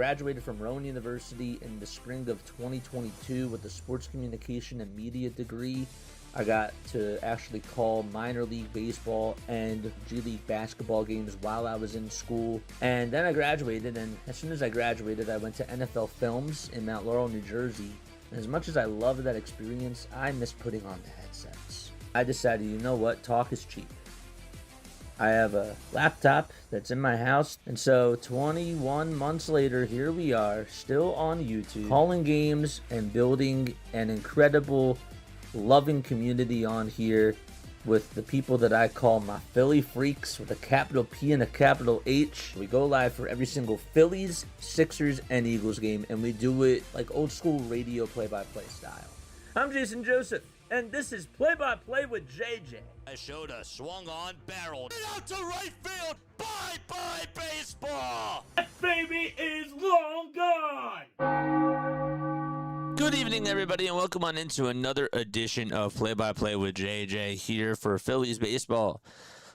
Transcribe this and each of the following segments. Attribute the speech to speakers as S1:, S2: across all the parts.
S1: graduated from Rowan University in the spring of 2022 with a sports communication and media degree. I got to actually call minor league baseball and G League basketball games while I was in school. And then I graduated, and as soon as I graduated, I went to NFL Films in Mount Laurel, New Jersey. And as much as I loved that experience, I missed putting on the headsets. I decided, you know what, talk is cheap. I have a laptop that's in my house, and so 21 months later, here we are, still on YouTube, calling games and building an incredible loving community on here with the people that I call my Philly freaks with a capital P and a capital H. We go live for every single Phillies, Sixers, and Eagles game, and we do it like old school radio play-by-play style. I'm Jason Joseph, and this is Play-by-Play with JJ.
S2: I showed a swung on barrel. Get out to right field. Bye-bye baseball.
S1: That baby is long gone.
S2: Good evening, everybody, and welcome on into another edition of Play-by-Play with JJ here for Phillies baseball.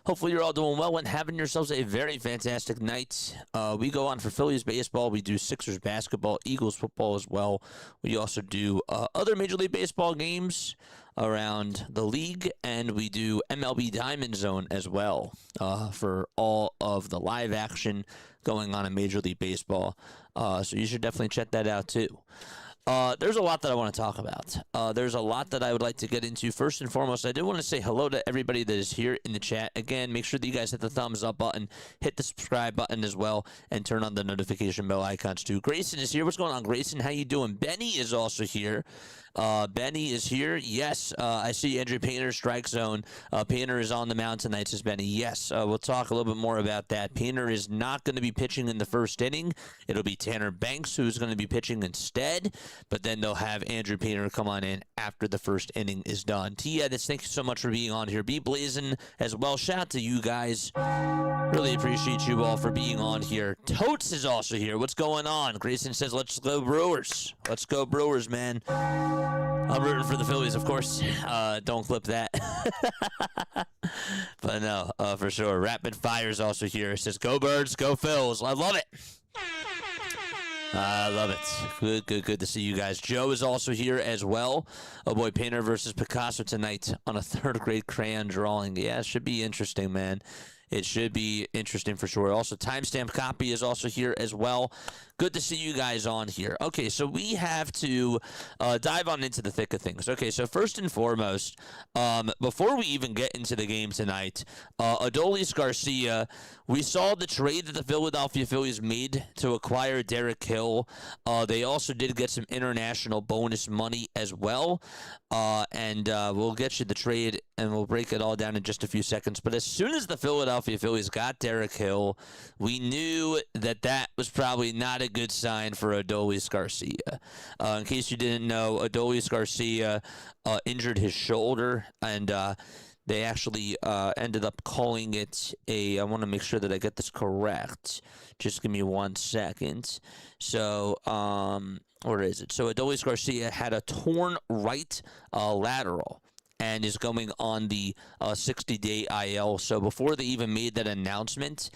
S2: Hopefully you're all doing well and having yourselves a very fantastic night. We go on for Phillies baseball. We do Sixers basketball, Eagles football as well. We also do other Major League Baseball games around the league, and we do MLB Diamond Zone as well for all of the live action going on in Major League Baseball. So you should definitely check that out too. There's a lot that I want to talk about. There's a lot that I would like to get into. First and foremost, I do want to say hello to everybody that is here in the chat. Again, make sure that you guys hit the thumbs up button, hit the subscribe button as well, and turn on the notification bell icons too. Grayson is here. What's going on, Grayson? How you doing? Benny is also here. Benny is here. Yes, I see Andrew Painter, strike zone. Painter is on the mound tonight, says Benny. Yes, we'll talk a little bit more about that. Painter is not going to be pitching in the first inning. It'll be Tanner Banks who's going to be pitching instead, but then they'll have Andrew Painter come on in after the first inning is done. T-Edits, thank you so much for being on here. Be blazing as well. Shout out to you guys. Really appreciate you all for being on here. Totes is also here. What's going on? Grayson says, let's go Brewers. Let's go Brewers, man. I'm rooting for the Phillies, of course. Don't clip that. But no, for sure. Rapid Fire's also here. It says, go Birds, go Phils. I love it. I love it. Good to see you guys. Joe is also here as well. Oh boy, Painter versus Picasso tonight on a third grade crayon drawing. Yeah, it should be interesting, man. It should be interesting for sure. Also, Timestamp Copy is also here as well. Good to see you guys on here. Okay, so we have to dive on into the thick of things. Okay, so first and foremost, before we even get into the game tonight, Adolis Garcia, we saw the trade that the Philadelphia Phillies made to acquire Derek Hill. They also did get some international bonus money as well. And we'll get you the trade, and we'll break it all down in just a few seconds. But as soon as the Philadelphia Phillies got Derek Hill, we knew that that was probably not a good sign for Adolis Garcia. In case you didn't know, Adolis Garcia injured his shoulder, and they actually ended up calling it a, I want to make sure that I get this correct. Just give me 1 second. So, where is it? So Adolis Garcia had a torn right lateral and is going on the 60-day IL. So before they even made that announcement,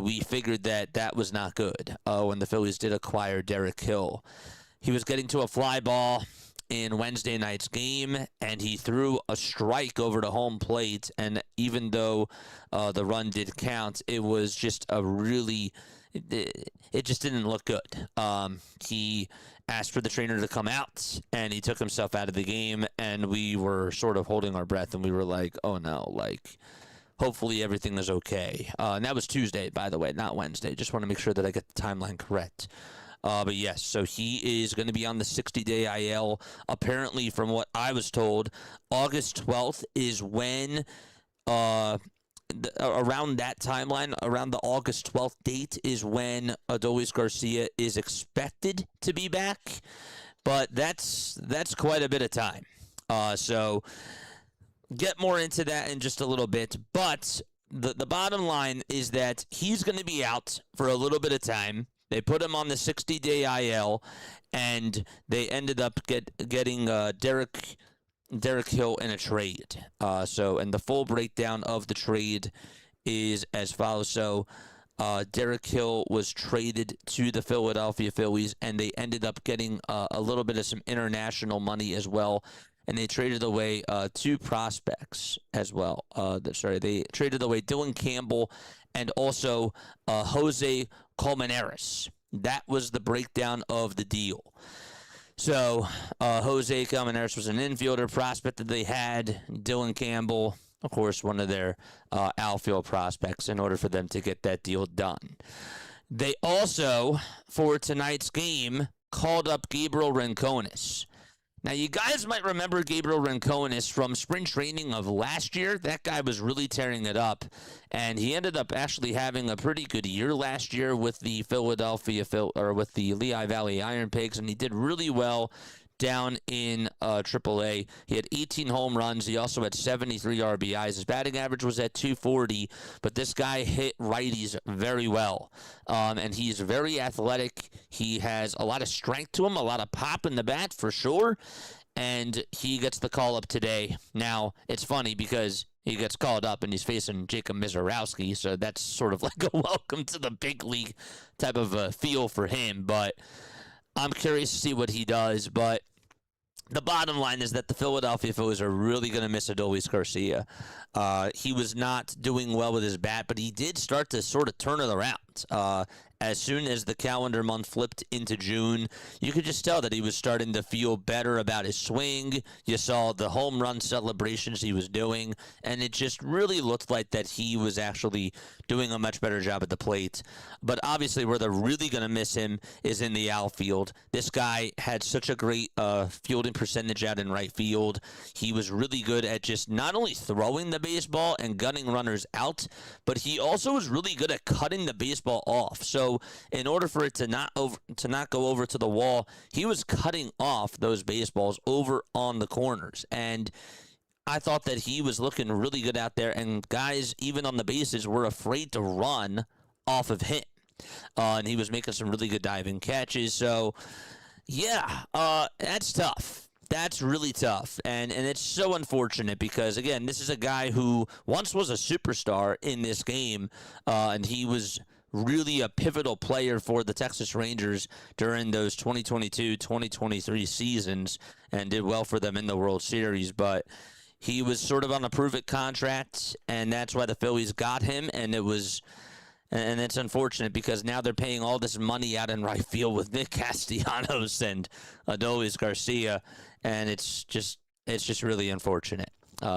S2: we figured that that was not good when the Phillies did acquire Derek Hill. He was getting to a fly ball in Wednesday night's game, and he threw a strike over to home plate, and even though the run did count, it was just a really, it just didn't look good. He asked for the trainer to come out, and he took himself out of the game, and we were sort of holding our breath, and we were like, oh no, like, hopefully everything is okay. And that was Tuesday, by the way, not Wednesday. Just want to make sure that I get the timeline correct. But yes, so he is going to be on the 60-day IL. Apparently, from what I was told, August 12th is when, around that timeline, around the August 12th date is when Adolis Garcia is expected to be back. But that's quite a bit of time. So get more into that in just a little bit. But the bottom line is that he's going to be out for a little bit of time. They put him on the 60-day IL, and they ended up getting Derek Hill in a trade. And the full breakdown of the trade is as follows. So Derek Hill was traded to the Philadelphia Phillies, and they ended up getting a little bit of some international money as well. And they traded away two prospects as well. They traded away Dylan Campbell and also Jose Colmenares. That was the breakdown of the deal. So Jose Colmenares was an infielder prospect that they had. Dylan Campbell, of course, one of their outfield prospects in order for them to get that deal done. They also, for tonight's game, called up Gabriel Rincones. Now, you guys might remember Gabriel Rincones from spring training of last year. That guy was really tearing it up, and he ended up actually having a pretty good year last year with the with the Lehigh Valley Iron Pigs, and he did really well down in AAA. He had 18 home runs. He also had 73 RBIs. His batting average was at 240, but this guy hit righties very well. And he's very athletic. He has a lot of strength to him, a lot of pop in the bat for sure. And he gets the call up today. Now, it's funny because he gets called up and he's facing Jacob Misiorowski, so that's sort of like a welcome to the big league type of a feel for him. But I'm curious to see what he does. But the bottom line is that the Philadelphia Phillies are really going to miss Adolis Garcia. He was not doing well with his bat, but he did start to sort of turn it around. As soon as the calendar month flipped into June, you could just tell that he was starting to feel better about his swing. You saw the home run celebrations he was doing, and it just really looked like that he was actually doing a much better job at the plate. But obviously where they're really going to miss him is in the outfield. This guy had such a great fielding percentage out in right field. He was really good at just not only throwing the baseball and gunning runners out, but he also was really good at cutting the baseball off. So in order for it to not go over to the wall, he was cutting off those baseballs over on the corners. And I thought that he was looking really good out there, and guys, even on the bases, were afraid to run off of him. And he was making some really good diving catches. So, yeah, that's tough. That's really tough, and it's so unfortunate because, again, this is a guy who once was a superstar in this game, and he was really a pivotal player for the Texas Rangers during those 2022-2023 seasons and did well for them in the World Series. But he was sort of on a prove-it contract, and that's why the Phillies got him, and it's unfortunate because now they're paying all this money out in right field with Nick Castellanos and Adolis Garcia, and it's just really unfortunate.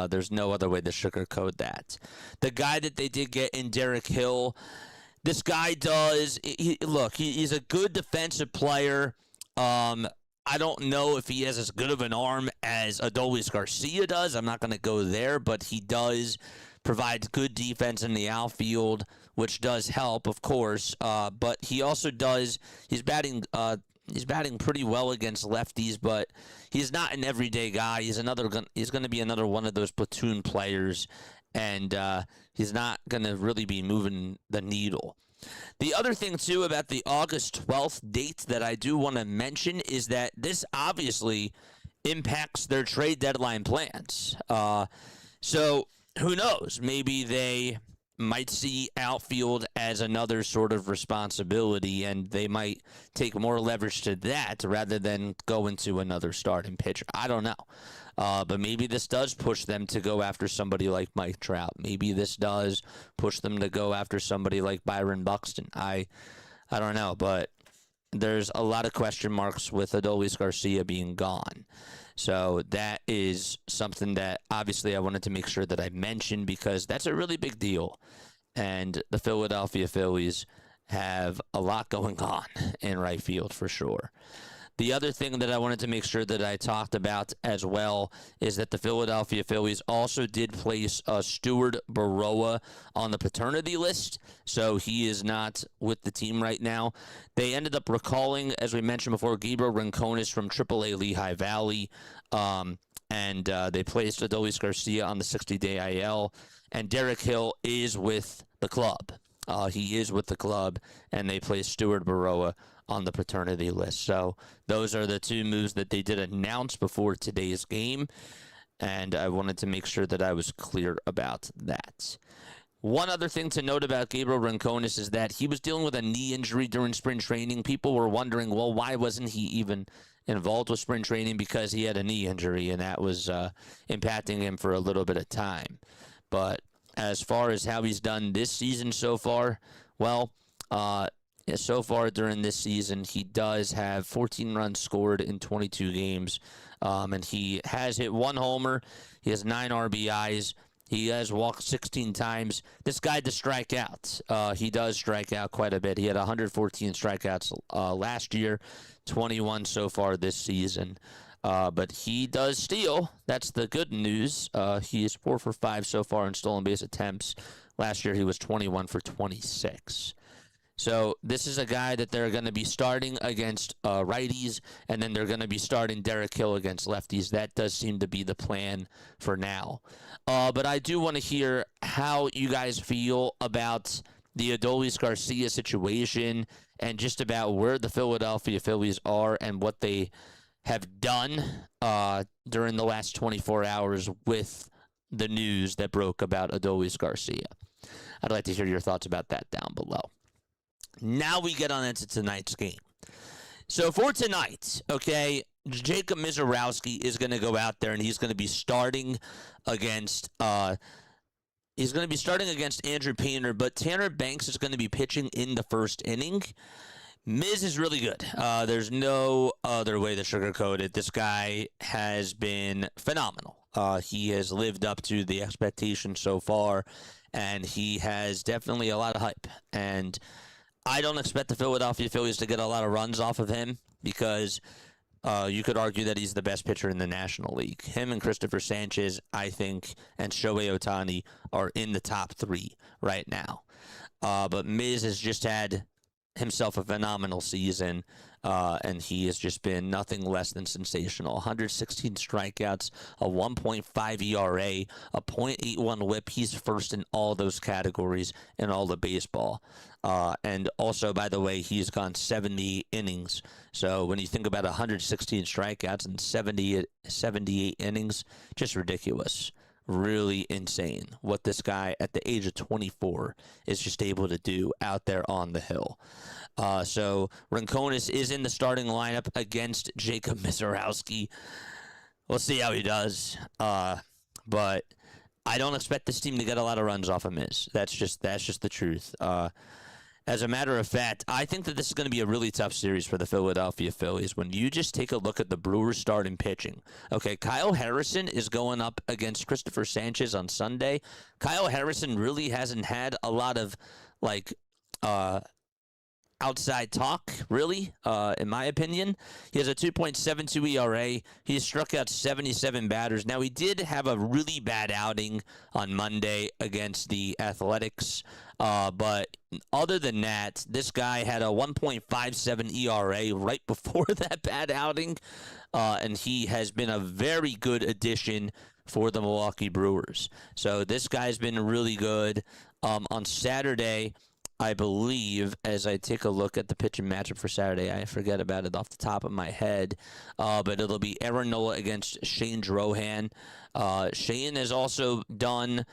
S2: There's no other way to sugarcoat that. The guy that they did get in Derek Hill, this guy he's a good defensive player. I don't know if he has as good of an arm as Adolis Garcia does. I'm not going to go there, but he does provide good defense in the outfield, which does help, of course. But he also does. He's batting pretty well against lefties, but he's not an everyday guy. He's going to be another one of those platoon players, and he's not going to really be moving the needle. The other thing, too, about the August 12th date that I do want to mention is that this obviously impacts their trade deadline plans. So who knows? Maybe they might see outfield as another sort of responsibility, and they might take more leverage to that rather than go into another starting pitcher. I don't know. But maybe this does push them to go after somebody like Mike Trout. Maybe this does push them to go after somebody like Byron Buxton. I don't know, but there's a lot of question marks with Adolis Garcia being gone. So that is something that obviously I wanted to make sure that I mentioned because that's a really big deal. And the Philadelphia Phillies have a lot going on in right field for sure. The other thing that I wanted to make sure that I talked about as well is that the Philadelphia Phillies also did place Stuart Baroa on the paternity list, so he is not with the team right now. They ended up recalling, as we mentioned before, Gabriel Rincones from AAA Lehigh Valley, and they placed Adolis Garcia on the 60-day IL, and Derek Hill is with the club. He is with the club, and they placed Stuart Baroa on the paternity list. So those are the two moves that they did announce before today's game, and I wanted to make sure that I was clear about that. One other thing to note about Gabriel Rincones is that he was dealing with a knee injury during spring training. People were wondering, well, why wasn't he even involved with spring training? Because he had a knee injury, and that was impacting him for a little bit of time. But as far as how he's done this season so far, well, so far during this season, he does have 14 runs scored in 22 games, and he has hit 1 homer. He has 9 RBIs. He has walked 16 times. This guy does strike out. He does strike out quite a bit. He had 114 strikeouts last year, 21 so far this season. But he does steal. That's the good news. He is 4 for 5 so far in stolen base attempts. Last year, he was 21 for 26. So this is a guy that they're going to be starting against righties, and then they're going to be starting Derek Hill against lefties. That does seem to be the plan for now. But I do want to hear how you guys feel about the Adolis Garcia situation and just about where the Philadelphia Phillies are and what they have done during the last 24 hours with the news that broke about Adolis Garcia. I'd like to hear your thoughts about that down below. Now we get on into tonight's game. So for tonight, okay, Jacob Misiorowski is going to go out there and he's going to be starting against Andrew Painter, but Tanner Banks is going to be pitching in the first inning. Miz is really good. There's no other way to sugarcoat it. This guy has been phenomenal. He has lived up to the expectations so far, and he has definitely a lot of hype. And I don't expect the Philadelphia Phillies to get a lot of runs off of him because you could argue that he's the best pitcher in the National League. Him and Christopher Sanchez, I think, and Shohei Ohtani are in the top 3 right now. But Miz has just had himself a phenomenal season, and he has just been nothing less than sensational. 116 strikeouts, a 1.5 ERA, a .81 WHIP. He's first in all those categories in all of baseball. And also, by the way, he's gone 70 innings. So when you think about 116 strikeouts and 78 innings, just ridiculous. Really insane what this guy at the age of 24 is just able to do out there on the hill. So Rincones is in the starting lineup against Jacob Misiorowski. We'll see how he does. But I don't expect this team to get a lot of runs off of Miz. That's just the truth. As a matter of fact, I think that this is going to be a really tough series for the Philadelphia Phillies. When you just take a look at the Brewers starting pitching, okay, Kyle Harrison is going up against Christopher Sanchez on Sunday. Kyle Harrison really hasn't had a lot of, outside talk, really, in my opinion. He has a 2.72 ERA. He struck out 77 batters. Now, he did have a really bad outing on Monday against the Athletics, but other than that, this guy had a 1.57 ERA right before that bad outing, and he has been a very good addition for the Milwaukee Brewers. So this guy's been really good. On Saturday, I believe, as I take a look at the pitching matchup for Saturday, I forget about it off the top of my head, but it'll be Aaron Nola against Shane Drohan. Shane has also done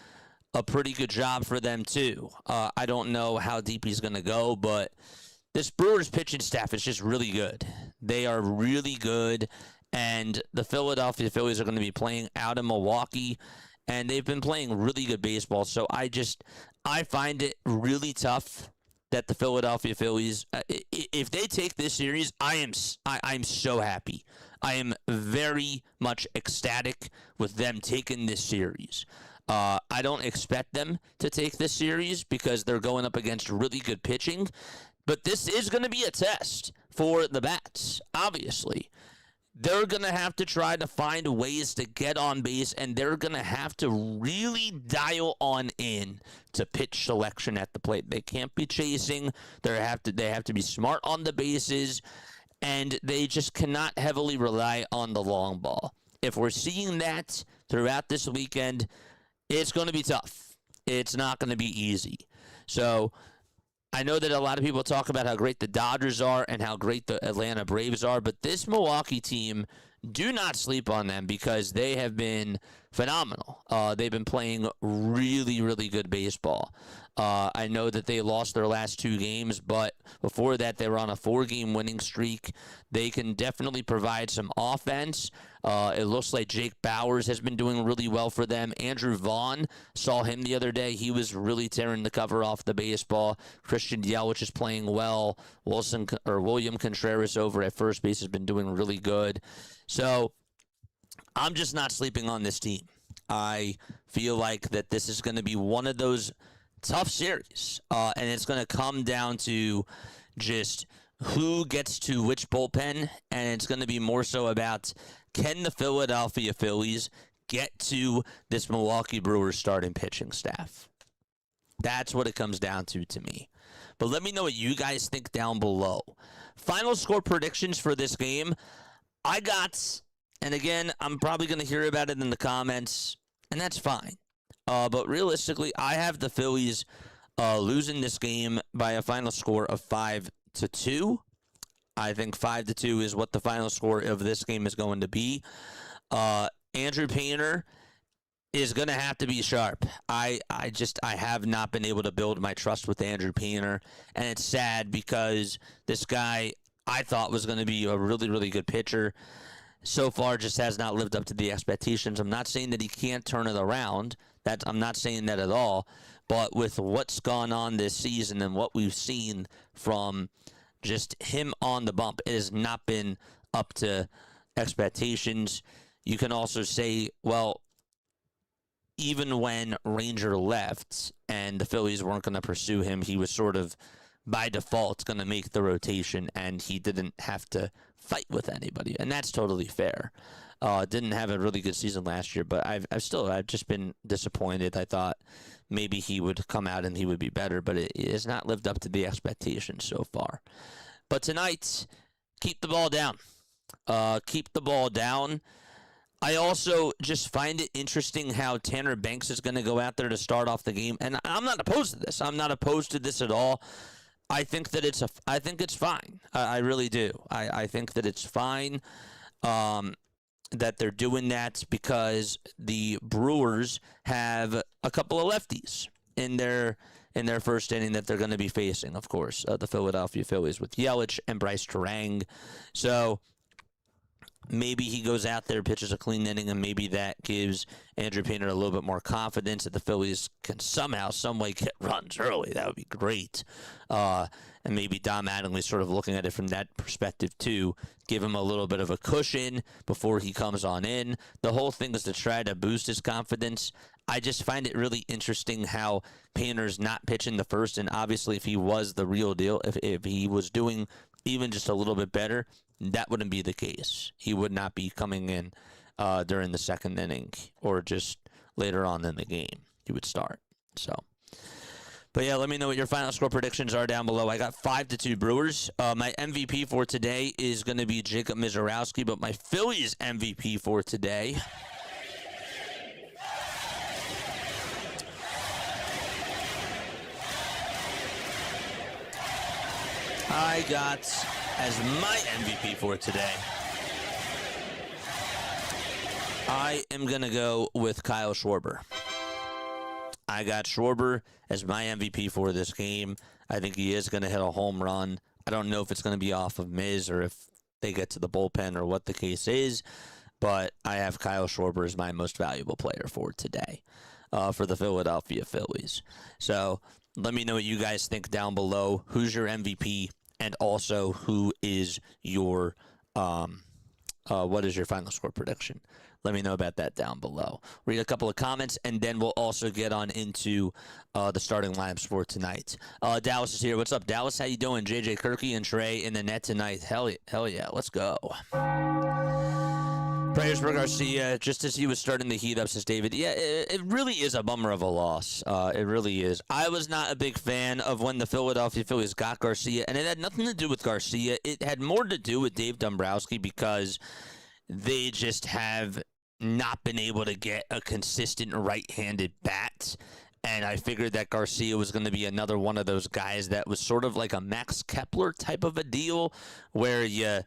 S2: a pretty good job for them, too. I don't know how deep he's going to go, but this Brewers pitching staff is just really good. They are really good, and the Philadelphia Phillies are going to be playing out in Milwaukee, and they've been playing really good baseball. So I find it really tough that the Philadelphia Phillies, if they take this series, I'm so happy. I am very much ecstatic with them taking this series. I don't expect them to take this series because they're going up against really good pitching, but this is going to be a test for the bats, obviously. They're going to have to try to find ways to get on base, and they're going to have to really dial on in to pitch selection at the plate. They can't be chasing. They have to be smart on the bases, and they just cannot heavily rely on the long ball. If we're seeing that throughout this weekend, it's going to be tough. It's not going to be easy. So I know that a lot of people talk about how great the Dodgers are and how great the Atlanta Braves are, but this Milwaukee team do not sleep on them because they have been phenomenal. They've been playing really, really good baseball. I know that they lost their last 2 games, but before that, they were on a 4-game winning streak. They can definitely provide some offense. It looks like Jake Bauers has been doing really well for them. Andrew Vaughn, saw him the other day. He was really tearing the cover off the baseball. Christian Yelich is playing well. William Contreras over at first base has been doing really good. So I'm just not sleeping on this team. I feel like that this is going to be one of those tough series, and it's going to come down to just who gets to which bullpen, and it's going to be more so about can the Philadelphia Phillies get to this Milwaukee Brewers starting pitching staff. That's what it comes down to me. But let me know what you guys think down below. Final score predictions for this game. I got, and again, I'm probably going to hear about it in the comments, and that's fine. But realistically, I have the Phillies losing this game by a final score of 5-2. I think 5-2 is what the final score of this game is going to be. Andrew Painter is going to have to be sharp. I have not been able to build my trust with Andrew Painter, and it's sad because this guy I thought was going to be a really, really good pitcher. So far, just has not lived up to the expectations. I'm not saying that he can't turn it around. I'm not saying that at all. But with what's gone on this season and what we've seen from just him on the bump, it has not been up to expectations. You can also say, well, even when Ranger left and the Phillies weren't going to pursue him, he was sort of by default going to make the rotation, and he didn't have to fight with anybody, and that's totally fair. Didn't have a really good season last year, but I've just been disappointed. I thought maybe he would come out and he would be better, but it has not lived up to the expectations so far. But tonight, keep the ball down. Keep the ball down. I also just find it interesting how Tanner Banks is going to go out there to start off the game, and I'm not opposed to this. I'm not opposed to this at all. I think that it's fine. I really do. I think that it's fine that they're doing that because the Brewers have a couple of lefties in their first inning that they're going to be facing, of course, the Philadelphia Phillies with Yelich and Bryce Terang. So maybe he goes out there, pitches a clean inning, and maybe that gives Andrew Painter a little bit more confidence that the Phillies can somehow, some way get runs early. That would be great. And maybe Dom Mattingly sort of looking at it from that perspective too, give him a little bit of a cushion before he comes on in. The whole thing is to try to boost his confidence. I just find it really interesting how Painter's not pitching the first, and obviously if he was the real deal, if he was doing even just a little bit better, that wouldn't be the case. He would not be coming in during the second inning or just later on in the game. He would start. So, but yeah, let me know what your final score predictions are down below. I got 5-2 Brewers. My MVP for today is going to be Jacob Misiorowski, but my Phillies MVP for today I got as my MVP for today, I am going to go with Kyle Schwarber. I got Schwarber as my MVP for this game. I think he is going to hit a home run. I don't know if it's going to be off of Miz or if they get to the bullpen or what the case is, but I have Kyle Schwarber as my most valuable player for today for the Philadelphia Phillies. So let me know what you guys think down below. Who's your MVP? And also, who is your, what is your final score prediction? Let me know about that down below. Read a couple of comments, and then we'll also get on into the starting lineups for tonight. Dallas is here. What's up, Dallas? How you doing? JJ Kirky and Trey in the net tonight. Hell yeah, let's go. Prayers for Garcia, just as he was starting to heat up, says David. Yeah, it really is a bummer of a loss. It really is. I was not a big fan of when the Philadelphia Phillies got Garcia, and it had nothing to do with Garcia. It had more to do with Dave Dombrowski because they just have not been able to get a consistent right-handed bat. And I figured that Garcia was going to be another one of those guys that was sort of like a Max Kepler type of a deal where you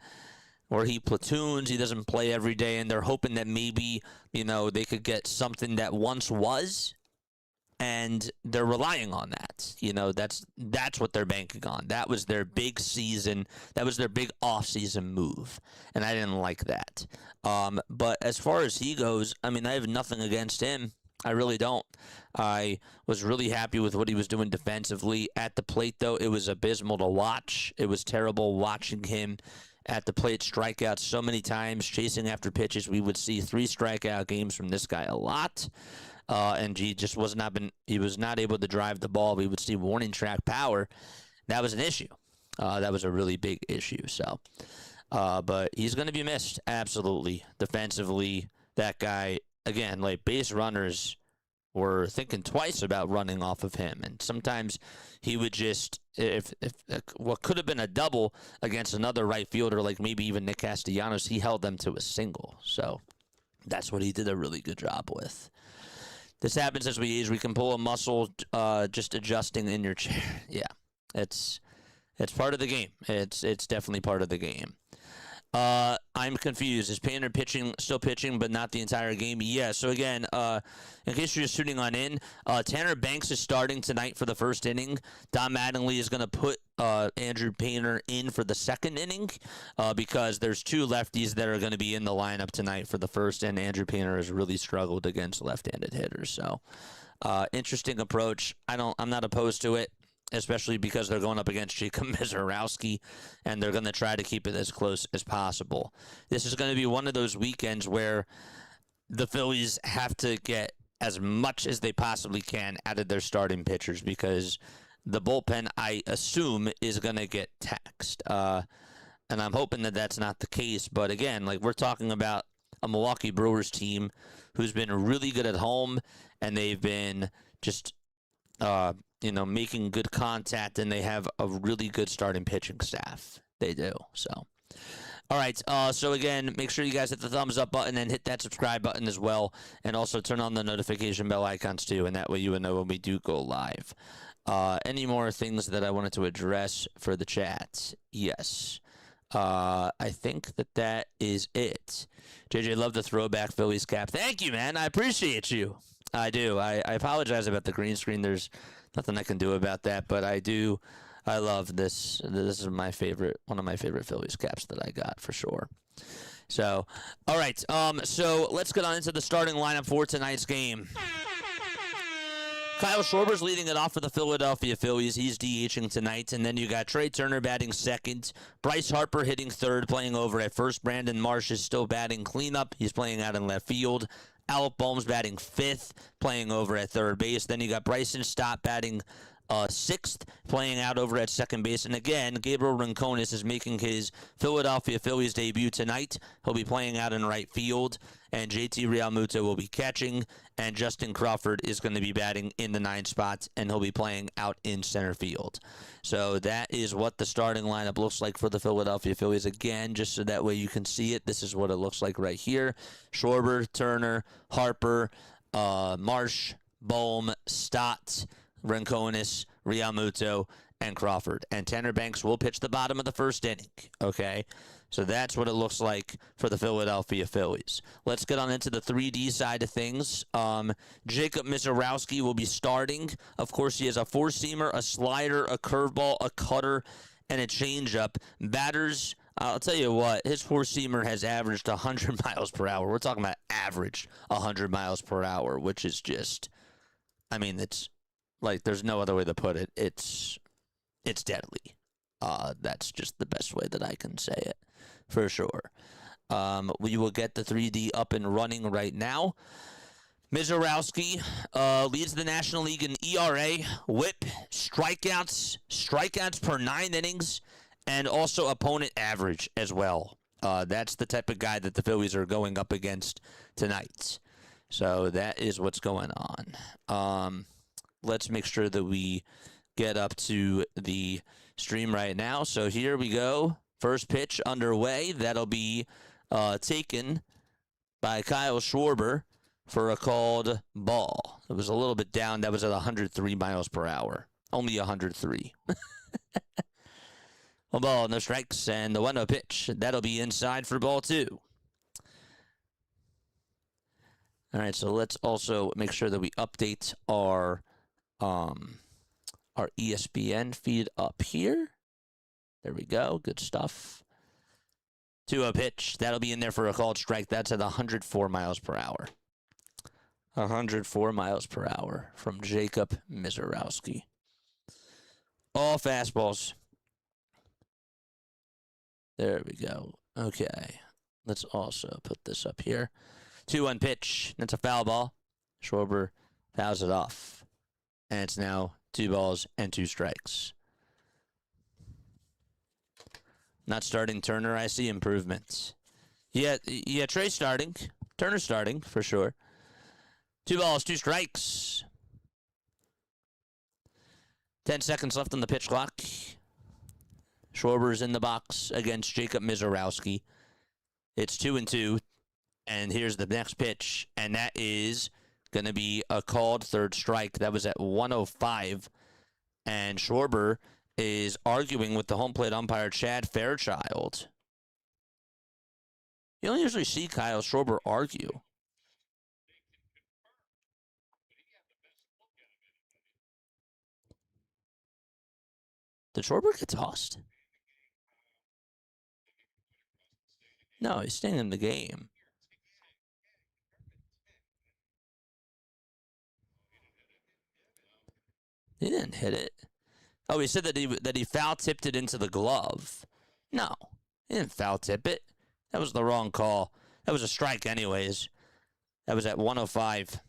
S2: where he platoons. He doesn't play every day, and they're hoping that maybe, they could get something that once was, and they're relying on that. That's what they're banking on. That was their big season. That was their big off-season move, and I didn't like that. But as far as he goes, I have nothing against him. I really don't. I was really happy with what he was doing defensively. At the plate, though, it was abysmal to watch. It was terrible watching him at the plate strike out so many times, chasing after pitches. We would see 3 strikeout games from this guy a lot. And he just was not able to drive the ball. We would see warning track power. That was an issue. That was a really big issue. So, but he's going to be missed. Absolutely. Defensively, that guy, again, like base runners were thinking twice about running off of him. And sometimes he would just, if what could have been a double against another right fielder, like maybe even Nick Castellanos, he held them to a single. So that's what he did a really good job with. This happens as we age. We can pull a muscle just adjusting in your chair. Yeah, it's part of the game. It's definitely part of the game. I'm confused. Is Painter still pitching, but not the entire game? Yeah, so again, in case you're just tuning on in, Tanner Banks is starting tonight for the first inning. Don Mattingly is going to put Andrew Painter in for the second inning because there's 2 lefties that are going to be in the lineup tonight for the first, and Andrew Painter has really struggled against left-handed hitters. So, interesting approach. I'm not opposed to it, especially because they're going up against Jacob Misiorowski, and they're going to try to keep it as close as possible. This is going to be one of those weekends where the Phillies have to get as much as they possibly can out of their starting pitchers because the bullpen, I assume, is going to get taxed. And I'm hoping that that's not the case. But again, like we're talking about a Milwaukee Brewers team who's been really good at home, and they've been just making good contact, and they have a really good starting pitching staff. They do. So, all right. So again, make sure you guys hit the thumbs up button and hit that subscribe button as well, and also turn on the notification bell icons too, and that way you will know when we do go live. Any more things that I wanted to address for the chat? Yes. I think that is it. JJ, love the throwback Phillies cap. Thank you, man. I appreciate you. I do. I apologize about the green screen. There's nothing I can do about that, but I do. I love this. This is one of my favorite Phillies caps that I got for sure. So, all right. So let's get on into the starting lineup for tonight's game. Kyle Schwarber's leading it off for the Philadelphia Phillies. He's DHing tonight. And then you got Trey Turner batting second. Bryce Harper hitting third, playing over at first. Brandon Marsh is still batting cleanup. He's playing out in left field. Alec Boehm's batting fifth, playing over at third base. Then you got Bryson Stott batting sixth, playing out over at second base. And again, Gabriel Rincones is making his Philadelphia Phillies debut tonight. He'll be playing out in right field, and JT Realmuto will be catching, and Justin Crawford is going to be batting in the 9 spot, and he'll be playing out in center field. So that is what the starting lineup looks like for the Philadelphia Phillies. Again, just so that way you can see it, this is what it looks like right here. Schwarber, Turner, Harper, Marsh, Boehm, Stott, Rincones, Realmuto, and Crawford. And Tanner Banks will pitch the bottom of the first inning, okay? So that's what it looks like for the Philadelphia Phillies. Let's get on into the 3D side of things. Jacob Misiorowski will be starting. Of course, he has a 4-seamer, a slider, a curveball, a cutter, and a changeup. Batters, I'll tell you what, his 4-seamer has averaged 100 miles per hour. We're talking about average 100 miles per hour, which is just, it's like there's no other way to put it. It's deadly. That's just the best way that I can say it, for sure. We will get the 3D up and running right now. Misiorowski leads the National League in ERA, WHIP, strikeouts per 9 innings, and also opponent average as well. That's the type of guy that the Phillies are going up against tonight. So that is what's going on. Let's make sure that we get up to the stream right now. So here we go. First pitch underway. That'll be taken by Kyle Schwarber for a called ball. It was a little bit down. That was at 103 miles per hour. Only 103. One ball, no strikes, and the 1-0 pitch. That'll be inside for ball 2. All right, so let's also make sure that we update our ESPN feed up here. There we go. Good stuff. 2-0 pitch. That'll be in there for a called strike. That's at 104 miles per hour. 104 miles per hour from Jacob Misiorowski. All fastballs. There we go. Okay. Let's also put this up here. 2-1 pitch. That's a foul ball. Schwarber fouls it off. And it's now 2 balls and 2 strikes. Not starting Turner. I see improvements. Yeah, Trey starting. Turner starting, for sure. 2 balls, 2 strikes. 10 seconds left on the pitch clock. Schwarber's in the box against Jacob Misiorowski. It's 2-2. And here's the next pitch. And that is going to be a called third strike. That was at 105. And Schwarber is arguing with the home plate umpire, Chad Fairchild. You don't usually see Kyle Schwarber argue. Did Schwarber get tossed? No, he's staying in the game. He didn't hit it. Oh, he said that he foul tipped it into the glove. No, he didn't foul tip it. That was the wrong call. That was a strike anyways. That was at 105.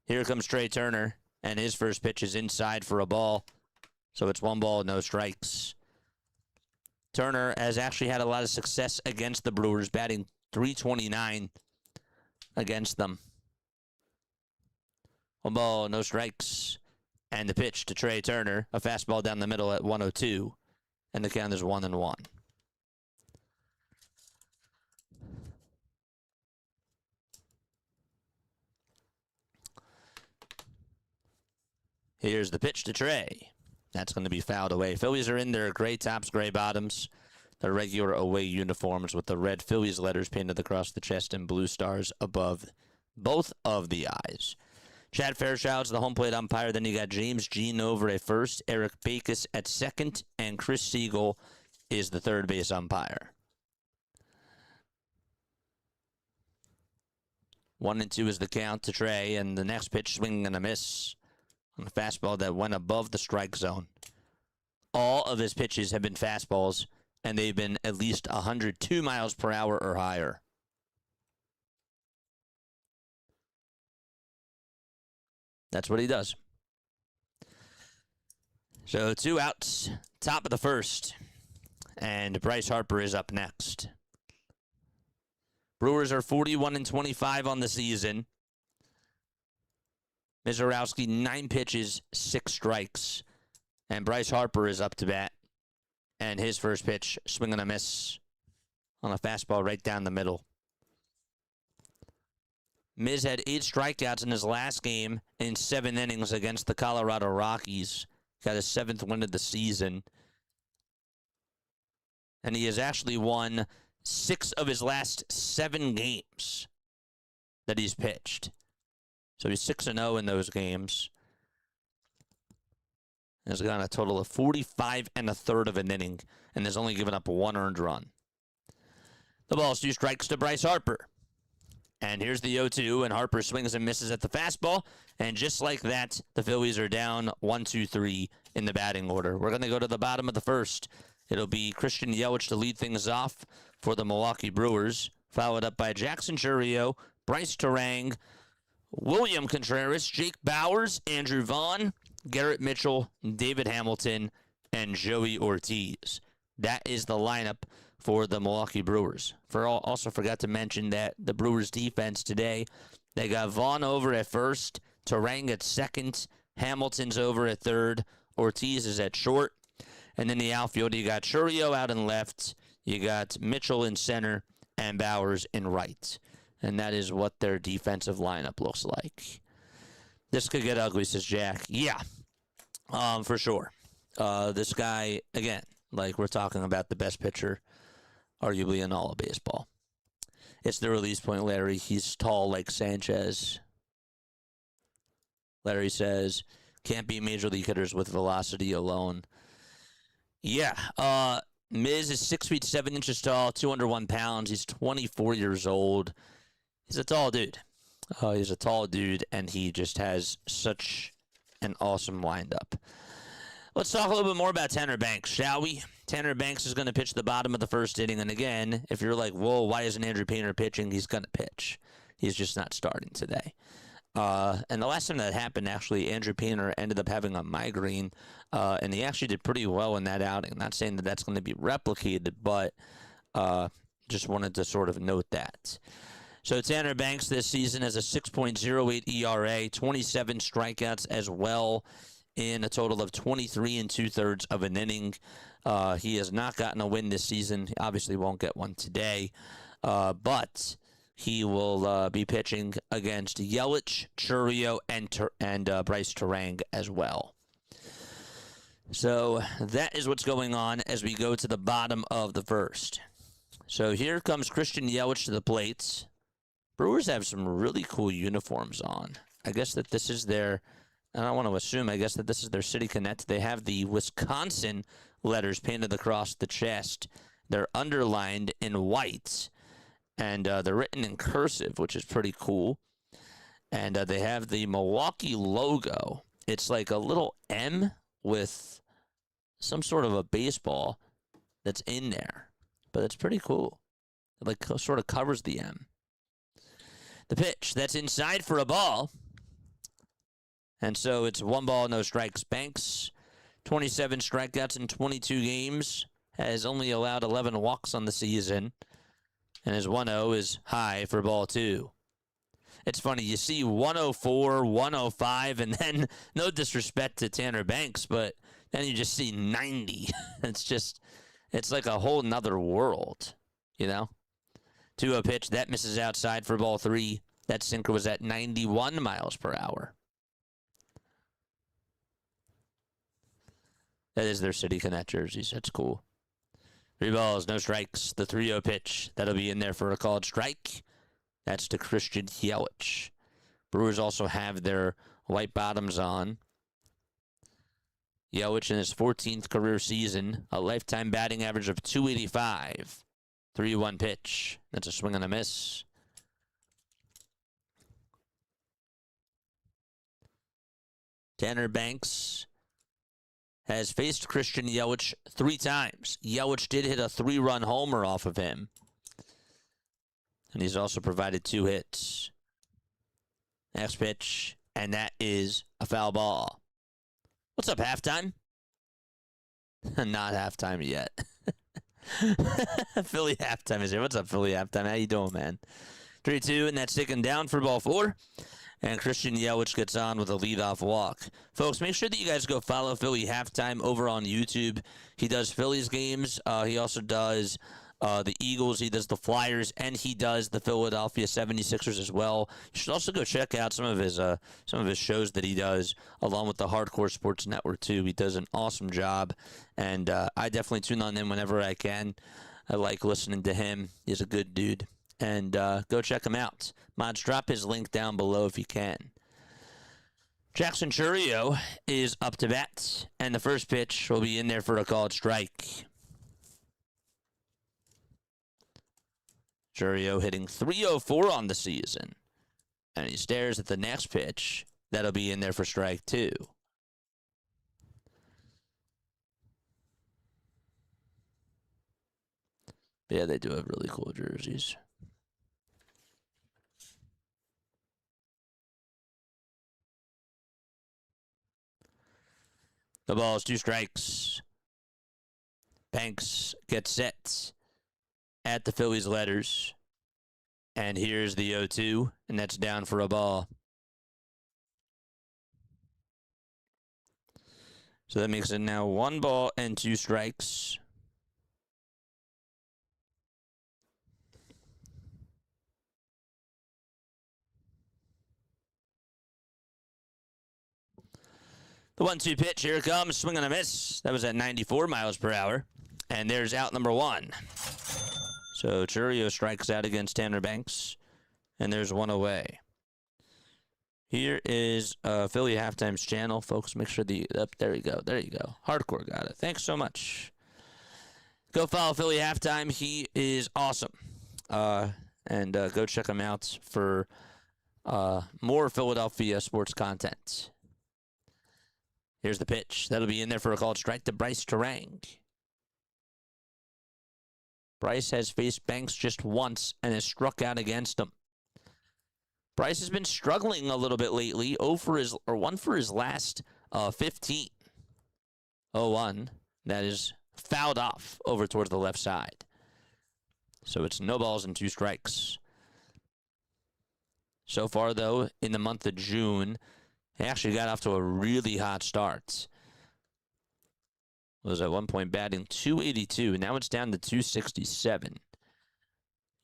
S2: Here comes Trey Turner, and his first pitch is inside for a ball. So it's 1 ball, no strikes. Turner has actually had a lot of success against the Brewers, batting .329 against them. 1 ball, no strikes. And the pitch to Trey Turner, a fastball down the middle at 102. And the count is 1-1. Here's the pitch to Trey. That's going to be fouled away. Phillies are in their gray tops, gray bottoms. Their regular away uniforms with the red Phillies letters painted across the chest and blue stars above both of the eyes. Chad Fairchild's the home plate umpire. Then you got James Jean over at first, Eric Backus at second, and Chris Siegel is the third base umpire. 1-2 is the count to Trey, and the next pitch swinging and a miss on a fastball that went above the strike zone. All of his pitches have been fastballs, and they've been at least 102 miles per hour or higher. That's what he does. So 2 outs, top of the first, and Bryce Harper is up next. Brewers are 41-25 on the season. Misiorowski, 9 pitches, 6 strikes, and Bryce Harper is up to bat. And his first pitch, swing and a miss on a fastball right down the middle. Miz had 8 strikeouts in his last game in 7 innings against the Colorado Rockies. Got his 7th win of the season. And he has actually won 6 of his last 7 games that he's pitched. So he's 6-0 in those games. Has gone a total of 45 1/3 of an inning, and has only given up 1 earned run. The ball's 2 strikes to Bryce Harper. And here's the 0-2, and Harper swings and misses at the fastball. And just like that, the Phillies are down 1-2-3 in the batting order. We're going to go to the bottom of the first. It'll be Christian Yelich to lead things off for the Milwaukee Brewers, followed up by Jackson Chourio, Bryce Terang, William Contreras, Jake Bauers, Andrew Vaughn, Garrett Mitchell, David Hamilton, and Joey Ortiz. That is the lineup for the Milwaukee Brewers. Also forgot to mention that the Brewers defense today, they got Vaughn over at first, Terang at second, Hamilton's over at third, Ortiz is at short, and then the outfield, you got Chourio out in left, you got Mitchell in center, and Bauers in right. And that is what their defensive lineup looks like. This could get ugly, says Jack. Yeah, for sure. This guy, again, Like, we're talking about the best pitcher, arguably, in all of baseball. It's the release point, Larry. He's tall like Sanchez. Larry says, can't beat major league hitters with velocity alone. Yeah. Miz is 6 feet 7 inches tall, 201 pounds. He's 24 years old. He's a tall dude. He's a tall dude, and he just has such an awesome windup. Let's talk a little bit more about Tanner Banks, shall we? Tanner Banks is going to pitch the bottom of the first inning, and again, if you're like, whoa, why isn't Andrew Painter pitching? He's going to pitch. He's just not starting today. And the last time that happened, actually, Andrew Painter ended up having a migraine, and he actually did pretty well in that outing. Not saying that that's going to be replicated, but just wanted to sort of note that. So Tanner Banks this season has a 6.08 ERA, 27 strikeouts as well, in a total of 23 2/3 of an inning. He has not gotten a win this season. He obviously won't get one today, but he will be pitching against Yelich, Chourio, and Bryce Terang as well. So that is what's going on as we go to the bottom of the first. So here comes Christian Yelich to the plate. Brewers have some really cool uniforms on. I guess that this is their, I don't want to assume, I guess that this is their City Connect. They have the Wisconsin letters painted across the chest. They're underlined in white, and they're written in cursive, which is pretty cool. And they have the Milwaukee logo. It's like a little M with some sort of a baseball that's in there, but it's pretty cool. It like sort of covers the M. The pitch, that's inside for a ball. And so it's 1 ball, no strikes. Banks, 27 strikeouts in 22 games, has only allowed 11 walks on the season. And his 1-0 is high for ball 2. It's funny, you see 104, 105, and then, no disrespect to Tanner Banks, but then you just see 90. It's like a whole nother world, you know? 2-0 pitch, that misses outside for ball 3. That sinker was at 91 miles per hour. That is their City Connect jerseys. That's cool. 3 balls, no strikes. The 3-0 pitch, that'll be in there for a called strike. That's to Christian Yelich. Brewers also have their white bottoms on. Yelich in his 14th career season, a lifetime batting average of .285. 3-1 pitch. That's a swing and a miss. Tanner Banks has faced Christian Yelich 3 times. Yelich did hit a 3-run homer off of him. And he's also provided 2 hits. Next pitch, and that is a foul ball. What's up, halftime? Not halftime yet. Philly halftime is here. What's up, Philly halftime? How you doing, man? 3-2, and that's taken down for ball 4. And Christian Yelich gets on with a leadoff walk. Folks, make sure that you guys go follow Philly halftime over on YouTube. He does Phillies games. He also does the Eagles. He does the Flyers, and he does the Philadelphia 76ers as well. You should also go check out some of his shows that he does, along with the Hardcore Sports Network too. He does an awesome job, and I definitely tune on him whenever I can. I like listening to him. He's a good dude, and go check him out. Mods, drop his link down below if you can. Jackson Chourio is up to bat, and the first pitch will be in there for a called strike. Chourio hitting .304 on the season. And he stares at the next pitch. That'll be in there for strike 2. Yeah, they do have really cool jerseys. The ball is 2 strikes. Banks gets set at the Phillies letters. And here's the 0-2, and that's down for a ball. So that makes it now 1 ball and 2 strikes. The 1-2 pitch, here it comes, swing and a miss. That was at 94 miles per hour. And there's out number 1. So Churio strikes out against Tanner Banks. And there's 1 away. Here is Philly Halftime's channel, folks. Make sure there you go. There you go. Hardcore got it. Thanks so much. Go follow Philly Halftime. He is awesome. And go check him out for more Philadelphia sports content. Here's the pitch. That'll be in there for a called strike to Bryce Terang. Bryce has faced Banks just once and has struck out against him. Bryce has been struggling a little bit lately. 1 for his last 15. 0-1. That is fouled off over towards the left side. So it's no balls and 2 strikes. So far, though, in the month of June, he actually got off to a really hot start. Was at one point batting .282. Now it's down to .267.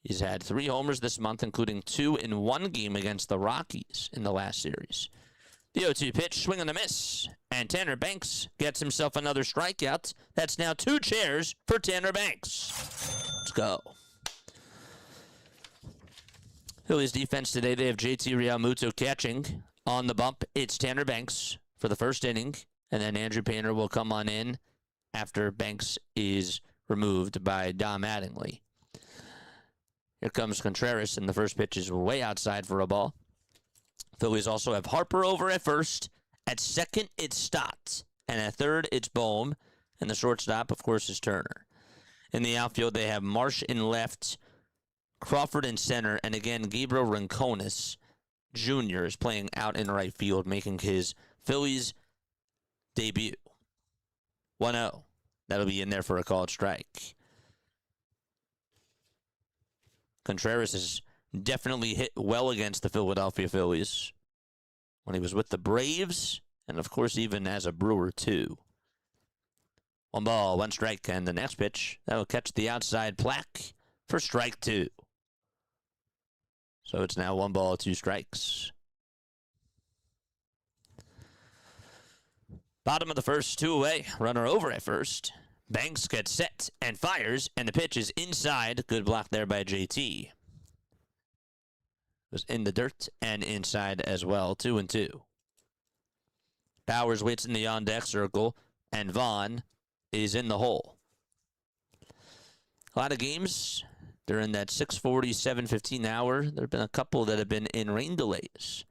S2: He's had 3 homers this month, including 2 in 1 game against the Rockies in the last series. The 0-2 pitch, swing and a miss. And Tanner Banks gets himself another strikeout. That's now 2 chairs for Tanner Banks. Let's go. Phillies defense today, they have JT Realmuto catching. On the bump, it's Tanner Banks for the first inning. And then Andrew Painter will come on in after Banks is removed by Dom Mattingly. Here comes Contreras, and the first pitch is way outside for a ball. Phillies also have Harper over at first. At second, it's Stott. And at third, it's Bohm. And the shortstop, of course, is Turner. In the outfield, they have Marsh in left, Crawford in center, and again, Gabriel Rincones Jr. is playing out in right field, making his Phillies debut. 1-0. That'll be in there for a called strike. Contreras has definitely hit well against the Philadelphia Phillies when he was with the Braves, and of course even as a Brewer too. 1 ball, 1 strike, and the next pitch, that'll catch the outside plaque for strike 2. So it's now 1 ball, 2 strikes. Bottom of the first, 2 away, runner over at first. Banks gets set and fires, and the pitch is inside. Good block there by JT. It was in the dirt and inside as well. 2-2. Powers waits in the on-deck circle, and Vaughn is in the hole. A lot of games during that 6:40, 7:15 hour. There have been a couple that have been in rain delays.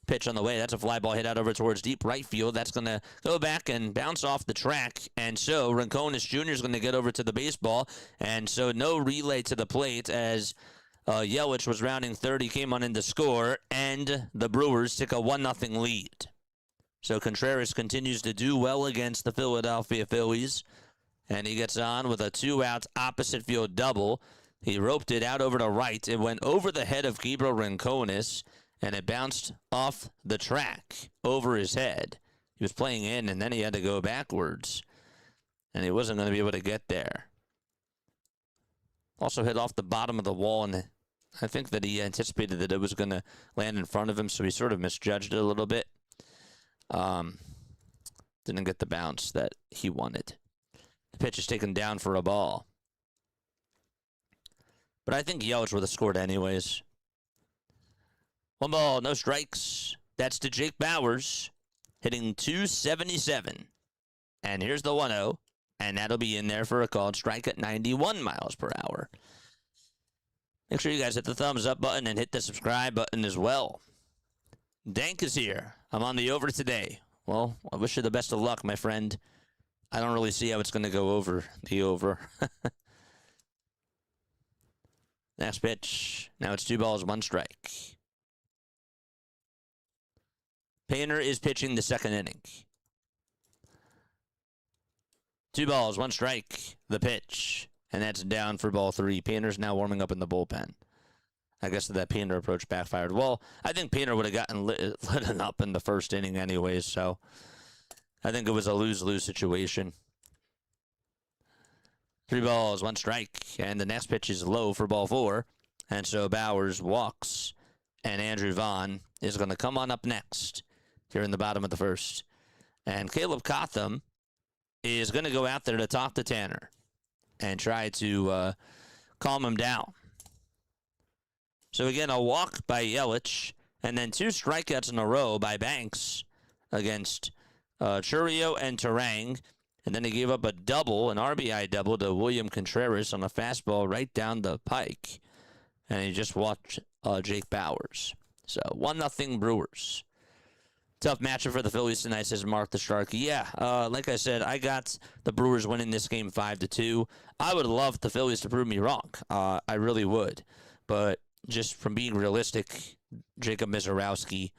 S2: Pitch on the way. That's a fly ball hit out over towards deep right field. That's going to go back and bounce off the track. And so Rincones Jr. is going to get over to the baseball. And so no relay to the plate as Yelich was rounding third. He came on in to score. And the Brewers took a 1-0 lead. So Contreras continues to do well against the Philadelphia Phillies. And he gets on with a 2-out opposite field double. He roped it out over to right. It went over the head of Gabriel Rincones. And it bounced off the track over his head. He was playing in, and then he had to go backwards. And he wasn't going to be able to get there. Also hit off the bottom of the wall, and I think that he anticipated that it was going to land in front of him, so he sort of misjudged it a little bit. Didn't get the bounce that he wanted. The pitch is taken down for a ball. But I think Yelich would have scored anyways. 1 ball, no strikes. That's to Jake Bauers, hitting .277. And here's the 1-0, and that'll be in there for a called strike at 91 miles per hour. Make sure you guys hit the thumbs up button and hit the subscribe button as well. Dank is here. I'm on the over today. Well, I wish you the best of luck, my friend. I don't really see how it's going to go over the over. Next pitch. Now it's 2 balls, 1 strike. Painter is pitching the second inning. 2 balls, 1 strike. The pitch. And that's down for ball 3. Painter's now warming up in the bullpen. I guess that Painter approach backfired. Well, I think Painter would have gotten lit up in the first inning anyways, so I think it was a lose-lose situation. 3 balls, 1 strike. And the next pitch is low for ball 4. And so Bauers walks. And Andrew Vaughn is going to come on up next. Here in the bottom of the first. And Caleb Cotham is going to go out there to talk to Tanner. and try to calm him down. So again, a walk by Yelich, and then 2 strikeouts in a row by Banks against Churio and Terang. And then he gave up a double, an RBI double, to William Contreras on a fastball right down the pike. And he just walked Jake Bauers. So 1-0 Brewers. Tough matchup for the Phillies tonight, says Mark the Shark. Yeah, like I said, I got the Brewers winning this game 5-2. I would love the Phillies to prove me wrong. I really would. But just from being realistic, Jacob Misiorowski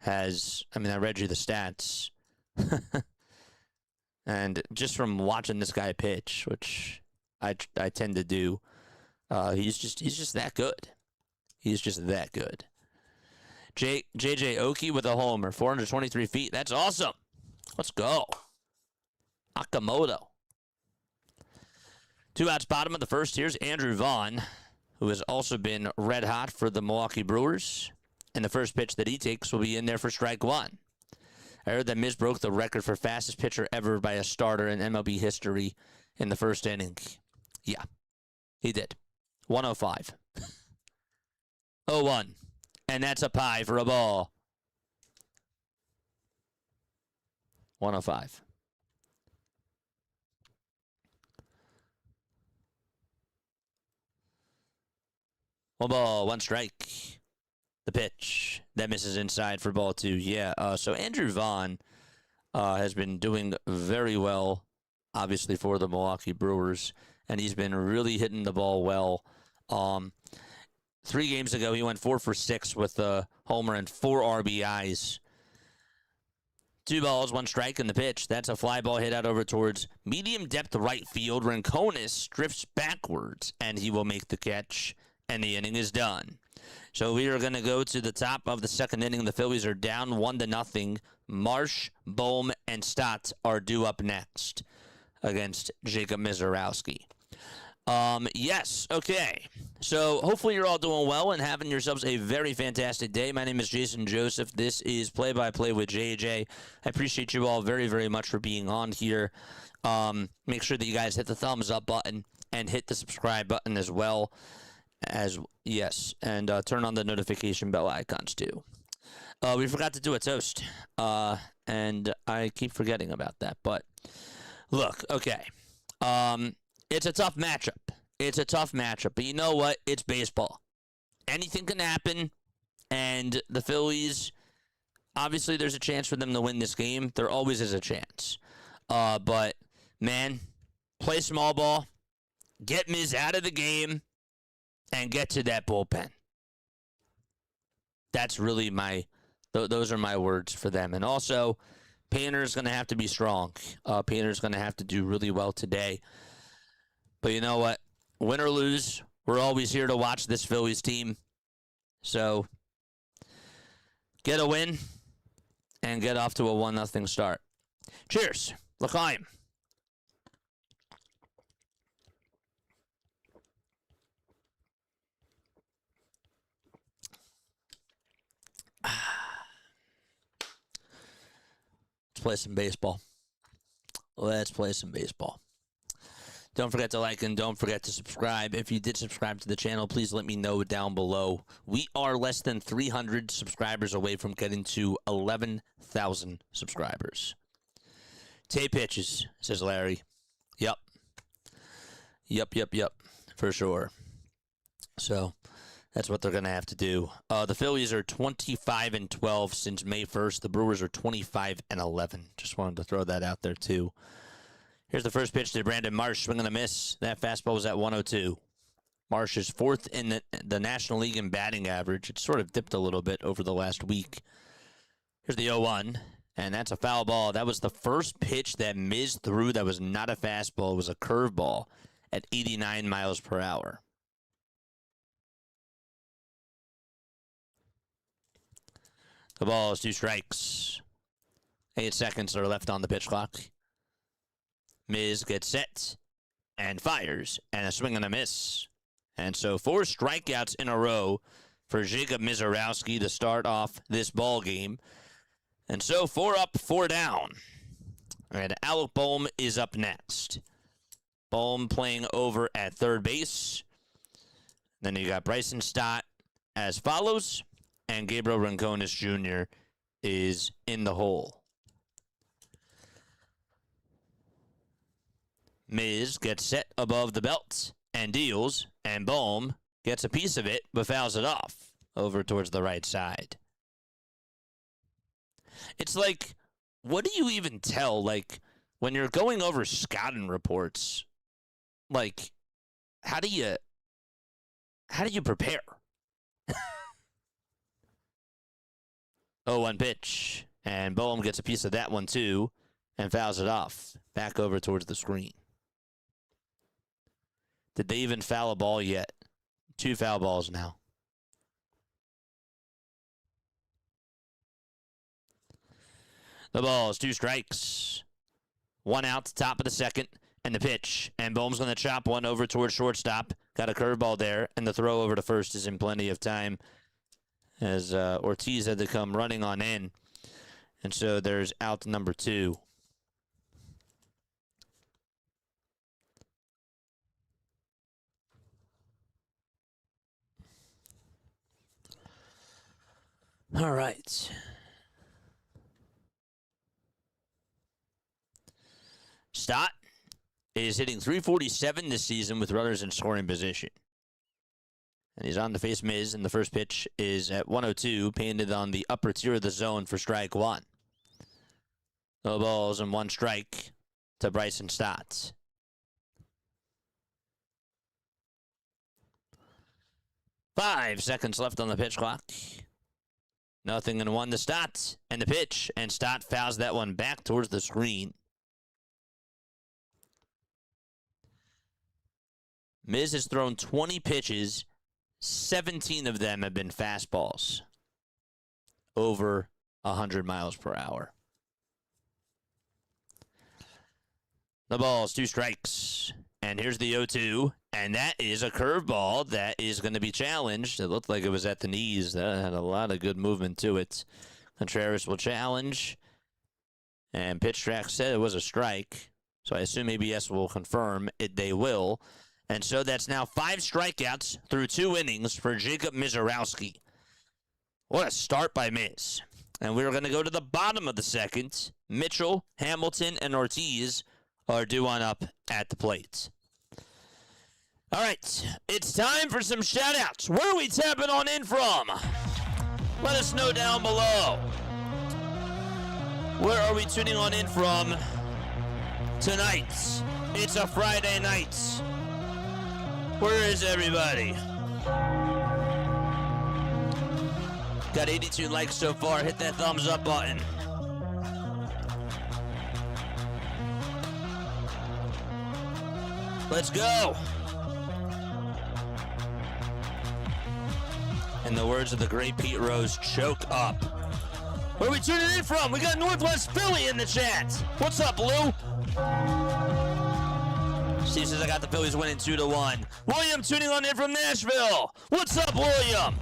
S2: has, I read you the stats. And just from watching this guy pitch, which I tend to do, he's just that good. He's just that good. J.J. Oki with a homer, 423 feet. That's awesome. Let's go. Akamoto. 2 outs bottom of the first. Here's Andrew Vaughn, who has also been red hot for the Milwaukee Brewers. And the first pitch that he takes will be in there for strike 1. I heard that Miz broke the record for fastest pitcher ever by a starter in MLB history in the first inning. Yeah, he did. 105. 0-1. And that's a pie for a ball. 105. One ball, 1 strike. The pitch. That misses inside for ball 2. Yeah, so Andrew Vaughn has been doing very well, obviously, for the Milwaukee Brewers. And he's been really hitting the ball well. 3 games ago, he went 4 for 6 with a homer and 4 RBIs. 2 balls, 1 strike in the pitch. That's a fly ball hit out over towards medium depth right field. Rincones drifts backwards, and he will make the catch, and the inning is done. So we are going to go to the top of the second inning. The Phillies are down 1-0. Marsh, Bohm, and Stott are due up next against Jacob Misiorowski. Yes, okay. So hopefully you're all doing well and having yourselves a very fantastic day. My name is Jason Joseph. This is Play-by-Play with JJ. I appreciate you all very, very much for being on here. Make sure that you guys hit the thumbs up button and hit the subscribe button as well. And turn on the notification bell icons too. We forgot to do a toast, and I keep forgetting about that. But look, okay. It's a tough matchup. But you know what? It's baseball. Anything can happen. And the Phillies, obviously there's a chance for them to win this game. There always is a chance. But, man, play small ball. Get Miz out of the game. And get to that bullpen. That's really those are my words for them. And also, Painter's going to have to be strong. Painter's going to have to do really well today. But you know what? Win or lose, we're always here to watch this Phillies team. So, get a win and get off to a 1-0 start. Cheers. L'chaim. Let's play some baseball. Don't forget to like and don't forget to subscribe. If you did subscribe to the channel, please let me know down below. We are less than 300 subscribers away from getting to 11,000 subscribers. Tay pitches, says Larry. Yep. For sure. So, that's what they're going to have to do. The Phillies are 25-12 since May 1st. The Brewers are 25-11. Just wanted to throw that out there, too. Here's the first pitch to Brandon Marsh. Swing and a miss. That fastball was at 102. Marsh is 4th in the National League in batting average. It sort of dipped a little bit over the last week. Here's the 0-1, and that's a foul ball. That was the first pitch that Miz threw that was not a fastball. It was a curveball at 89 miles per hour. The ball is 2 strikes. 8 seconds are left on the pitch clock. Miz gets set and fires, and a swing and a miss. And so 4 strikeouts in a row for Jacob Misiorowski to start off this ball game. And so 4 up, 4 down. And Alec Bohm is up next. Bohm playing over at third base. Then you got Bryson Stott as follows. And Gabriel Rincones Jr. is in the hole. Miz gets set above the belt and deals, and Bohm gets a piece of it but fouls it off over towards the right side. It's like, what do you even tell, like, when you're going over scouting reports, like, how do you prepare? 0-1 pitch, and Bohm gets a piece of that one too and fouls it off back over towards the screen. Did they even foul a ball yet? 2 foul balls now. The ball is 2 strikes. 1 out, top of the second, and the pitch. And Bohm's going to chop one over towards shortstop. Got a curveball there, and the throw over to first is in plenty of time as Ortiz had to come running on in. And so there's out number 2. All right. Stott is hitting .347 this season with runners in scoring position. And he's on to face Miz, and the first pitch is at 102, painted on the upper tier of the zone for strike 1. No balls and 1 strike to Bryson Stott. Five seconds left on the pitch clock. 0-1 to Stott, and the pitch, and Stott fouls that one back towards the screen. Miz has thrown 20 pitches. 17 of them have been fastballs over 100 miles per hour. The ball's 2 strikes. And here's the 0-2. And that is a curveball that is going to be challenged. It looked like it was at the knees. That had a lot of good movement to it. Contreras will challenge. And pitch track said it was a strike. So I assume ABS will confirm it. They will. And so that's now 5 strikeouts through 2 innings for Jacob Misiorowski. What a start by Miz. And we're going to go to the bottom of the second. Mitchell, Hamilton, and Ortiz are due on up at the plate. All right, it's time for some shout-outs. Where are we tapping on in from? Let us know down below. Where are we tuning on in from tonight? It's a Friday night. Where is everybody? Got 82 likes so far. Hit that thumbs up button. Let's go. In the words of the great Pete Rose, choke up. Where are we tuning in from? We got Northwest Philly in the chat. What's up, Lou? Steve says I got the Phillies winning 2-1. William tuning on in from Nashville. What's up, William?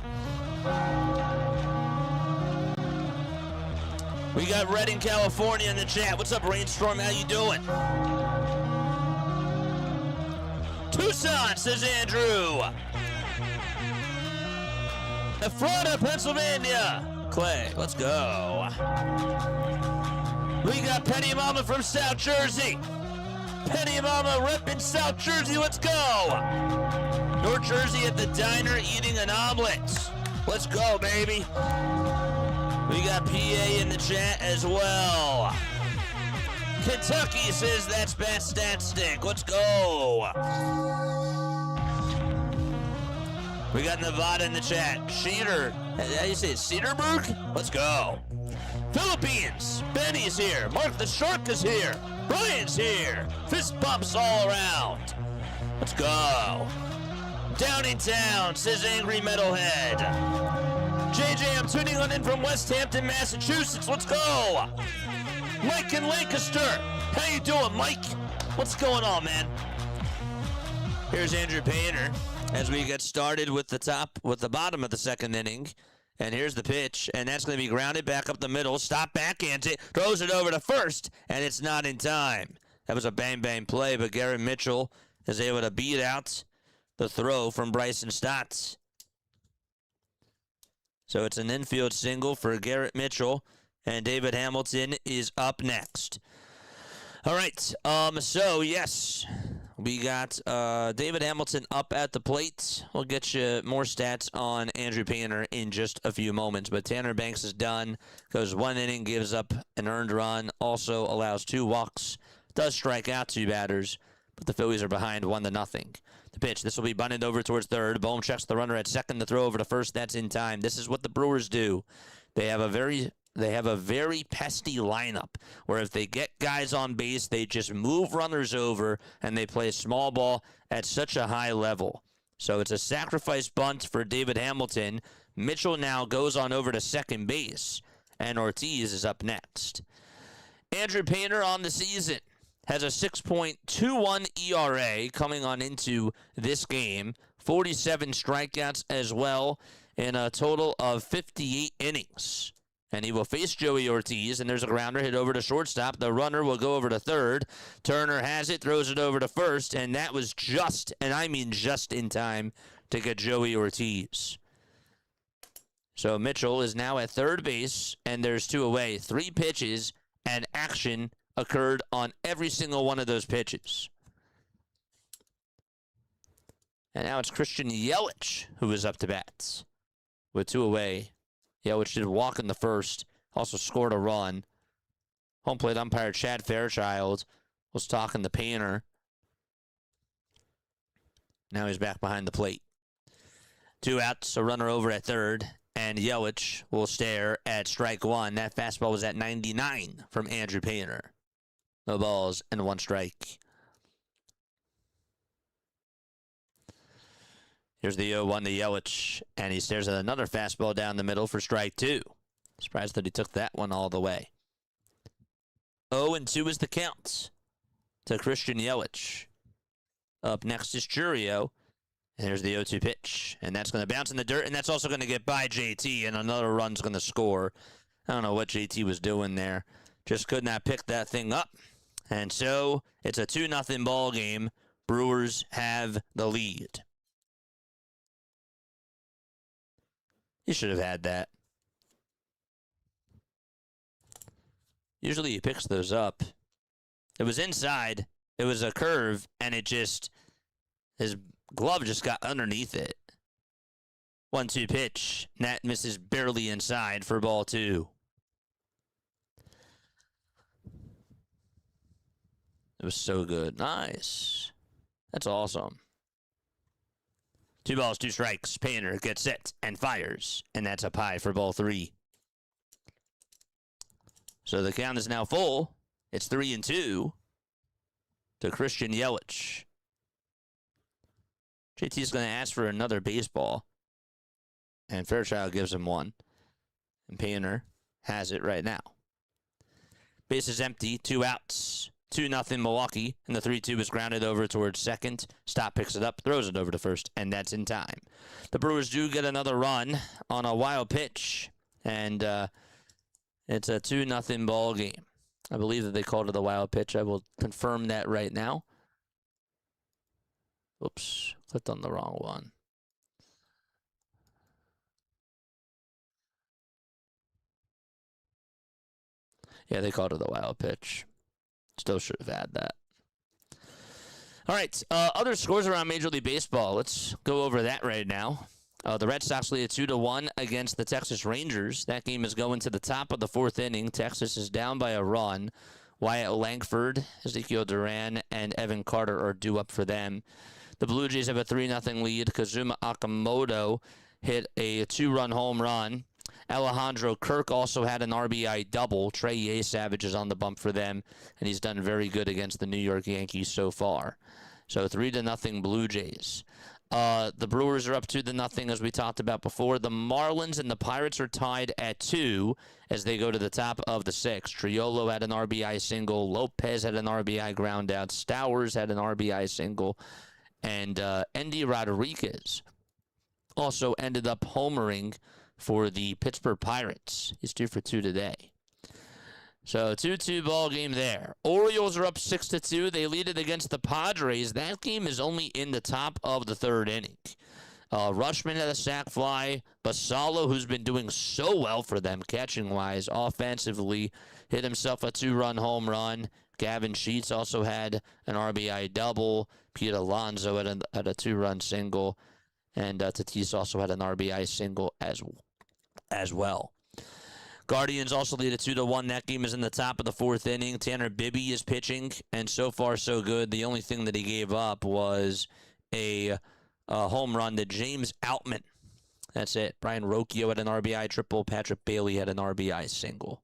S2: We got Redding, California in the chat. What's up, Rainstorm? How you doing? Tucson, says Andrew. Ephrata, Pennsylvania. Clay, let's go. We got Penny Mama from South Jersey. Penny Mama repping South Jersey, let's go. North Jersey at the diner eating an omelet. Let's go, baby. We got PA in the chat as well. Kentucky says that's best stat stick. Let's go. We got Nevada in the chat. Cedar, how do you say it? Cedarburg? Let's go. Philippines, Benny's here. Mark the Shark is here. Brian's here. Fist bumps all around. Let's go. Downingtown, says Angry Metalhead. JJ, I'm tuning on in from West Hampton, Massachusetts. Let's go. Mike in Lancaster. How you doing, Mike? What's going on, man? Here's Andrew Painter as we get started with the bottom of the second inning. And here's the pitch, and that's going to be grounded back up the middle. Stop backhands it, throws it over to first, and it's not in time. That was a bang-bang play, but Garrett Mitchell is able to beat out the throw from Bryson Stott. So it's an infield single for Garrett Mitchell, and David Hamilton is up next. All right, so yes, we got David Hamilton up at the plate. We'll get you more stats on Andrew Painter in just a few moments, but Tanner Banks is done, goes 1 inning, gives up an earned run, also allows 2 walks, does strike out 2 batters, but the Phillies are behind 1-0. The pitch, this will be bunted over towards third. Bohm checks the runner at second to throw over to first. That's in time. This is what the Brewers do. They have a very pesty lineup where if they get guys on base, they just move runners over and they play small ball at such a high level. So it's a sacrifice bunt for David Hamilton. Mitchell now goes on over to second base, and Ortiz is up next. Andrew Painter on the season has a 6.21 ERA coming on into this game. 47 strikeouts as well in a total of 58 innings. And he will face Joey Ortiz, and there's a grounder hit over to shortstop. The runner will go over to third. Turner has it, throws it over to first, and that was just, and I mean just in time to get Joey Ortiz. So Mitchell is now at third base, and there's 2 away. 3 pitches, and action occurred on every single one of those pitches. And now it's Christian Yelich who is up to bat. With 2 away, Yelich did walk in the first, also scored a run. Home plate umpire Chad Fairchild was talking to Painter. Now he's back behind the plate. 2 outs, a runner over at third, and Yelich will stare at strike 1. That fastball was at 99 from Andrew Painter. No balls and 1 strike. Here's the 0-1 to Yelich, and he stares at another fastball down the middle for strike 2. Surprised that he took that one all the way. 0-2 is the count to Christian Yelich. Up next is Churio. And here's the 0-2 pitch, and that's going to bounce in the dirt, and that's also going to get by JT, and another run's going to score. I don't know what JT was doing there. Just could not pick that thing up. And so it's a 2-0 ball game. Brewers have the lead. You should have had that. Usually he picks those up. It was inside. It was a curve, and it just, his glove just got underneath it. 1-2 pitch. That misses barely inside for ball 2. It was so good. Nice. That's awesome. 2 balls, 2 strikes. Painter gets set and fires. And that's up high for ball 3. So the count is now full. It's 3-2 to Christian Yelich. JT's going to ask for another baseball. And Fairchild gives him one. And Painter has it right now. Base is empty. 2 outs. 2-0 Milwaukee, and the 3-2 is grounded over towards second. Stott picks it up, throws it over to first, and that's in time. The Brewers do get another run on a wild pitch, and it's a 2-0 ball game. I believe that they called it a wild pitch. I will confirm that right now. Oops, clicked on the wrong one. Yeah, they called it a wild pitch. Still should have had that. All right, other scores around Major League Baseball. Let's go over that right now. The Red Sox lead 2-1 against the Texas Rangers. That game is going to the top of the 4th inning. Texas is down by a run. Wyatt Langford, Ezekiel Duran, and Evan Carter are due up for them. The Blue Jays have a 3-0 lead. Kazuma Okamoto hit a 2-run home run. Alejandro Kirk also had an RBI double. Trey Savage is on the bump for them, and he's done very good against the New York Yankees so far. So 3-0 Blue Jays. The Brewers are up 2-0 as we talked about before. The Marlins and the Pirates are tied at 2 as they go to the top of the 6th. Triolo had an RBI single. Lopez had an RBI ground out. Stowers had an RBI single. And Endy Rodriguez also ended up homering for the Pittsburgh Pirates. He's 2 for 2 today. So 2-2 ball game there. Orioles are up 6-2. They lead it against the Padres. That game is only in the top of the third inning. Rushman had a sac fly. Basallo, who's been doing so well for them catching-wise, offensively, hit himself a 2-run home run. Gavin Sheets also had an RBI double. Pete Alonso had a 2-run single. And Tatis also had an RBI single as well. Guardians also lead it 2-1. That game is in the top of the fourth inning. Tanner Bibby is pitching, and so far so good. The only thing that he gave up was a home run to James Outman. That's it. Brian Rocchio had an RBI triple. Patrick Bailey had an RBI single.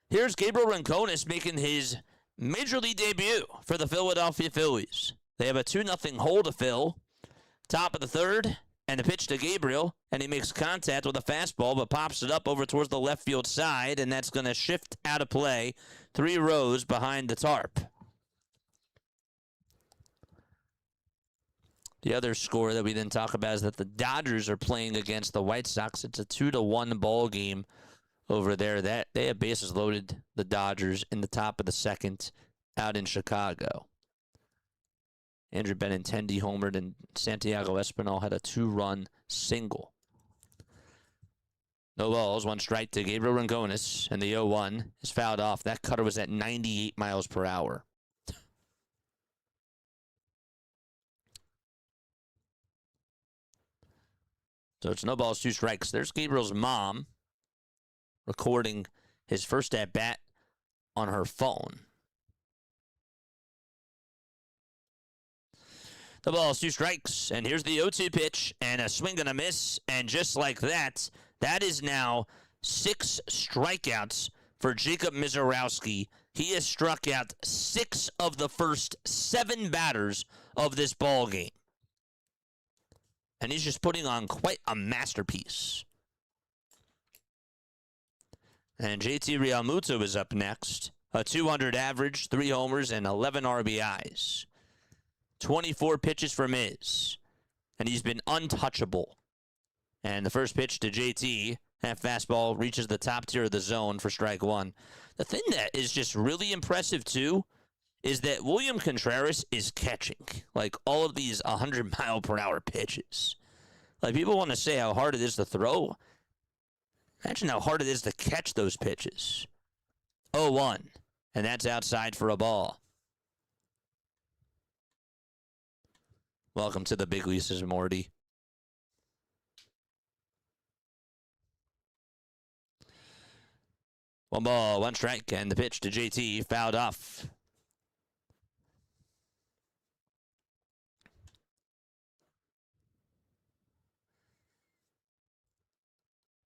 S2: Here's Gabriel Rincones making his major league debut for the Philadelphia Phillies. They have a 2-0 hole to fill. Top of the third, and the pitch to Gabriel, and he makes contact with a fastball, but pops it up over towards the left field side, and that's going to shift out of play 3 rows behind the tarp. The other score that we didn't talk about is that the Dodgers are playing against the White Sox. It's a 2-1 ball game over there. That they have bases loaded, the Dodgers, in the top of the second out in Chicago. Andrew Benintendi homered, and Santiago Espinal had a 2-run single. No balls, 1 strike to Gabriel Rincones, and the 0-1 is fouled off. That cutter was at 98 miles per hour. So it's no balls, 2 strikes. There's Gabriel's mom recording his first at-bat on her phone. The ball's 2 strikes, and here's the 0-2 pitch, and a swing and a miss, and just like that, that is now 6 strikeouts for Jacob Misiorowski. He has struck out 6 of the first 7 batters of this ball game. And he's just putting on quite a masterpiece. And JT Realmuto is up next. A 200 average, 3 homers, and 11 RBIs. 24 pitches for Miz, and he's been untouchable. And the first pitch to JT, that fastball reaches the top tier of the zone for strike 1. The thing that is just really impressive, too, is that William Contreras is catching, like, all of these 100-mile-per-hour pitches. Like, people want to say how hard it is to throw. Imagine how hard it is to catch those pitches. 0-1, and that's outside for a ball. Welcome to the big leagues, Morty. One ball, 1 strike, and the pitch to JT fouled off.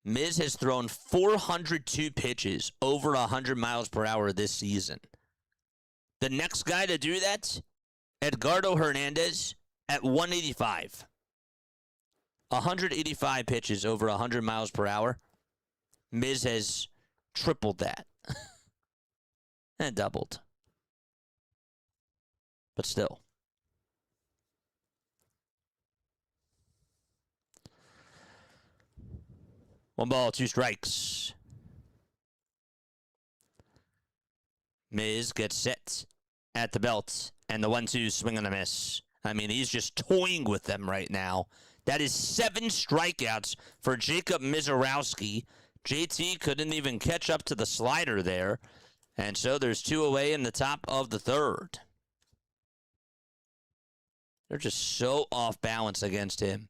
S2: Miz has thrown 402 pitches over 100 miles per hour this season. The next guy to do that, Edgardo Hernandez, at 185. 185 pitches over 100 miles per hour. Miz has tripled that. And doubled. But still. One ball, 2 strikes. Miz gets set at the belt. And the 1-2 swing and a miss. I mean, he's just toying with them right now. That is 7 strikeouts for Jacob Misiorowski. JT couldn't even catch up to the slider there. And so there's 2 away in the top of the third. They're just so off balance against him.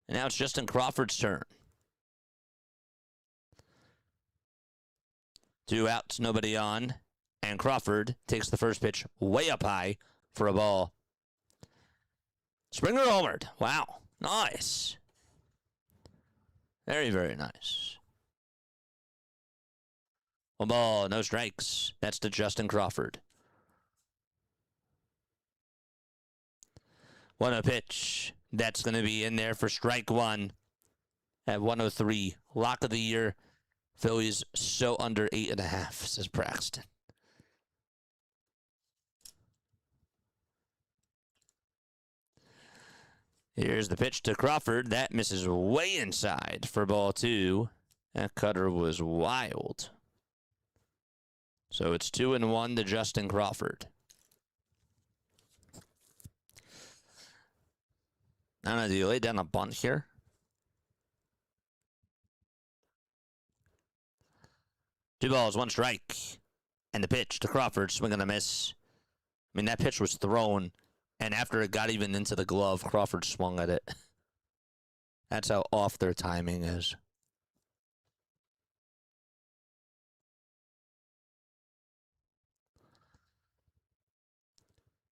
S2: And now it's Justin Crawford's turn. 2 outs, nobody on. And Crawford takes the first pitch way up high for a ball. Springer homered. Wow. Nice. Very, very nice. 1 ball, no strikes. That's to Justin Crawford. 1-0 pitch. That's going to be in there for strike 1 at 103. Lock of the year. Phillies so under 8.5, says Braxton. Here's the pitch to Crawford. That misses way inside for ball 2. That cutter was wild. So it's 2-1 to Justin Crawford. I don't know, do you lay down a bunt here? Two balls, one strike. And the pitch to Crawford, swing and a miss. I mean, that pitch was thrown, and after it got even into the glove, Crawford swung at it. That's how off their timing is.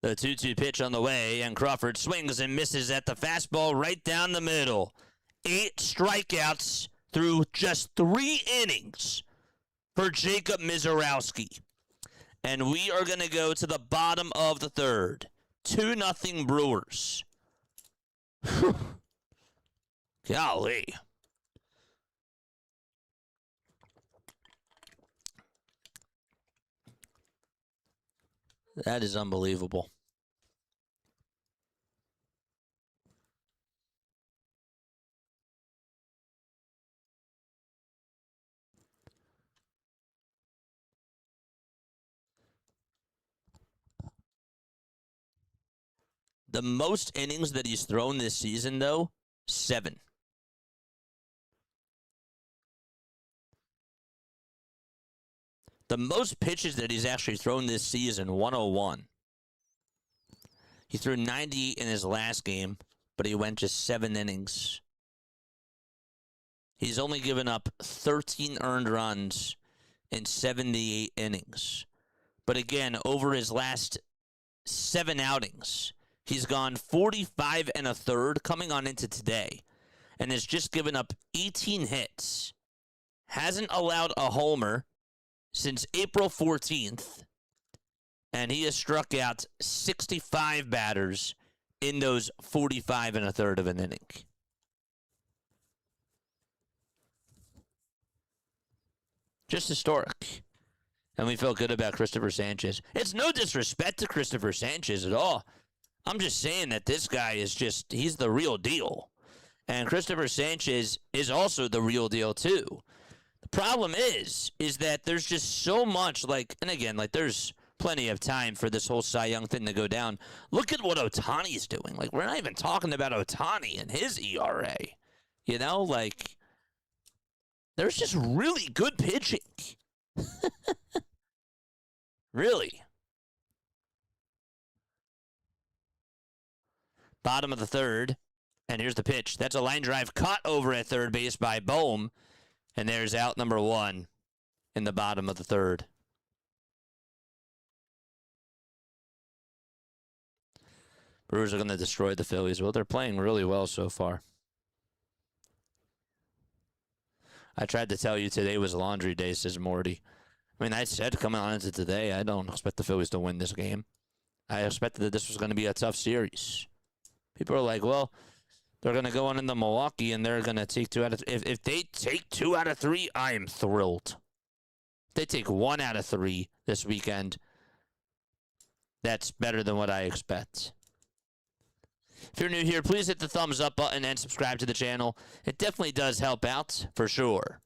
S2: The 2-2 pitch on the way, and Crawford swings and misses at the fastball right down the middle. 8 strikeouts through just 3 innings for Jacob Misiorowski. And we are going to go to the bottom of the 3rd. 2-0 Brewers. Golly. That is unbelievable. The most innings that he's thrown this season, though, 7. The most pitches that he's actually thrown this season, 101. He threw 90 in his last game, but he went just 7 innings. He's only given up 13 earned runs in 78 innings. But again, over his last 7 outings, he's gone 45 1/3 coming on into today, and has just given up 18 hits. Hasn't allowed a homer since April 14th, and he has struck out 65 batters in those 45 1/3 of an inning. Just historic. And we felt good about Christopher Sanchez. It's no disrespect to Christopher Sanchez at all. I'm just saying that this guy is just, he's the real deal. And Christopher Sanchez is also the real deal too. The problem is that there's just so much, like, and again, like, there's plenty of time for this whole Cy Young thing to go down. Look at what Ohtani's doing. Like, we're not even talking about Ohtani and his ERA. You know, like, there's just really good pitching. Really. Bottom of the 3rd, and here's the pitch. That's a line drive caught over at third base by Bohm, and there's out number 1 in the bottom of the 3rd. Brewers are going to destroy the Phillies. Well, they're playing really well so far. I tried to tell you today was laundry day, says Morty. I mean, I said coming on into today, I don't expect the Phillies to win this game. I expected that this was going to be a tough series. People are like, well, they're going to go on into Milwaukee and they're going to take 2 out of 3. If they take 2 out of 3, I am thrilled. If they take 1 out of 3 this weekend, that's better than what I expect. If you're new here, please hit the thumbs up button and subscribe to the channel. It definitely does help out, for sure.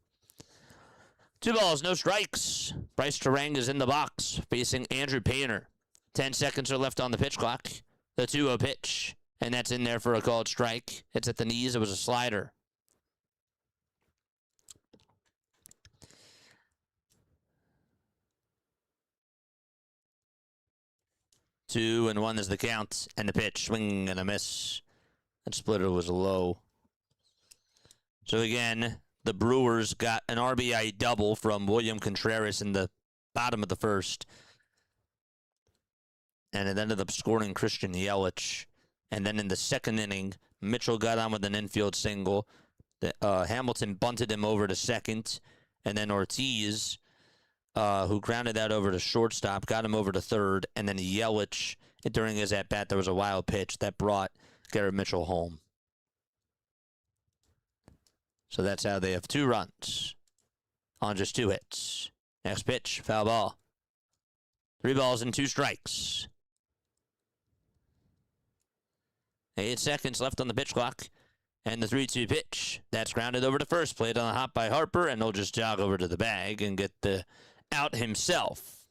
S2: 2 balls, no strikes. Bryce Terang is in the box, facing Andrew Painter. 10 seconds are left on the pitch clock. The 2-0 pitch, and that's in there for a called strike. It's at the knees. It was a slider. Two and 1 is the count, and the pitch, swing and a miss. That splitter was low. So again, the Brewers got an RBI double from William Contreras in the bottom of the 1st. And it ended up scoring Christian Yelich. And then in the 2nd inning, Mitchell got on with an infield single. Hamilton bunted him over to 2nd. And then Ortiz, who grounded that over to shortstop, got him over to 3rd. And then Yelich, during his at-bat, there was a wild pitch that brought Garrett Mitchell home. So that's how they have 2 runs on just 2 hits. Next pitch, foul ball. 3 balls and 2 strikes. 8 seconds left on the pitch clock. And the 3-2 pitch. That's grounded over to first. Played on the hop by Harper, and he'll just jog over to the bag and get the out himself.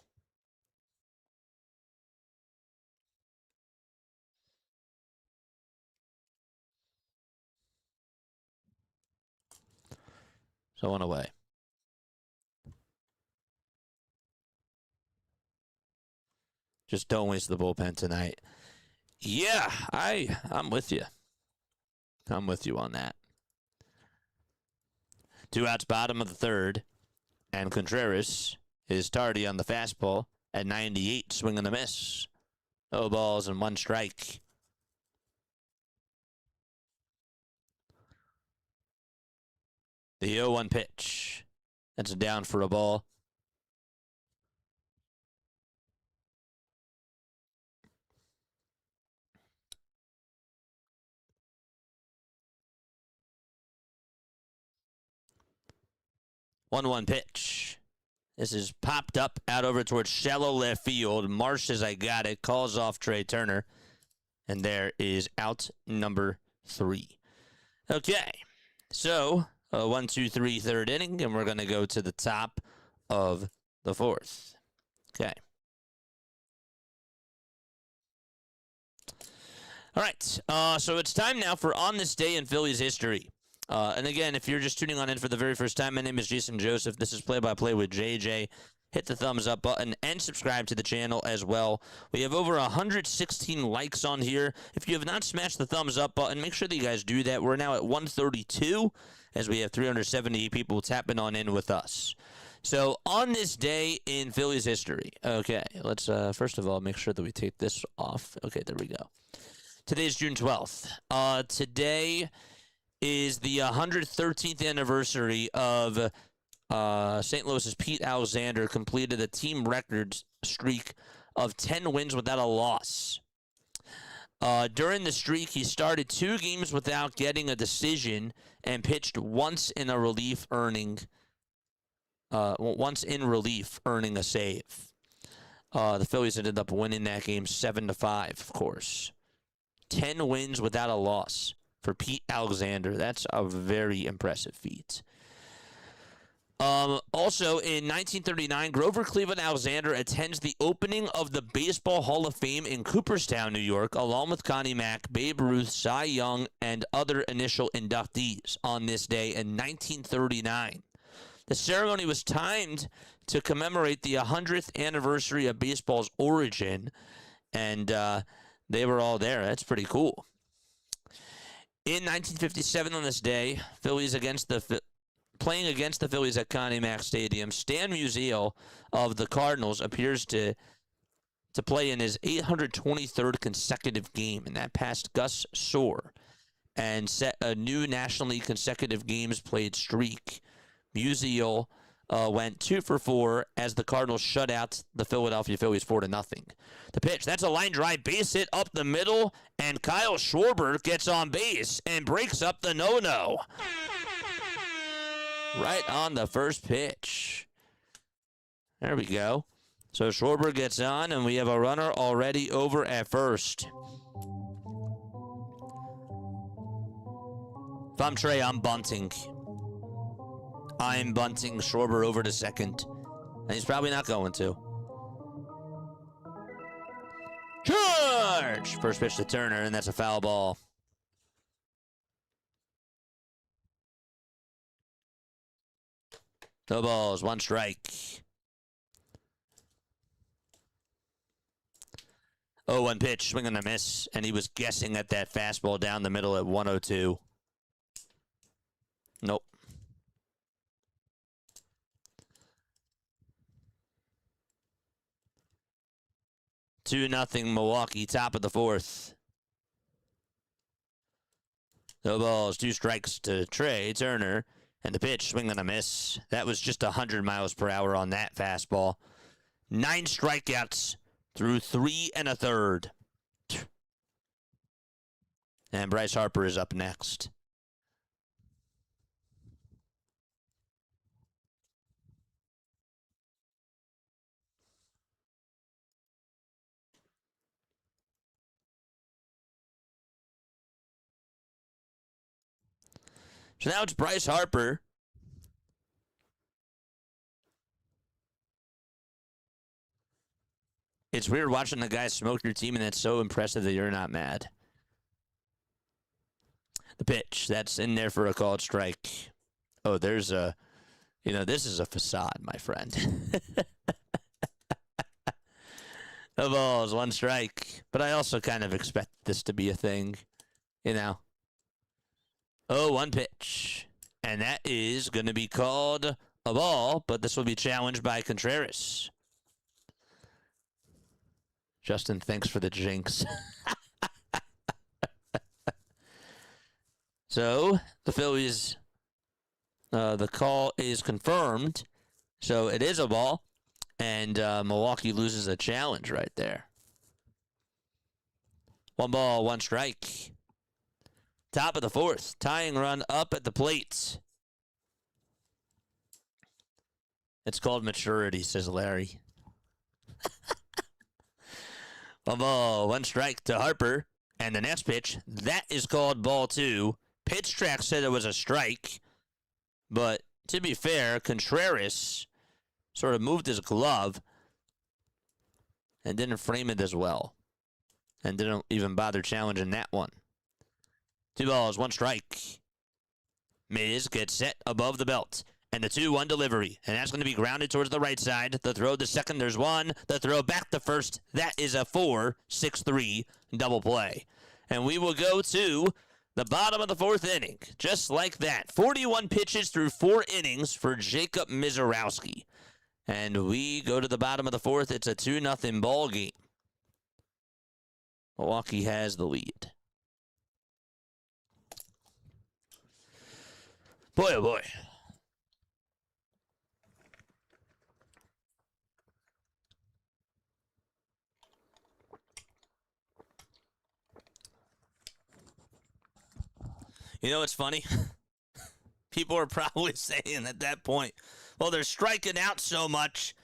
S2: So 1 away. Just don't waste the bullpen tonight. Yeah, I'm with you. I'm with you on that. 2 outs, bottom of the third. And Contreras is tardy on the fastball at 98, swing and a miss. No balls and 1 strike. The 0-1 pitch. That's down for a ball. One pitch. This is popped up out over towards shallow left field. Marsh says, I got it. Calls off Trey Turner. And there is out number 3. Okay. So, 1, 2, 3, third inning. And we're going to go to the top of the 4th. Okay. All right. So it's time now for On This Day in Phillies History. And again, if you're just tuning on in for the very first time, my name is Jason Joseph. This is Play-by-Play with JJ. Hit the thumbs up button and subscribe to the channel as well. We have over 116 likes on here. If you have not smashed the thumbs up button, make sure that you guys do that. We're now at 132 as we have 370 people tapping on in with us. So on this day in Phillies history, okay, let's first of all make sure that we take this off. Okay, there we go. Today is June 12th. Today is the 113th anniversary of St. Louis's Pete Alexander completed a team record streak of 10 wins without a loss. During the streak, he started 2 games without getting a decision and pitched once in relief, earning a save. The Phillies ended up winning that game 7-5, of course. 10 wins without a loss for Pete Alexander. That's a very impressive feat. Also, in 1939, Grover Cleveland Alexander attends the opening of the Baseball Hall of Fame in Cooperstown, New York, along with Connie Mack, Babe Ruth, Cy Young, and other initial inductees on this day in 1939. The ceremony was timed to commemorate the 100th anniversary of baseball's origin, and they were all there. That's pretty cool. In 1957 on this day, playing against the Phillies at Connie Mack Stadium, Stan Musial of the Cardinals appears to play in his 823rd consecutive game, and that passed Gus Soar and set a new National League consecutive games played streak. Musial went 2 for 4 as the Cardinals shut out the Philadelphia Phillies 4-0. The pitch, that's a line drive base hit up the middle, and Kyle Schwarber gets on base and breaks up the no-no. Right on the first pitch. There we go. So Schwarber gets on, and we have a runner already over at first. If I'm Trey, I'm bunting. I'm bunting Schwarber over to second. And he's probably not going to. Charge! First pitch to Turner, and that's a foul ball. No balls, 1 strike. 0-1 pitch, swing and a miss, and he was guessing at that fastball down the middle at 102. Nope. Two nothing Milwaukee, top of the 4th. No balls, 2 strikes to Trey Turner. And the pitch, swing and a miss. That was just 100 miles per hour on that fastball. 9 strikeouts through 3 1/3. And Bryce Harper is up next. So now it's Bryce Harper. It's weird watching the guy smoke your team, and that's so impressive that you're not mad. The pitch, that's in there for a called strike. Oh, there's a, this is a facade, my friend. The ball is 1 strike, but I also kind of expect this to be a thing, Oh, 1 pitch, and that is going to be called a ball, but this will be challenged by Contreras. Justin, thanks for the jinx. So, the Phillies, the call is confirmed. So, it is a ball. And Milwaukee loses a challenge right there. 1 ball, 1 strike. Top of the 4th. Tying run up at the plate. It's called maturity, says Larry. 1 ball, 1 strike to Harper. And the next pitch, that is called ball 2. Pitch track said it was a strike. But to be fair, Contreras sort of moved his glove and didn't frame it as well. And didn't even bother challenging that one. 2 balls, 1 strike. Miz gets set above the belt. And the 2-1 delivery. And that's going to be grounded towards the right side. The throw to second, there's 1. The throw back to first. That is a 4-6-3 double play. And we will go to the bottom of the 4th inning. Just like that. 41 pitches through 4 innings for Jacob Misiorowski. And we go to the bottom of the 4th. It's a 2-0 ball game. Milwaukee has the lead. Boy, oh boy. You know what's funny? People are probably saying at that point, well, they're striking out so much.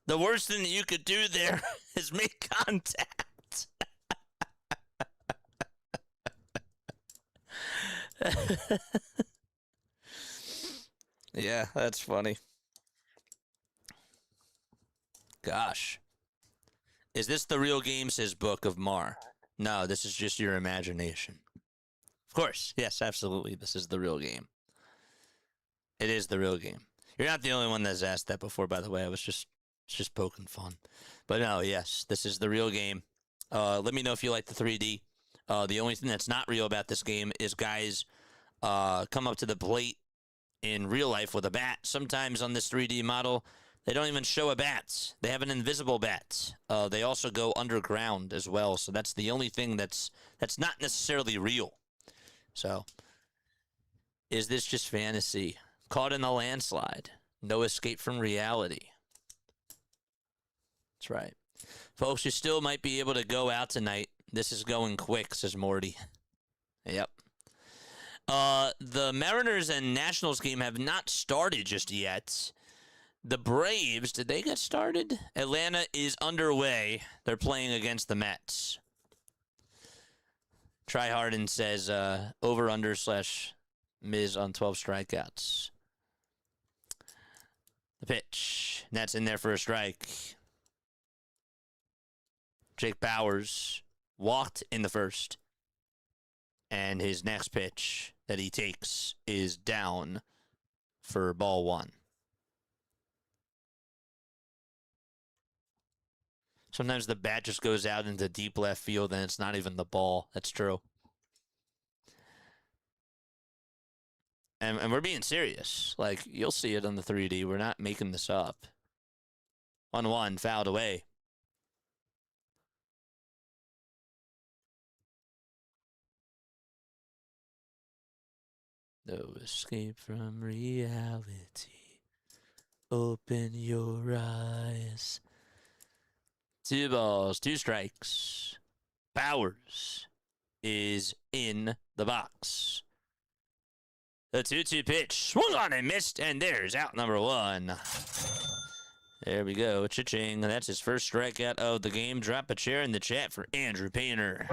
S2: The worst thing that you could do there is make contact. Yeah, that's funny. Gosh. Is this the real game, says Book of Mar? No, this is just your imagination. Of course. Yes, absolutely. This is the real game. It is the real game. You're not the only one that's asked that before, by the way. I was just poking fun. But no, yes, this is the real game. Let me know if you like the 3D. The only thing that's not real about this game is guys come up to the plate in real life with a bat. Sometimes on this 3D model, they don't even show a bat. They have an invisible bat. They also go underground as well. So that's the only thing that's not necessarily real. So, is this just fantasy? Caught in the landslide. No escape from reality. That's right. Folks, you still might be able to go out tonight. This is going quick, says Morty. Yep. The Mariners and Nationals game have not started just yet. The Braves, did they get started? Atlanta is underway. They're playing against the Mets. Try Harden says over/under / Miz on 12 strikeouts. The pitch. That's in there for a strike. Jake Bauers walked in the first. And his next pitch that he takes is down for ball 1. Sometimes the bat just goes out into deep left field and it's not even the ball. That's true. And we're being serious. Like, you'll see it on the 3D. We're not making this up. 1-1, fouled away. No escape from reality. Open your eyes. 2 balls, 2 strikes. Bauers is in the box. The 2-2 pitch swung on and missed, and there's out number 1. There we go. Cha-ching. That's his first strikeout of the game. Drop a chair in the chat for Andrew Painter.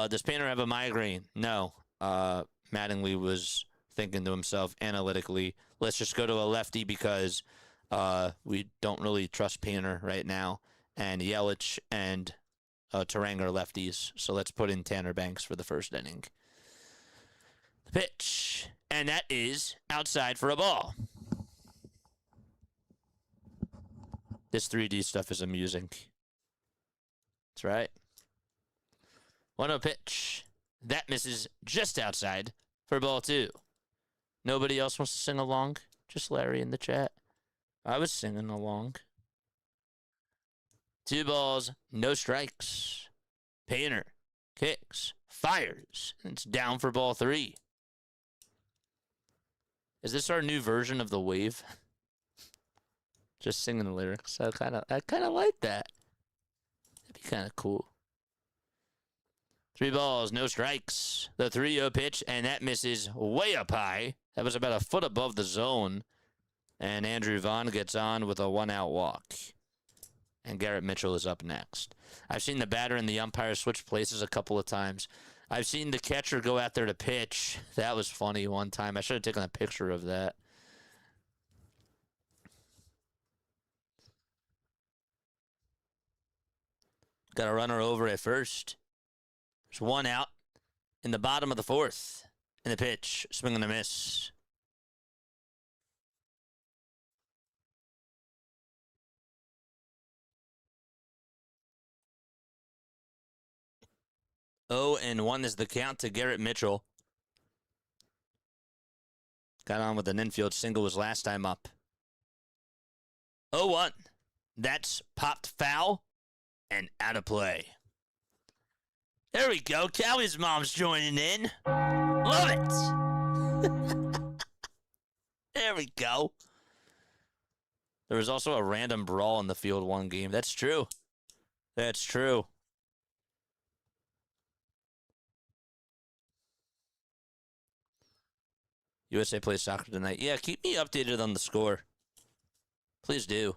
S2: Does Painter have a migraine? No. Mattingly was thinking to himself analytically, let's just go to a lefty because we don't really trust Painter right now. And Yelich and Terang are lefties, so let's put in Tanner Banks for the first inning. The pitch, and that is outside for a ball. This 3D stuff is amusing. That's right. 1-0 pitch. That misses just outside for ball 2. Nobody else wants to sing along? Just Larry in the chat. I was singing along. 2 balls, no strikes. Painter kicks, fires. It's down for ball 3. Is this our new version of the wave? Just singing the lyrics. I kind of like that. That'd be kind of cool. 3 balls, no strikes. The 3-0 pitch, and that misses way up high. That was about a foot above the zone. And Andrew Vaughn gets on with a 1-out walk. And Garrett Mitchell is up next. I've seen the batter and the umpire switch places a couple of times. I've seen the catcher go out there to pitch. That was funny one time. I should have taken a picture of that. Got a runner over at first. There's 1 out in the bottom of the 4th. And the pitch, swing and a miss. Oh, and 1 is the count to Garrett Mitchell. Got on with an infield single his last time up. 0-1. That's popped foul and out of play. There we go. Callie's mom's joining in. Love it. There we go. There was also a random brawl in the field one game. That's true. That's true. USA plays soccer tonight. Yeah, keep me updated on the score. Please do.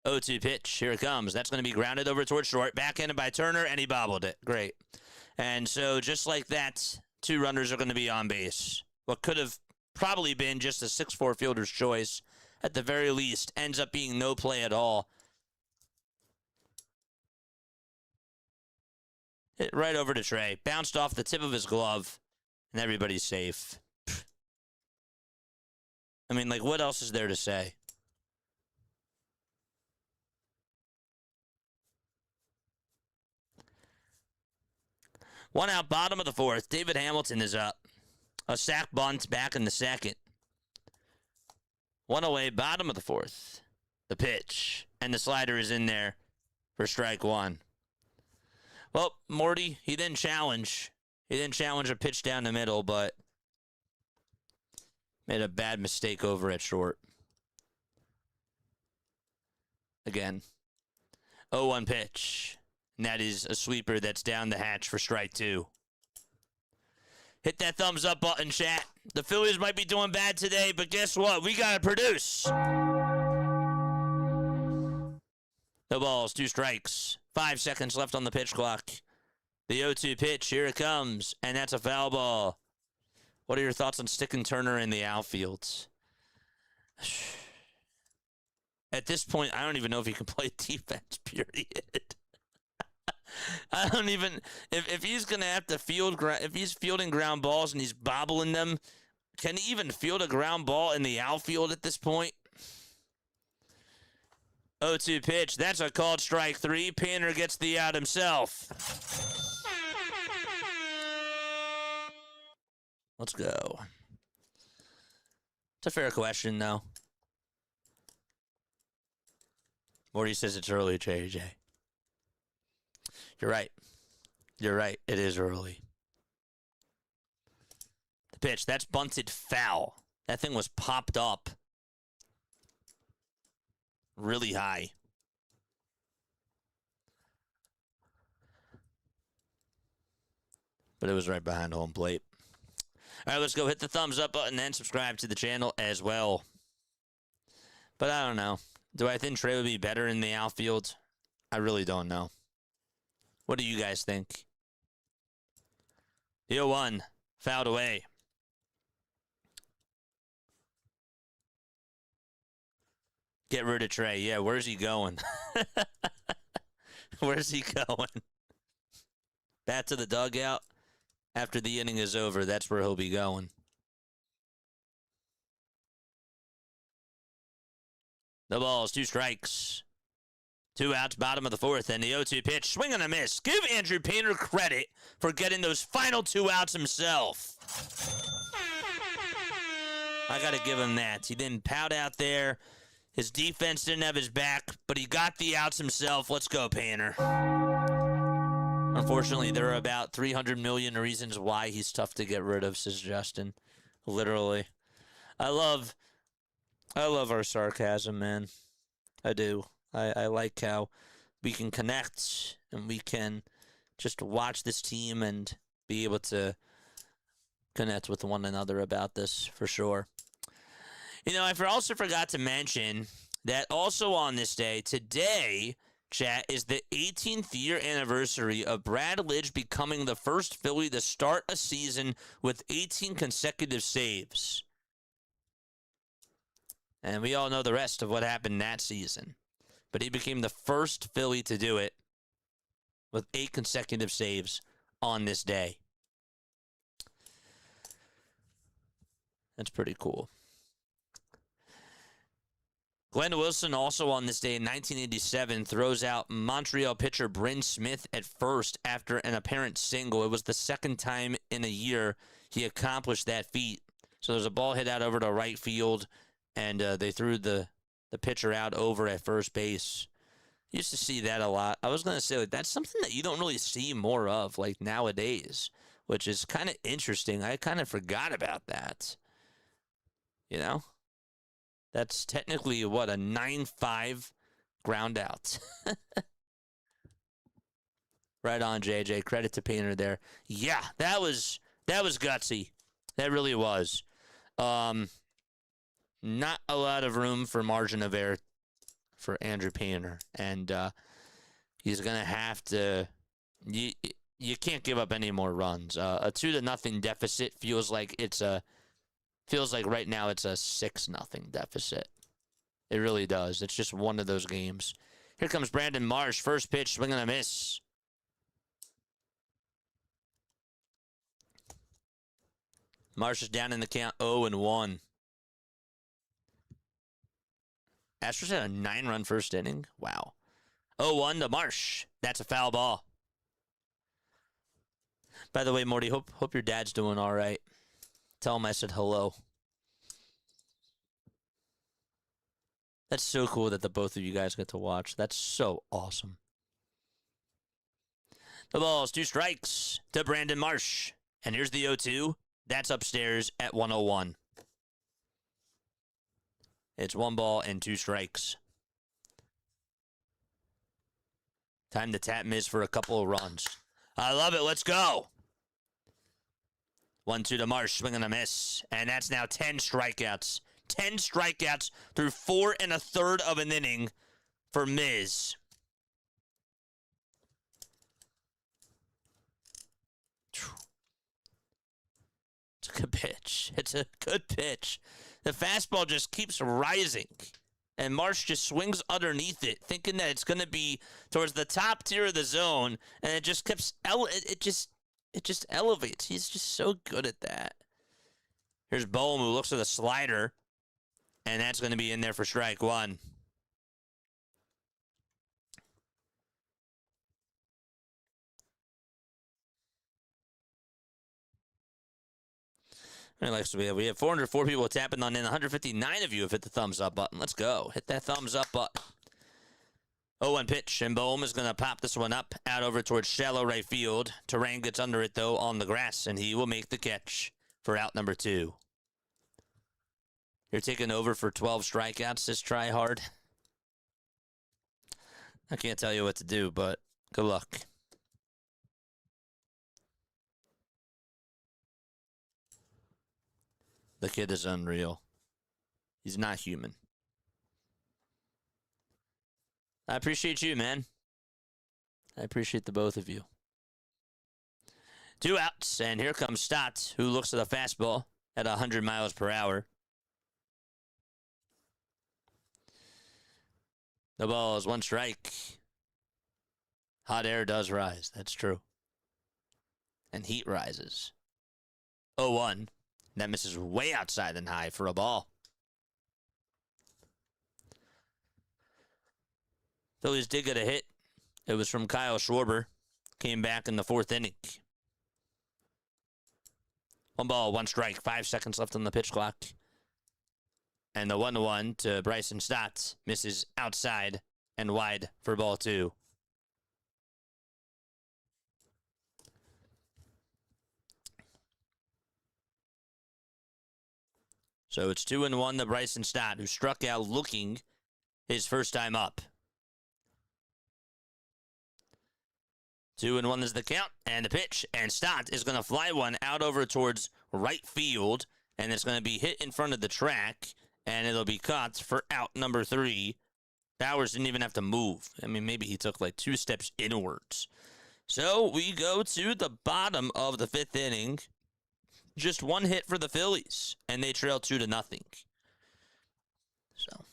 S2: 0-2 pitch. Here it comes. That's going to be grounded over towards short. Backhanded by Turner, and he bobbled it. Great. And so just like that, 2 runners are going to be on base. What could have probably been just a 6-4 fielder's choice, at the very least, ends up being no play at all. Hit right over to Trey. Bounced off the tip of his glove, and everybody's safe. I mean, like, what else is there to say? One out, bottom of the 4th. David Hamilton is up. A sack bunt back in the 2nd. 1 away, bottom of the 4th. The pitch. And the slider is in there for strike 1. Well, Morty, he didn't challenge. He didn't challenge a pitch down the middle, but made a bad mistake over at short. Again. 0-1 pitch. And that is a sweeper that's down the hatch for strike 2. Hit that thumbs up button, chat. The Phillies might be doing bad today, but guess what? We got to produce. No balls, 2 strikes. 5 seconds left on the pitch clock. The 0-2 pitch, here it comes. And that's a foul ball. What are your thoughts on sticking Turner in the outfield? At this point, I don't even know if he can play defense, period. I don't even, if he's going to have to field, if he's fielding ground balls and he's bobbling them, can he even field a ground ball in the outfield at this point? 0-2 pitch, that's a called strike 3. Painter gets the out himself. Let's go. It's a fair question, though. Morty says it's early, JJ. You're right. You're right. It is early. The pitch, that's bunted foul. That thing was popped up really high. But it was right behind home plate. All right, let's go hit the thumbs up button and subscribe to the channel as well. But I don't know. Do I think Trey would be better in the outfield? I really don't know. What do you guys think? The 0-1. Fouled away. Get rid of Trey. Yeah, where's he going? Where's he going? Back to the dugout. After the inning is over, that's where he'll be going. The ball's 2 strikes. 2 outs, bottom of the 4th, and the 0-2 pitch. Swing and a miss. Give Andrew Painter credit for getting those final 2 outs himself. I got to give him that. He didn't pout out there. His defense didn't have his back, but he got the outs himself. Let's go, Painter. Unfortunately, there are about 300 million reasons why he's tough to get rid of, says Justin. Literally. I love our sarcasm, man. I do. I like how we can connect and we can just watch this team and be able to connect with one another about this, for sure. You know, I also forgot to mention that also on this day, today, chat, is the 18th year anniversary of Brad Lidge becoming the first Philly to start a season with 18 consecutive saves. And we all know the rest of what happened that season. But he became the first Philly to do it with 8 consecutive saves on this day. That's pretty cool. Glenn Wilson also on this day in 1987 throws out Montreal pitcher Bryn Smith at first after an apparent single. It was the second time in a year he accomplished that feat. So there's a ball hit out over to right field, and they threw the pitcher out over at first base. Used to see that a lot. I was going to say, like, that's something that you don't really see more of, like, nowadays, which is kind of interesting. I kind of forgot about that. You know? That's technically, what, a 9-5 ground out. Right on, JJ. Credit to Painter there. Yeah, that was gutsy. That really was. Not a lot of room for margin of error for Andrew Painter. And he's going to have to... You can't give up any more runs. A 2-0 deficit feels like right now it's a 6-0 deficit. It really does. It's just one of those games. Here comes Brandon Marsh. First pitch, swing and a miss. Marsh is down in the count 0-1. Astros had a 9-run first inning. Wow. 0-1 to Marsh. That's a foul ball. By the way, Morty, hope your dad's doing all right. Tell him I said hello. That's so cool that the both of you guys get to watch. That's so awesome. The ball's 2 strikes to Brandon Marsh. And here's the 0-2. That's upstairs at 101. It's 1 ball and 2 strikes. Time to tap Miz for a couple of runs. I love it. Let's go. 1-2 to Marsh. Swing and a miss. And that's now 10 strikeouts. 10 strikeouts through 4 1/3 of an inning for Miz. It's a good pitch. It's a good pitch. The fastball just keeps rising. And Marsh just swings underneath it, thinking that it's going to be towards the top tier of the zone. And it just keeps, it just elevates. He's just so good at that. Here's Bohm, who looks at the slider. And that's going to be in there for strike 1. We have 404 people tapping on in. 159 of you have hit the thumbs up button. Let's go. Hit that thumbs up button. 0-1 pitch, and Bohm is going to pop this one up out over towards shallow right field. Terrain gets under it, though, on the grass, and he will make the catch for out number 2. You're taking over for 12 strikeouts, says Try Hard. I can't tell you what to do, but good luck. The kid is unreal. He's not human. I appreciate you, man. I appreciate the both of you. 2 outs, and here comes Stott, who looks at a fastball at 100 miles per hour. The ball is 1 strike. Hot air does rise. That's true. And heat rises. 0-1. That misses way outside and high for a ball. Phillies did get a hit. It was from Kyle Schwarber. Came back in the 4th inning. 1 ball, 1 strike. 5 seconds left on the pitch clock. And the 1-1 to Bryson Stott misses outside and wide for ball 2. So it's 2-1 to Bryson Stott, who struck out looking his first time up. 2-1 is the count, and the pitch, and Stott is going to fly one out over towards right field, and it's going to be hit in front of the track, and it'll be caught for out number 3. Bowers didn't even have to move. I mean, maybe he took like 2 steps inwards. So we go to the bottom of the 5th inning. Just 1 hit for the Phillies, and they trail 2-0. So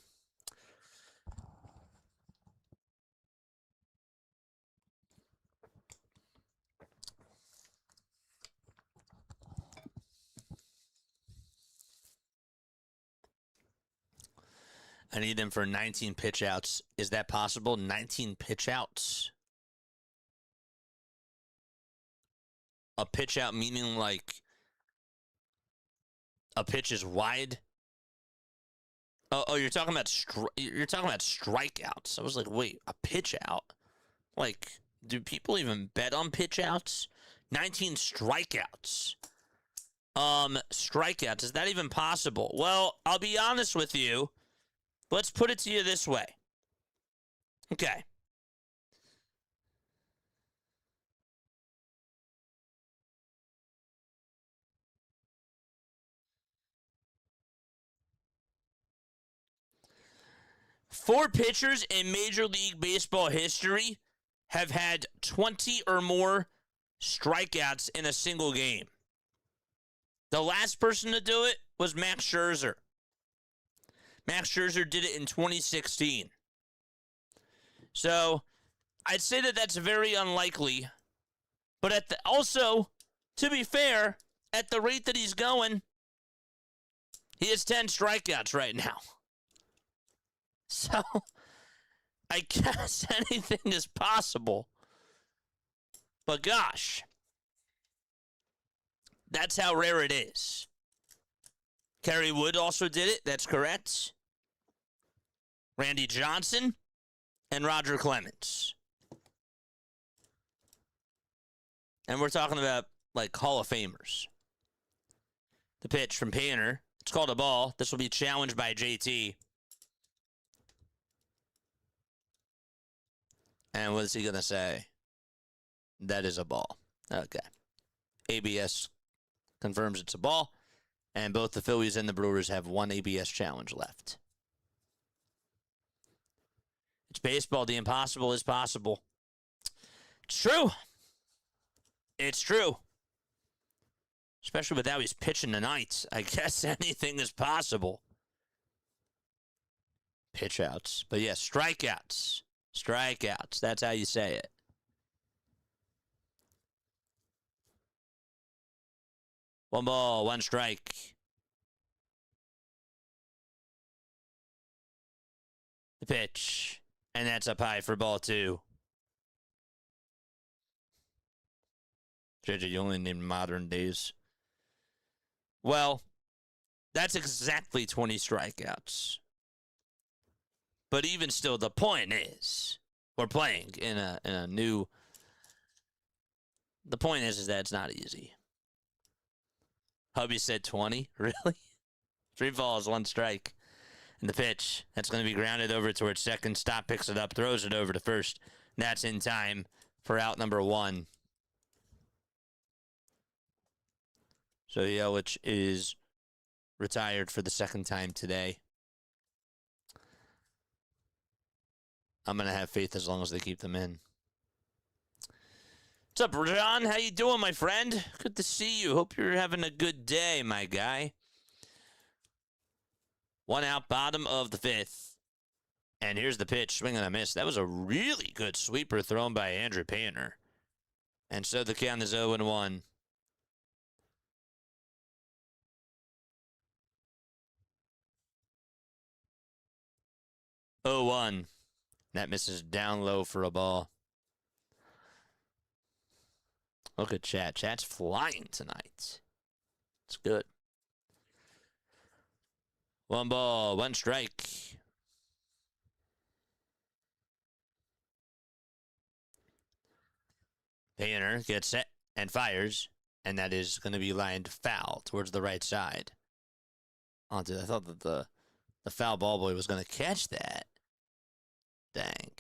S2: I need them for 19 pitch outs. Is that possible? 19 pitch outs? A pitch out meaning like a pitch is wide? Oh, you're talking about strikeouts. I was like, wait, a pitch out? Like, do people even bet on pitch outs? 19 strikeouts. Strikeouts, is that even possible? Well, I'll be honest with you. Let's put it to you this way. Okay. Four pitchers in Major League Baseball history have had 20 or more strikeouts in a single game. The last person to do it was Max Scherzer. Max Scherzer did it in 2016. So, I'd say that that's very unlikely. But also, to be fair, at the rate that he's going, he has 10 strikeouts right now. So, I guess anything is possible. But gosh, that's how rare it is. Kerry Wood also did it. That's correct. Randy Johnson and Roger Clemens. And we're talking about, like, Hall of Famers. The pitch from Painter. It's called a ball. This will be challenged by JT. And what is he going to say? That is a ball. Okay. ABS confirms it's a ball. And both the Phillies and the Brewers have 1 ABS challenge left. It's baseball. The impossible is possible. It's true. It's true. Especially with how he's pitching tonight. I guess anything is possible. Pitch outs. But yeah, strikeouts. Strikeouts. That's how you say it. One ball, 1 strike. The pitch. And that's up high for ball 2. JJ, you only named modern days. Well, that's exactly 20 strikeouts. But even still, the point is, we're playing in a new... The point is that it's not easy. Hubby said 20? Really? 3 balls, 1 strike. And the pitch, that's going to be grounded over towards second. Stott picks it up, throws it over to first. And that's in time for out number 1. So Yelich is retired for the second time today. I'm going to have faith as long as they keep them in. What's up, John? How you doing, my friend? Good to see you. Hope you're having a good day, my guy. 1 out, bottom of the 5th. And here's the pitch, swing and a miss. That was a really good sweeper thrown by Andrew Painter. And so the count is 0-1. Oh, 1. That misses down low for a ball. Look at Chat. Chat's flying tonight. It's good. 1 ball, 1 strike. Painter gets set and fires, and that is going to be lined foul towards the right side. I thought that the foul ball boy was going to catch that. Dang.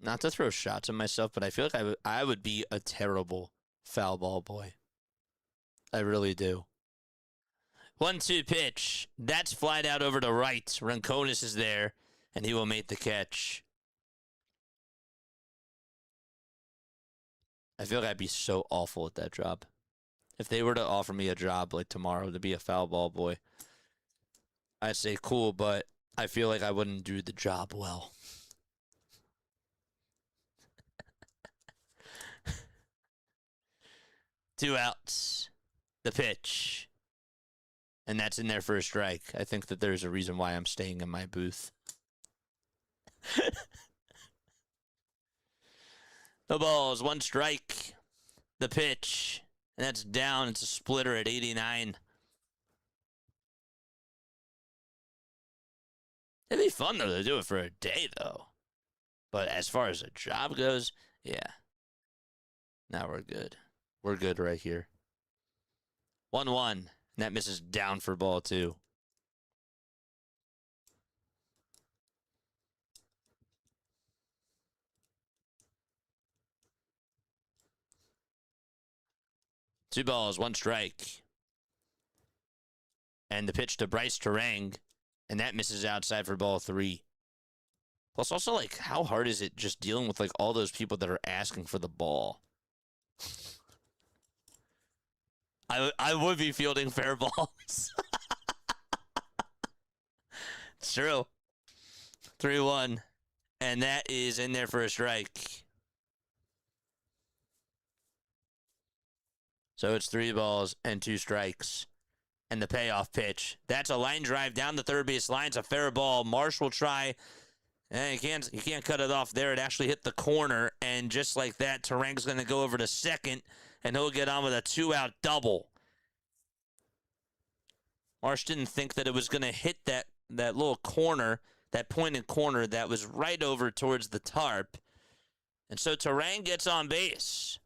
S2: Not to throw shots at myself, but I feel like I would be a terrible foul ball boy. I really do. 1-2 pitch. That's flied out over to right. Ronconis is there, and he will make the catch. I feel like I'd be so awful at that job. If they were to offer me a job like tomorrow to be a foul ball boy, I'd say cool, but I feel like I wouldn't do the job well. Two outs. The pitch. And that's in there for a strike. I think that there's a reason why I'm staying in my booth. The balls, 1 strike. The pitch. And that's down. It's a splitter at 89. It'd be fun, though, to do it for a day, though. But as far as a job goes, yeah. Now we're good. We're good right here. 1-1. And that misses down for ball 2. Two balls, 1 strike. And the pitch to Bryce Terang. And that misses outside for ball 3. Plus, also, like, how hard is it just dealing with, like, all those people that are asking for the ball? I would be fielding fair balls. It's true. 3-1. And that is in there for a strike. So it's 3 balls and 2 strikes. And the payoff pitch. That's a line drive down the third base line. It's a fair ball. Marsh will try. And you can't cut it off there. It actually hit the corner. And just like that, Terang's going to go over to second. And he'll get on with a 2-out double. Marsh didn't think that it was going to hit that little corner, that pointed corner that was right over towards the tarp. And so Terang gets on base.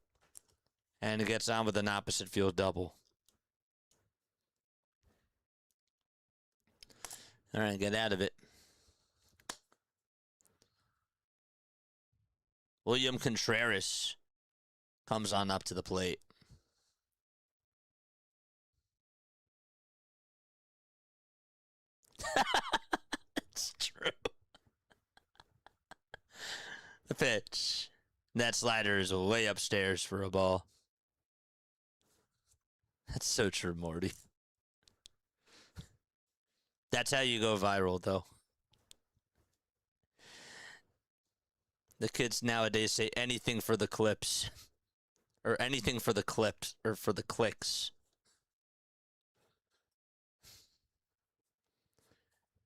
S2: And it gets on with an opposite field double. All right, get out of it. William Contreras comes on up to the plate. It's true. The pitch. That slider is way upstairs for a ball. That's so true, Morty. That's how you go viral, though. The kids nowadays say anything for the clips. Or anything for the clips. Or for the clicks.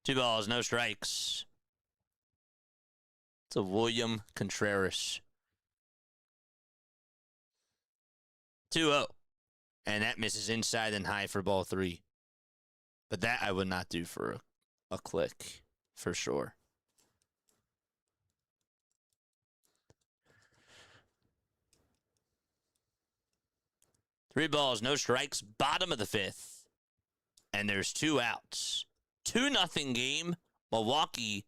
S2: 2 balls, no strikes. It's a William Contreras. 2-0. And that misses inside and high for ball 3. But that I would not do for a click, for sure. Three balls, no strikes, bottom of the 5th. And there's 2 outs. 2-0 game. Milwaukee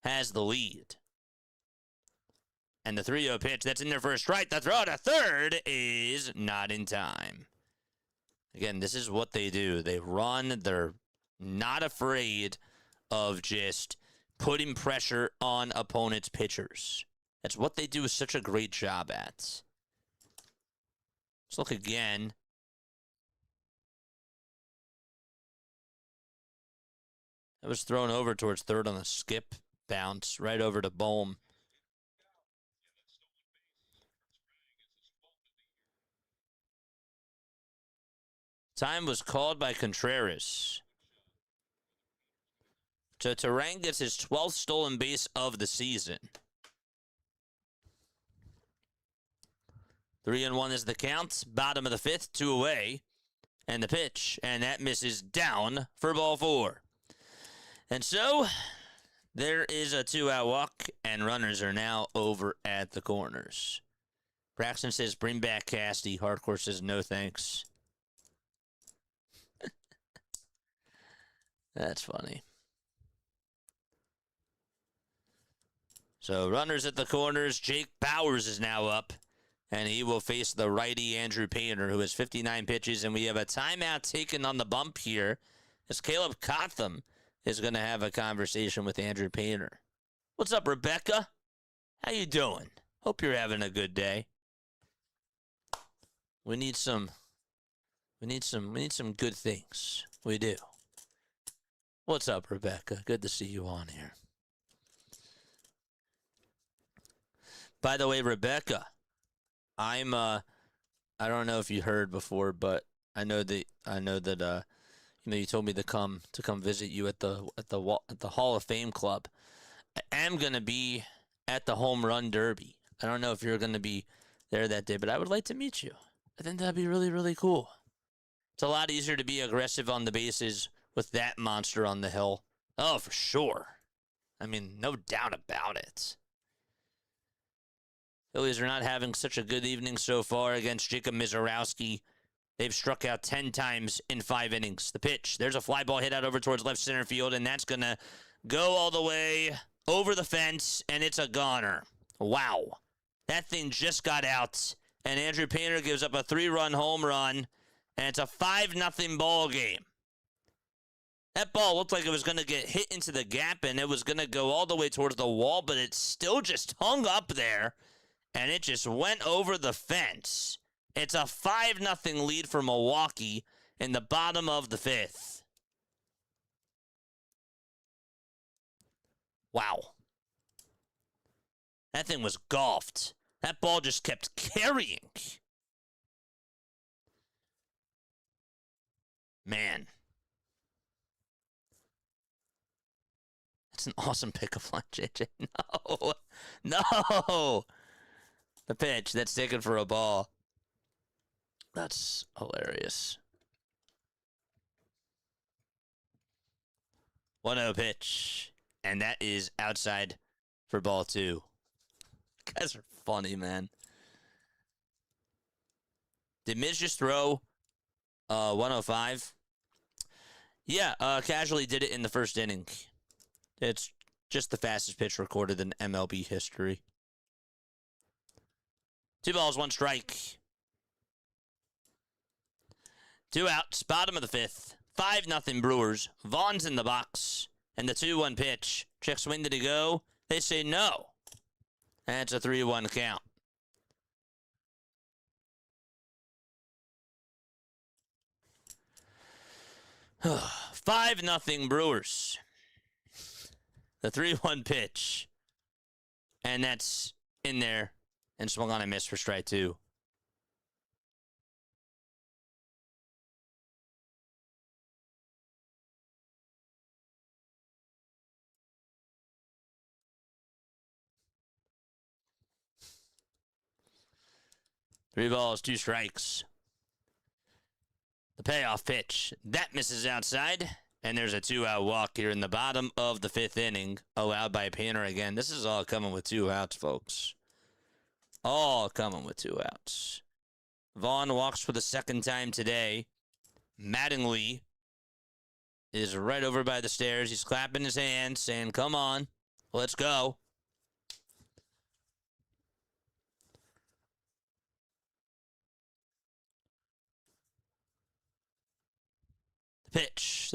S2: has the lead. And the 3-0 pitch, that's in there for a strike. The throw to third is not in time. Again, this is what they do. They run. They're not afraid of just putting pressure on opponents' pitchers. That's what they do such a great job at. Let's look again. That was thrown over towards third on a skip bounce, right over to Bohm. Time was called by Contreras. So Terang gets his 12th stolen base of the season. 3-1 is the count. Bottom of the fifth, 2 away. And the pitch. And that misses down for ball 4. And so there is a 2-out walk. And runners are now over at the corners. Braxton says, bring back Casty. Hardcore says, no thanks. That's funny. So runners at the corners. Jake Bowers is now up. And he will face the righty Andrew Painter, who has 59 pitches. And we have a timeout taken on the bump here, as Caleb Cotham is going to have a conversation with Andrew Painter. What's up, Rebecca? How you doing? Hope you're having a good day. We need some good things. We do. What's up, Rebecca? Good to see you on here. By the way, Rebecca, I don't know if you heard before, but I know that you told me to come visit you at the Hall of Fame Club. I am gonna be at the Home Run Derby. I don't know if you're gonna be there that day, but I would like to meet you. I think that'd be really, really cool. It's a lot easier to be aggressive on the bases with that monster on the hill. Oh, for sure. I mean, no doubt about it. Phillies are not having such a good evening so far against Jacob Misiorowski. They've struck out 10 times in 5 innings. The pitch, there's a fly ball hit out over towards left center field, and that's going to go all the way over the fence, and it's a goner. Wow. That thing just got out, and Andrew Painter gives up a 3-run home run, and it's a 5-0 ball game. That ball looked like it was going to get hit into the gap, and it was going to go all the way towards the wall, but it still just hung up there, and it just went over the fence. It's a 5-0 lead for Milwaukee in the bottom of the 5th. Wow. That thing was golfed. That ball just kept carrying. Man. That's an awesome pickup line, JJ. No. No. The pitch. That's taken for a ball. That's hilarious. 1-0 pitch. And that is outside for ball 2. You guys are funny, man. Did Miz just throw 105? Yeah, casually did it in the first inning. It's just the fastest pitch recorded in MLB history. 2 balls, 1 strike. 2 outs, bottom of the 5th. 5-0 Brewers. Vaughn's in the box. And the 2-1 pitch. Check swing, did he go? They say no. And it's a 3-1 count. Five 5-0 Brewers. The 3-1 pitch. And that's in there. And swung on and missed for strike 2. Three balls, 2 strikes. The payoff pitch. That misses outside. And there's a 2-out walk here in the bottom of the 5th inning, allowed by Painter again. This is all coming with 2 outs, folks. All coming with 2 outs. Vaughn walks for the 2nd time today. Mattingly is right over by the stairs. He's clapping his hands, saying, come on, let's go.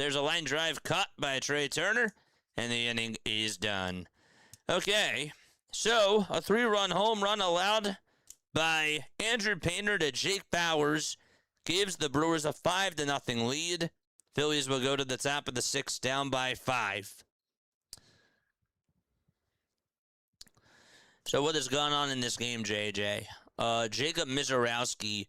S2: There's a line drive caught by Trey Turner, and the inning is done. Okay, so a 3-run home run allowed by Andrew Painter to Jake Bauers gives the Brewers a 5-0 lead. Phillies will go to the top of the 6th, down by 5. So what has gone on in this game, JJ? Jacob Misiorowski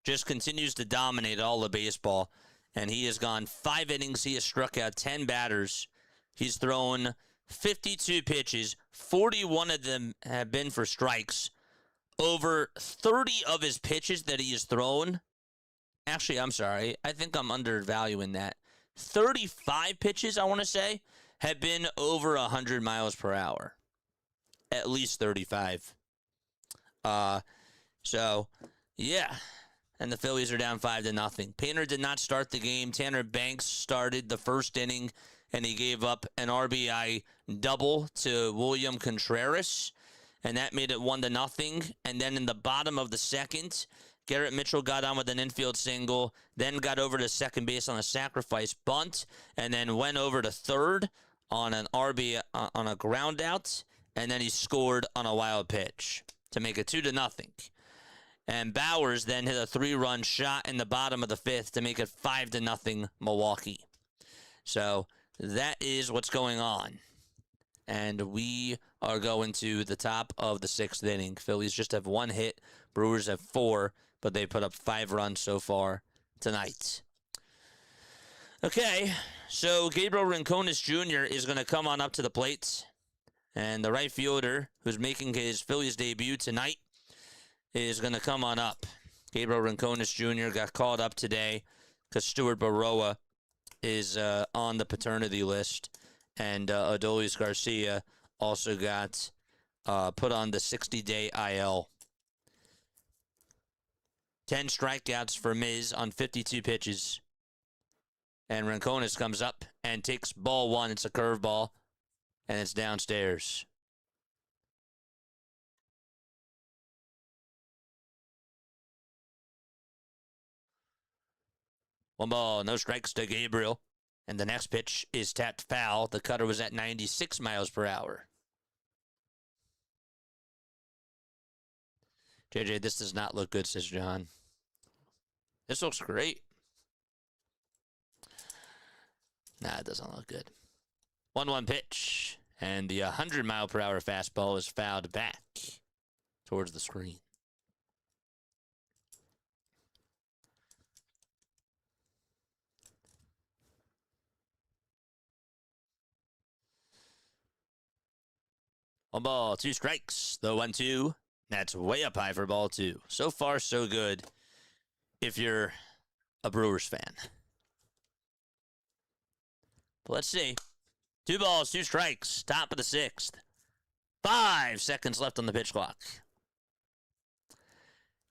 S2: just continues to dominate all of baseball, and he has gone 5 innings. He has struck out 10 batters. He's thrown 52 pitches. 41 of them have been for strikes. Over 30 of his pitches that he has thrown, actually, I'm sorry, I think I'm undervaluing that. 35 pitches, I want to say, have been over 100 miles per hour. At least 35. So, yeah. And the Phillies are down 5-0. Painter did not start the game. Tanner Banks started the first inning, and he gave up an RBI double to William Contreras, and that made it 1-0. And then in the bottom of the second, Garrett Mitchell got on with an infield single, then got over to second base on a sacrifice bunt, and then went over to third on an RBI on a ground out, and then he scored on a wild pitch to make it 2-0. And Bauers then hit a 3-run shot in the bottom of the 5th to make it 5-0 Milwaukee. So that is what's going on. And we are going to the top of the 6th inning. Phillies just have 1 hit. Brewers have 4, but they put up 5 runs so far tonight. Okay, so Gabriel Rincones Jr. is going to come on up to the plate. And the right fielder, who's making his Phillies debut tonight, is going to come on up. Gabriel Rincones Jr. got called up today because Stuart Baroa is on the paternity list. And Adolis Garcia also got put on the 60-day IL. 10 strikeouts for Miz on 52 pitches. And Rincones comes up and takes ball 1. It's a curveball. And it's downstairs. One ball, no strikes to Gabriel. And the next pitch is tapped foul. The cutter was at 96 miles per hour. JJ, this does not look good, says John. This looks great. Nah, it doesn't look good. 1-1 pitch. And the 100-mile-per-hour fastball is fouled back towards the screen. One ball, 2 strikes. The 1-2. That's way up high for ball 2. So far, so good if you're a Brewers fan. But let's see. 2 balls, 2 strikes. Top of the 6th. 5 seconds left on the pitch clock.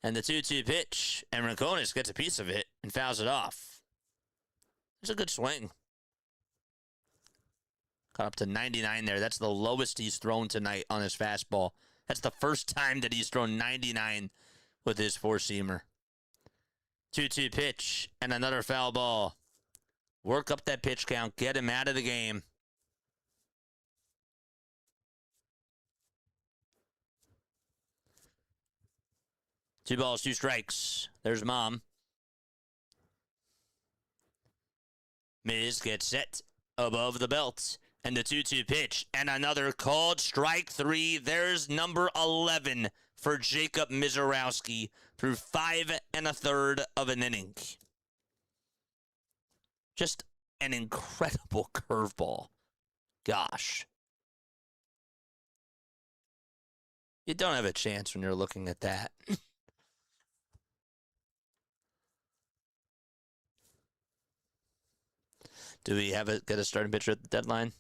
S2: And the 2-2 pitch. And Rincones gets a piece of it and fouls it off. It's a good swing. Got up to 99 there. That's the lowest he's thrown tonight on his fastball. That's the first time that he's thrown 99 with his 4-seamer. 2-2 pitch and another foul ball. Work up that pitch count. Get him out of the game. Two balls, 2 strikes. There's Mom. Miz gets set above the belt. And the 2-2 pitch. And another called strike 3. There's number 11 for Jacob Misiorowski through 5 1/3 of an inning. Just an incredible curveball. Gosh. You don't have a chance when you're looking at that. Do we get a starting pitcher at the deadline?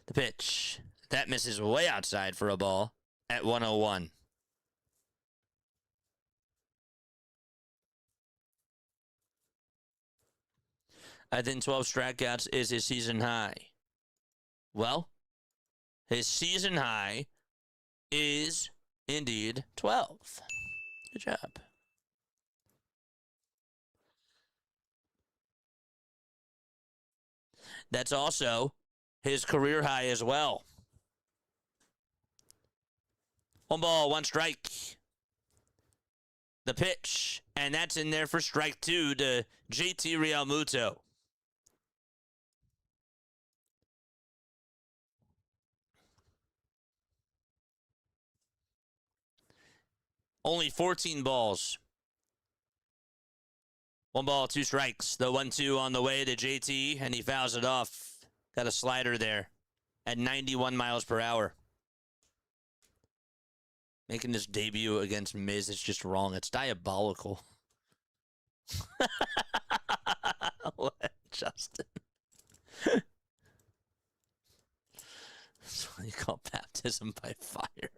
S2: The pitch. That misses way outside for a ball at 101. I think 12 strikeouts is his season high. Well, his season high is indeed 12. Good job. That's also his career high as well. 1 ball, 1 strike. The pitch, and that's in there for strike 2 to JT Realmuto. Only 14 balls. 1 ball, 2 strikes. The 1-2 on the way to JT, and he fouls it off. Got a slider there at 91 miles per hour. Making his debut against Miz is just wrong. It's diabolical. What, Justin? That's what you call baptism by fire.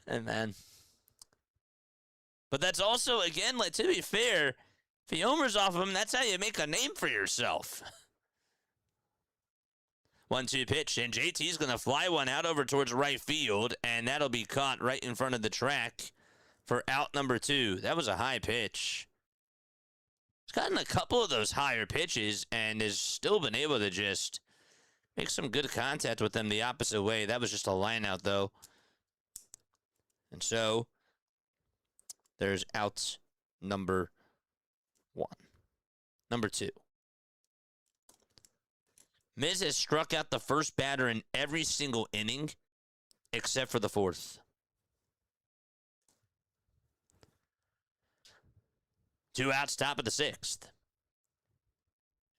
S2: Hey, man. But that's also, again, like, to be fair, if he homers off him, that's how you make a name for yourself. 1-2 pitch, and JT's going to fly one out over towards right field, and that'll be caught right in front of the track for out number 2. That was a high pitch. He's gotten a couple of those higher pitches and has still been able to just make some good contact with them the opposite way. That was just a line out, though. And so there's out number 1. Number 2. Miz has struck out the first batter in every single inning except for the 4th. 2 outs, top of the 6th.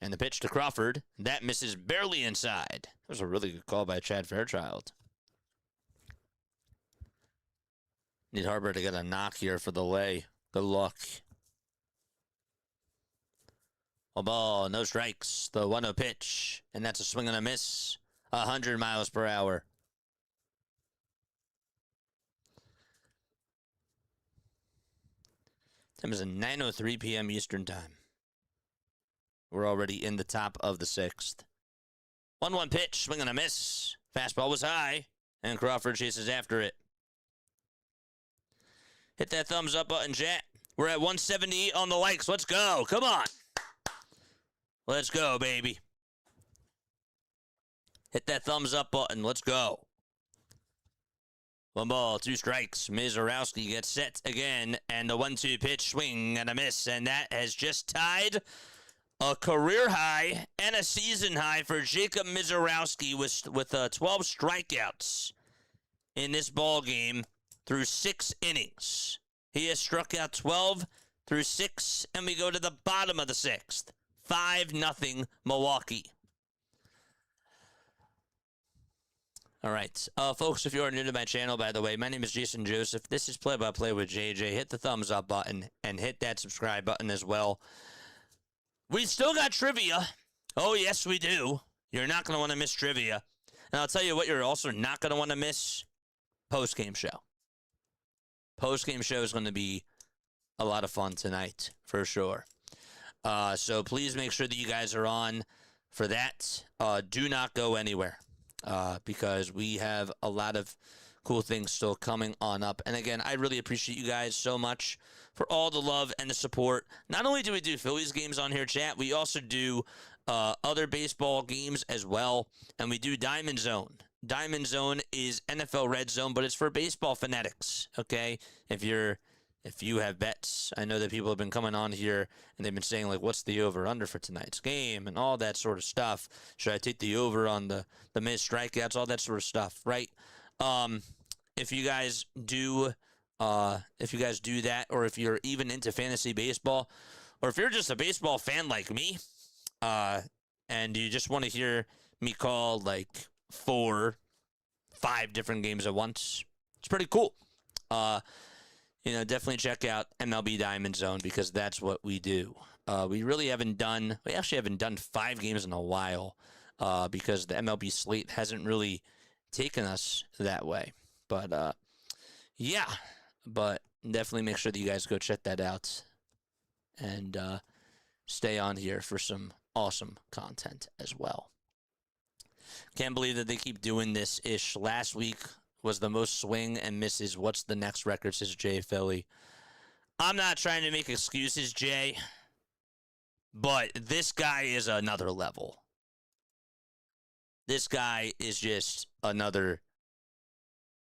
S2: And the pitch to Crawford, that misses barely inside. That was a really good call by Chad Fairchild. Need Harbor to get a knock here for the lay. Good luck. 1 ball, no strikes. The 1-0 pitch, and that's a swing and a miss. 100 miles per hour. Time is 9:03 p.m. Eastern Time. We're already in the top of the 6th. 1-1 pitch, swing and a miss. Fastball was high, and Crawford chases after it. Hit that thumbs up button, chat. We're at 170 on the likes. Let's go. Come on. Let's go, baby. Hit that thumbs up button. Let's go. 1 ball, 2 strikes. Misiorowski gets set again, and the 1-2 pitch, swing and a miss, and that has just tied a career high and a season high for Jacob Misiorowski with 12 strikeouts in this ball game through 6 innings. He has struck out 12 through 6, and we go to the bottom of the 6th. 5-0 Milwaukee. All right. Folks, if you are new to my channel, by the way, my name is Jason Joseph. This is Play-by-Play with JJ. Hit the thumbs up button and hit that subscribe button as well. We still got trivia. Oh, yes, we do. You're not going to want to miss trivia. And I'll tell you what you're also not going to want to miss. Post-game show. Post-game show is going to be a lot of fun tonight, for sure. So please make sure that you guys are on for that. Do not go anywhere because we have a lot of cool things still coming on up. And again, I really appreciate you guys so much for all the love and the support. Not only do we do Phillies games on here, chat, we also do other baseball games as well. And we do Diamond Zone. Diamond Zone is NFL Red Zone, but it's for baseball fanatics, okay? If you have bets, I know that people have been coming on here and they've been saying, like, what's the over-under for tonight's game and all that sort of stuff. Should I take the over on the missed strikeouts, all that sort of stuff, right? If you guys do that, or if you're even into fantasy baseball, or if you're just a baseball fan like me, and you just want to hear me call, like, 4, 5 different games at once, it's pretty cool. Definitely check out MLB Diamond Zone because that's what we do. We actually haven't done 5 games in a while because the MLB slate hasn't really taken us that way. But, yeah. But definitely make sure that you guys go check that out and stay on here for some awesome content as well. Can't believe that they keep doing this-ish. Last week was the most swing and misses. What's the next record, says Jay Philly. I'm not trying to make excuses, Jay, But this guy is another level. This guy is just another,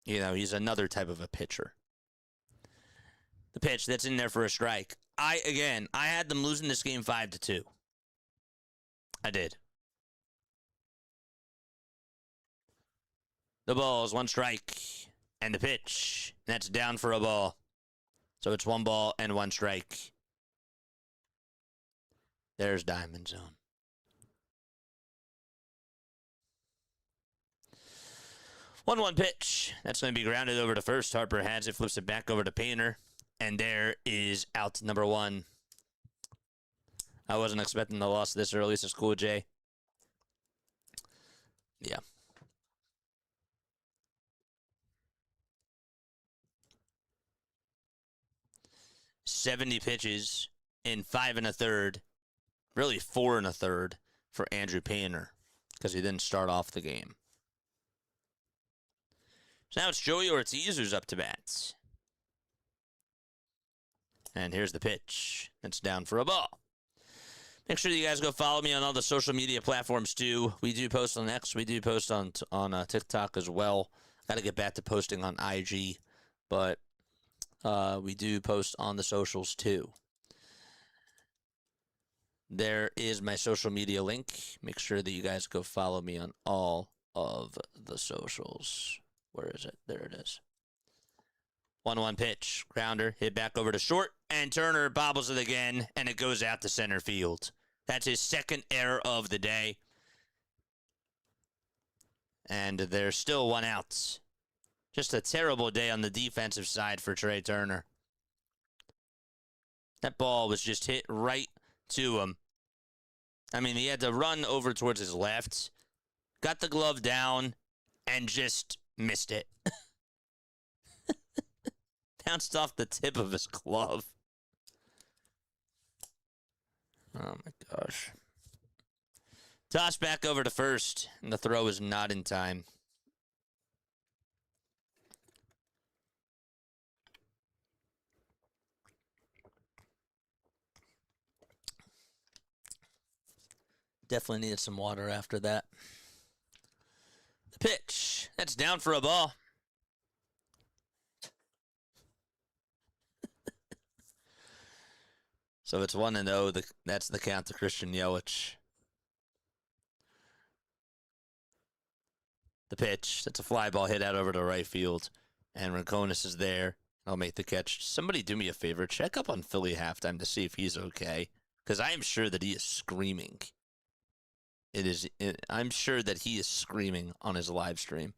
S2: he's another type of a pitcher. The pitch that's in there for a strike. I had them losing this game 5-2. I did. The ball is 1 strike. And the pitch. That's down for a ball. So it's 1 ball and 1 strike. There's Diamond Zone. One pitch. That's going to be grounded over to first. Harper has it, flips it back over to Painter. And there is out number 1. I wasn't expecting the loss this early, so it's cool, Jay. Yeah. "70 pitches in 5 1/3, really 4 1/3 for Andrew Painter because he didn't start off the game. So now it's Joey Ortiz who's up to bat. And here's the pitch. It's down for a ball. Make sure you guys go follow me on all the social media platforms too. We do post on X. We do post on TikTok as well. Got to get back to posting on IG, but we do post on the socials too. There is my social media link. Make sure that you guys go follow me on all of the socials. Where is it? There it is. 1-1 pitch. Grounder. Hit back over to short. And Turner bobbles it again. And it goes out to center field. That's his 2nd error of the day. And there's still 1 out. Just a terrible day on the defensive side for Trey Turner. That ball was just hit right to him. I mean, he had to run over towards his left. Got the glove down. And just missed it. Bounced off the tip of his glove. Oh, my gosh. Toss back over to first, and the throw is not in time. Definitely needed some water after that. The pitch. That's down for a ball. So it's 1-0. That's the count to Christian Yelich. The pitch. That's a fly ball hit out over to right field. And Rinconis is there. I'll make the catch. Somebody do me a favor. Check up on Philly halftime to see if he's okay. Because I am sure that he is screaming. I'm sure that he is screaming on his live stream.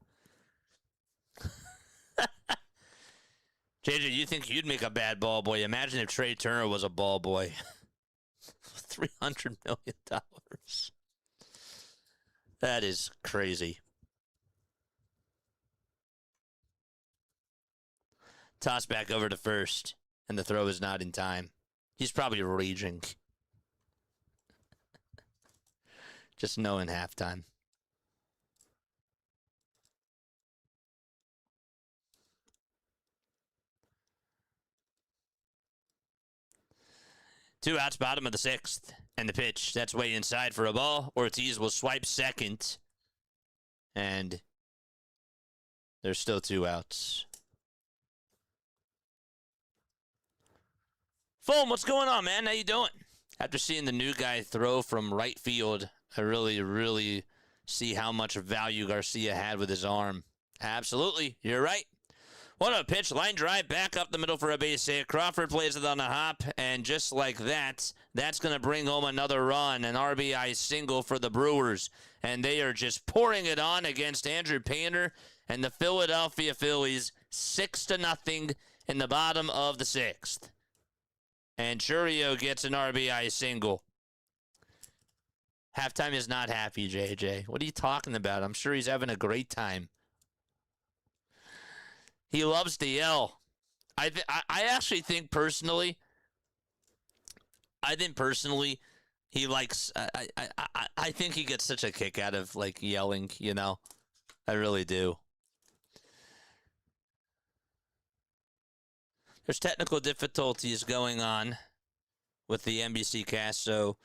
S2: JJ, you think you'd make a bad ball boy? Imagine if Trey Turner was a ball boy. $300 million. That is crazy. Toss back over to first, and the throw is not in time. He's probably raging. Just knowing halftime. Two outs, bottom of the 6th. And the pitch, that's way inside for a ball. Ortiz will swipe second. And there's still 2 outs. Fulham, what's going on, man? How you doing? After seeing the new guy throw from right field, I really, really see how much value Garcia had with his arm. Absolutely. You're right. What a pitch. Line drive back up the middle for a base hit. Crawford plays it on the hop, and just like that, that's going to bring home another run, an RBI single for the Brewers. And they are just pouring it on against Andrew Painter and the Philadelphia Phillies, 6-0 in the bottom of the 6th. And Churio gets an RBI single. Halftime is not happy, JJ. What are you talking about? I'm sure he's having a great time. He loves to yell. I actually think personally, he likes. I think he gets such a kick out of like yelling. You know, I really do. There's technical difficulties going on with the NBC cast, so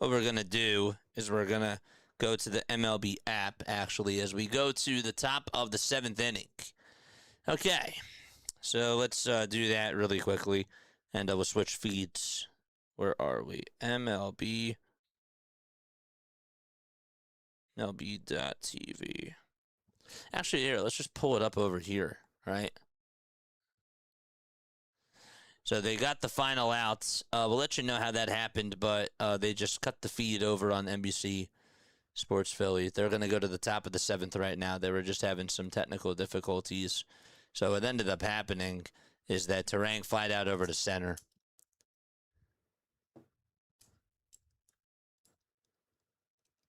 S2: what we're going to do is we're going to go to the MLB app, actually, as we go to the top of the 7th inning. Okay, so let's do that really quickly, and we'll switch feeds. Where are we? MLB. MLB.tv. Actually, here, let's just pull it up over here, right? So they got the final outs. We'll let you know how that happened, but they just cut the feed over on NBC Sports Philly. They're going to go to the top of the 7th right now. They were just having some technical difficulties. So what ended up happening is that Terang flied out over to center.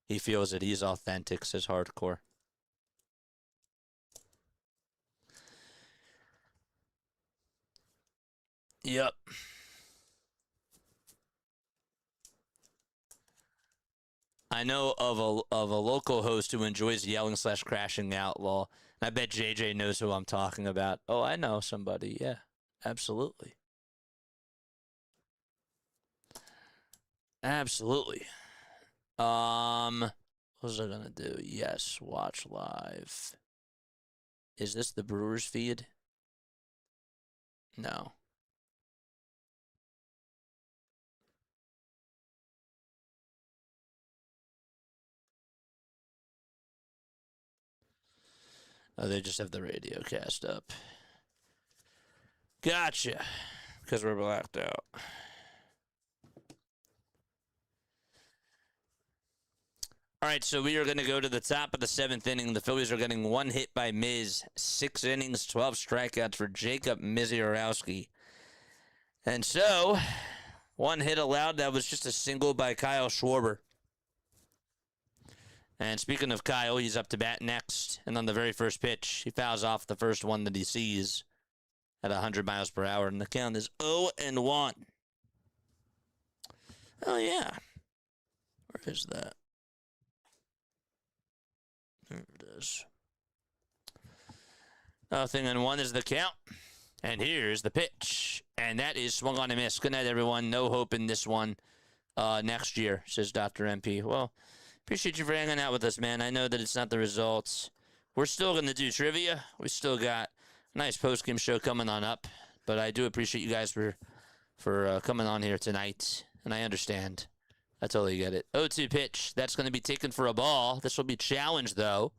S2: He feels that he's authentic, says Hardcore. Yep. I know of a local host who enjoys yelling / crashing outlaw. And I bet JJ knows who I'm talking about. Oh, I know somebody. Yeah, absolutely. Absolutely. What was I gonna do? Yes, watch live. Is this the Brewers feed? No. Oh, they just have the radio cast up. Gotcha. Because we're blacked out. All right, so we are going to go to the top of the 7th inning. The Phillies are getting 1 hit by Miz. 6 innings, 12 strikeouts for Jacob Misiorowski. And so, 1 hit allowed. That was just a single by Kyle Schwarber. And speaking of Kyle, he's up to bat next. And on the very first pitch, he fouls off the first one that he sees at 100 miles per hour. And the count is 0-1. Oh, yeah. Where is that? There it is. 0-1 is the count. And here's the pitch. And that is swung on and missed. Good night, everyone. No hope in this one next year, says Dr. MP. Well, appreciate you for hanging out with us, man. I know that it's not the results. We're still going to do trivia. We still got a nice post-game show coming on up. But I do appreciate you guys for coming on here tonight. And I understand. I totally get it. 0-2 pitch. That's going to be taken for a ball. This will be challenged, though.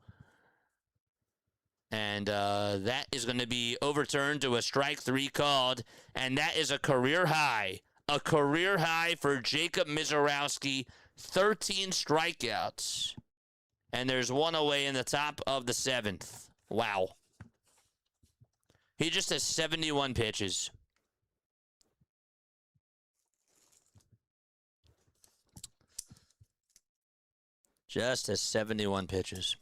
S2: And that is going to be overturned to a strike 3 called. And that is a career high. A career high for Jacob Misiorowski. 13 strikeouts. And there's 1 away in the top of the 7th. Wow. He just has 71 pitches. Just has 71 pitches.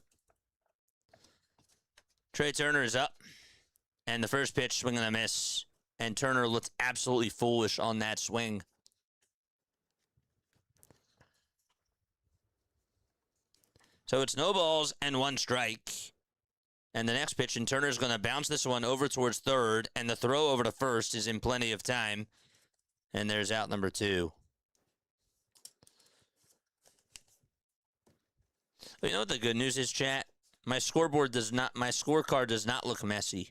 S2: Trey Turner is up. And the first pitch, swing and a miss. And Turner looked absolutely foolish on that swing. So it's no balls and 1 strike. And the next pitch, and Turner's going to bounce this one over towards third. And the throw over to first is in plenty of time. And there's out number 2. But you know what the good news is, chat? My scoreboard does not, my scorecard does not look messy.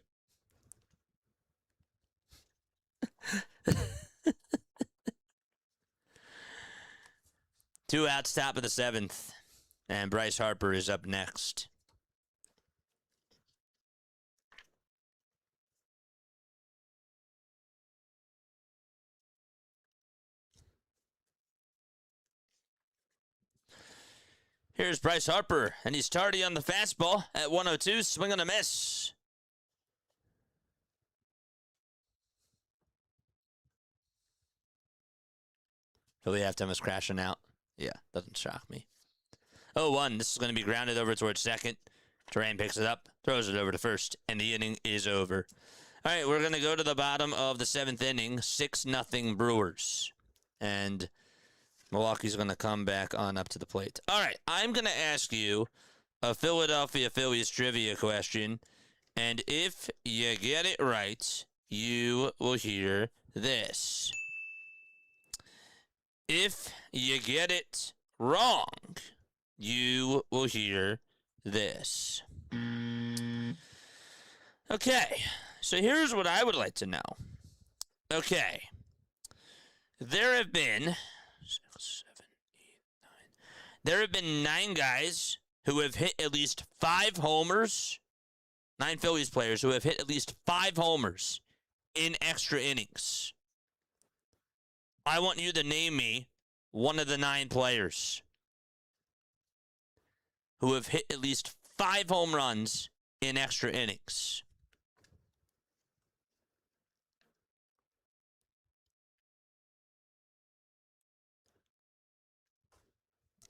S2: Two outs, top of the 7th. And Bryce Harper is up next. Here's Bryce Harper, and he's tardy on the fastball at 102, swing and a miss. Philly halftime is crashing out. Yeah, doesn't shock me. 0-1, this is going to be grounded over towards second. Terang picks it up, throws it over to first, and the inning is over. All right, we're going to go to the bottom of the 7th inning, 6-0 Brewers. And Milwaukee's going to come back on up to the plate. All right, I'm going to ask you a Philadelphia Phillies trivia question, and if you get it right, you will hear this. If you get it wrong, you will hear this. Okay, so here's what I would like to know. Okay, there have been 9 guys who have hit at least 5 homers, 9 Phillies players who have hit at least 5 homers in extra innings. I want you to name me one of the 9 players who have hit at least 5 home runs in extra innings.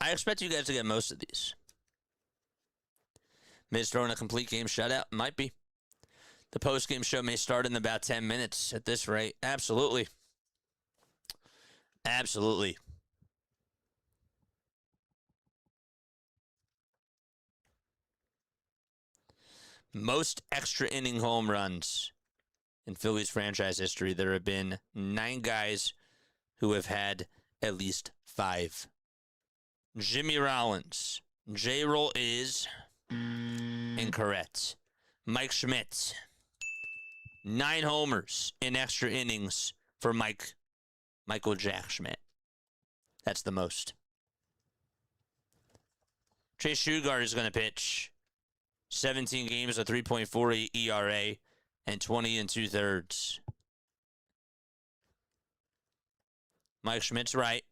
S2: I expect you guys to get most of these. Miz throwing a complete game shutout? Might be. The post-game show may start in about 10 minutes at this rate. Absolutely. Absolutely. Most extra inning home runs in Phillies franchise history. There have been 9 guys who have had at least 5. Jimmy Rollins. J-roll is incorrect. Mike Schmidt. 9 homers in extra innings for Michael Jack Schmidt. That's the most. Chase Shugar is going to pitch 17 games, a 3.48 ERA, and 20 2/3. Mike Schmidt's right.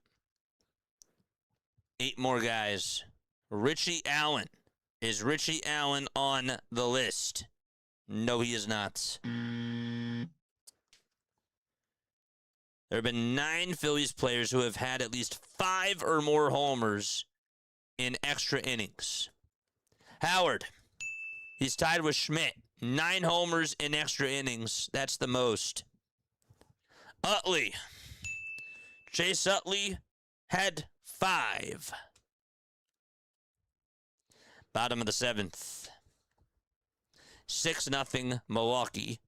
S2: 8 more guys. Richie Allen. Is Richie Allen on the list? No, he is not. There have been 9 Phillies players who have had at least 5 or more homers in extra innings. Howard. He's tied with Schmidt. 9 homers in extra innings. That's the most. Utley. Chase Utley had 5. Bottom of the 7th. 6-0 Milwaukee.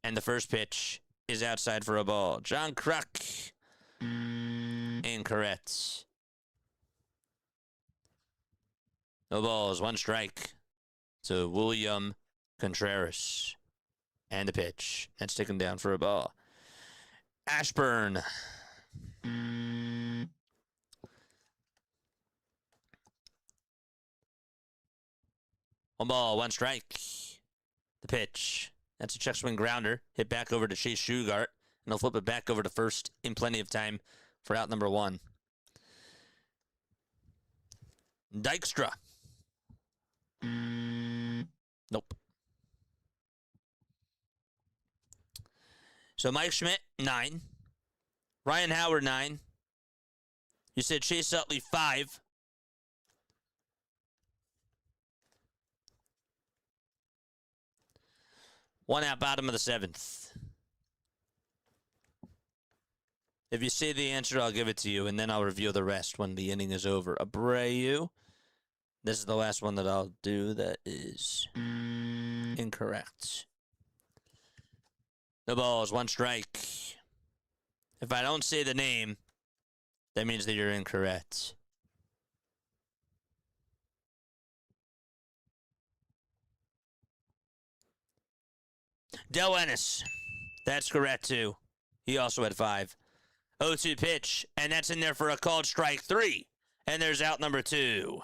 S2: And the first pitch is outside for a ball. John Kruk. Incorrect. No balls, 1 strike to William Contreras. And the pitch. That's taken down for a ball. Ashburn. 1 ball, 1 strike. The pitch. That's a check swing grounder. Hit back over to Chase Shugart. And he'll flip it back over to first in plenty of time for out number 1. Dykstra. Nope. So Mike Schmidt, 9. Ryan Howard, 9. You said Chase Utley, 5. One out, bottom of the 7th. If you say the answer, I'll give it to you, and then I'll reveal the rest when the inning is over. Abreu. This is the last one that I'll do that is incorrect. The ball is 1 strike. If I don't say the name, that means that you're incorrect. Del Ennis. That's correct, too. He also had 5. 0-2 pitch, and that's in there for a called strike 3. And there's out number 2.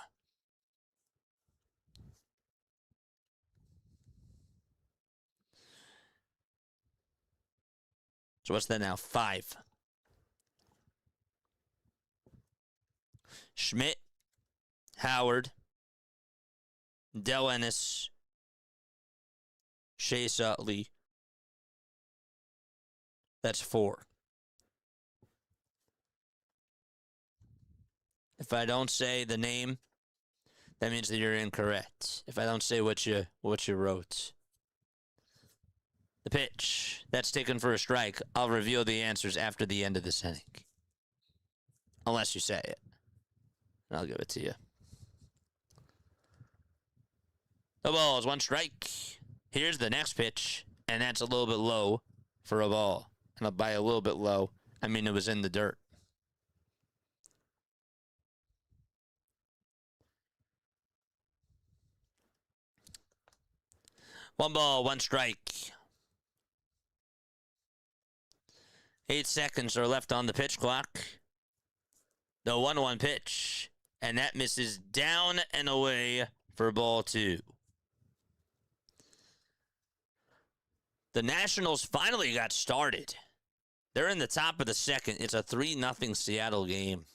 S2: So what's that now? 5. Schmidt, Howard, Del Ennis, Chase Utley. That's 4. If I don't say the name, that means that you're incorrect. If I don't say what you wrote. The pitch. That's taken for a strike. I'll reveal the answers after the end of this inning. Unless you say it. And I'll give it to you. The ball is 1 strike. Here's the next pitch. And that's a little bit low for a ball. And by a little bit low, I mean it was in the dirt. One ball, one strike. 8 seconds are left on the pitch clock. The 1-1 pitch. And that misses down and away for ball 2. The Nationals finally got started. They're in the top of the second. It's a 3-0 Seattle game.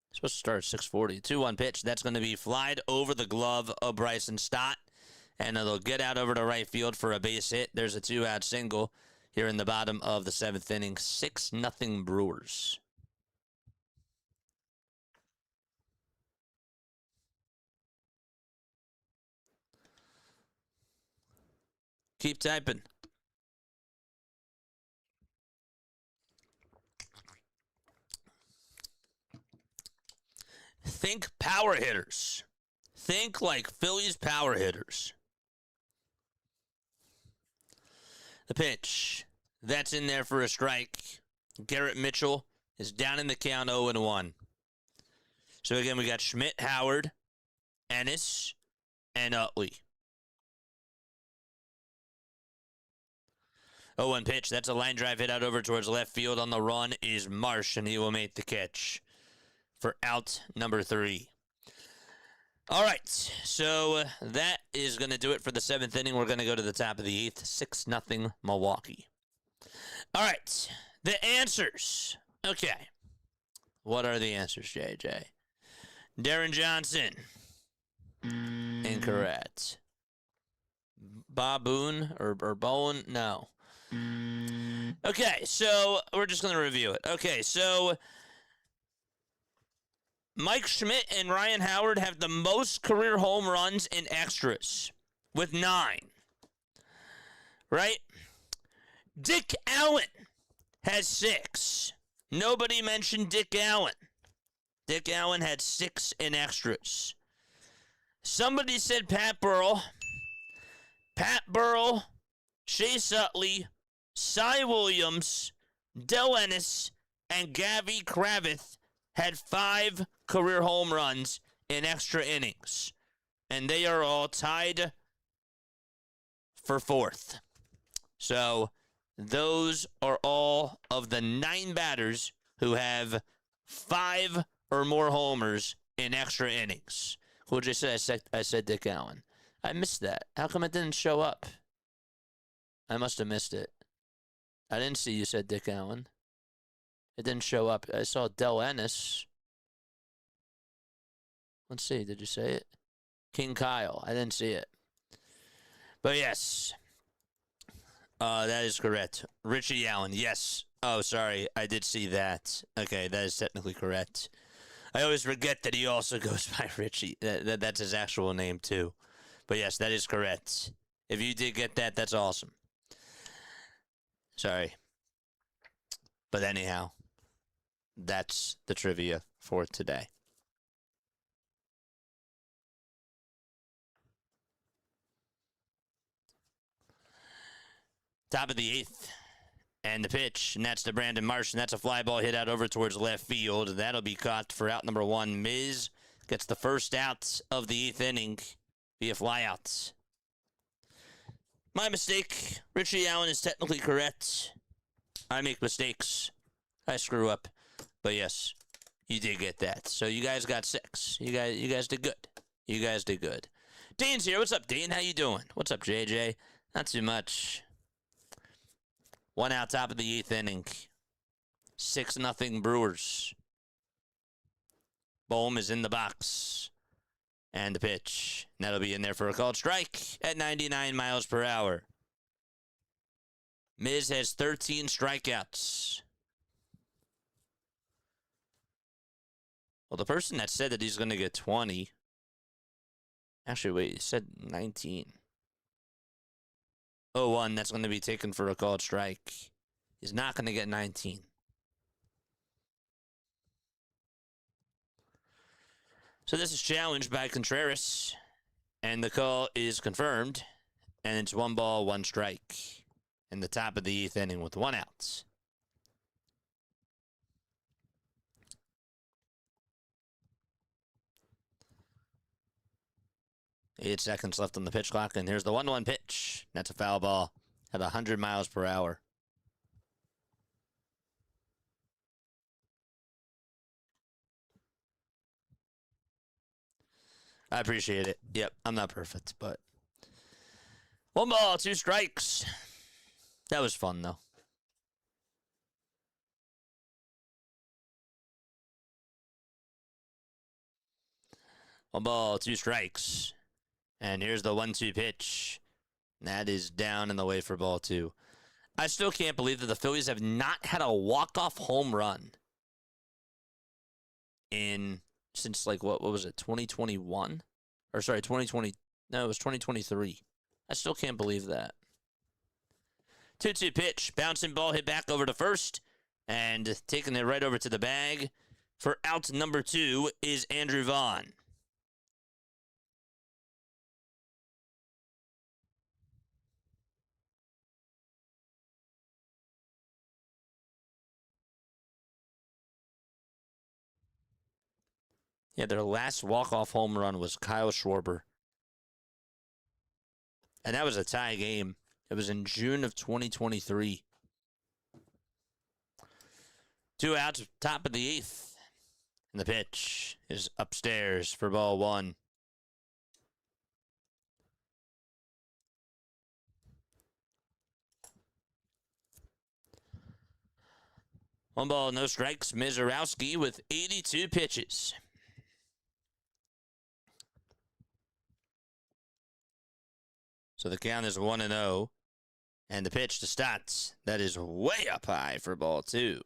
S2: It's supposed to start at 6:40. 2-1 pitch. That's going to be flied over the glove of Bryson Stott. And it'll get out over to right field for a base hit. There's a 2-out single here in the bottom of the 7th inning. 6-0 Brewers. Keep typing. Think power hitters. Think like Phillies power hitters. The pitch. That's in there for a strike. Garrett Mitchell is down in the count 0-1. So again, we got Schmidt, Howard, Ennis, and Utley. 0-1 pitch. That's a line drive hit out over towards left field. On the run is Marsh, and he will make the catch for out number 3. All right, so that is going to do it for the 7th inning. We're going to go to the top of the 8th. 6-0 Milwaukee. All right, the answers. Okay. What are the answers, JJ? Darren Johnson. Incorrect. Baboon or Bowen? No. Okay, so we're just going to review it. Okay, so Mike Schmidt and Ryan Howard have the most career home runs in extras with 9. Right? Dick Allen has 6. Nobody mentioned Dick Allen. Dick Allen had 6 in extras. Somebody said Pat Burrell. Pat Burrell, Chase Utley, Cy Williams, Del Ennis, and Gavy Kravitz had 5 career home runs in extra innings. And they are all tied for 4th. So those are all of the 9 batters who have 5 or more homers in extra innings. Who did you say? I said Dick Allen. I missed that. How come it didn't show up? I must have missed it. I didn't see you said Dick Allen. It didn't show up. I saw Del Ennis. Let's see. Did you say it? King Kyle. I didn't see it. But yes. That is correct. Richie Allen. Yes. Oh, sorry. I did see that. Okay, that is technically correct. I always forget that he also goes by Richie. That's his actual name, too. But yes, that is correct. If you did get that, that's awesome. Sorry. But anyhow, that's the trivia for today. Top of the 8th. And the pitch, and that's to Brandon Marsh, and that's a fly ball hit out over towards left field. That'll be caught for out number 1. Miz gets the first out of the 8th inning via flyouts. My mistake. Richie Allen is technically correct. I make mistakes. I screw up. But yes, you did get that. So you guys got 6. You guys did good. You guys did good. Dane's here. What's up, Dane? How you doing? What's up, JJ? Not too much. 1 out, top of the 8th inning. 6-0 Brewers. Bohm is in the box. And the pitch. And that'll be in there for a called strike at 99 miles per hour. Miz has 13 strikeouts. Well, the person that said that he's going to get 20. Actually, wait, he said 19. 0-1, that's going to be taken for a called strike. He's not going to get 19. So this is challenged by Contreras, and the call is confirmed, and it's 1 ball, 1 strike in the top of the 8th inning with 1 out. 8 seconds left on the pitch clock, and here's the 1-1 pitch. That's a foul ball at 100 miles per hour. I appreciate it. Yep, I'm not perfect, but 1 ball, 2 strikes. That was fun, though. One ball, 2 strikes. And here's the 1-2 pitch. That is down in the way for ball 2. I still can't believe that the Phillies have not had a walk-off home run since, like, what was it, 2021? Or, sorry, 2020. No, it was 2023. I still can't believe that. 2-2 pitch. Bouncing ball hit back over to first. And taking it right over to the bag for out number 2 is Andrew Vaughn. Yeah, their last walk-off home run was Kyle Schwarber. And that was a tie game. It was in June of 2023. 2 outs, top of the 8th. And the pitch is upstairs for ball 1. One ball, no strikes. Misiorowski with 82 pitches. So the count is 1-0. And the pitch to Stotts. That is way up high for ball 2.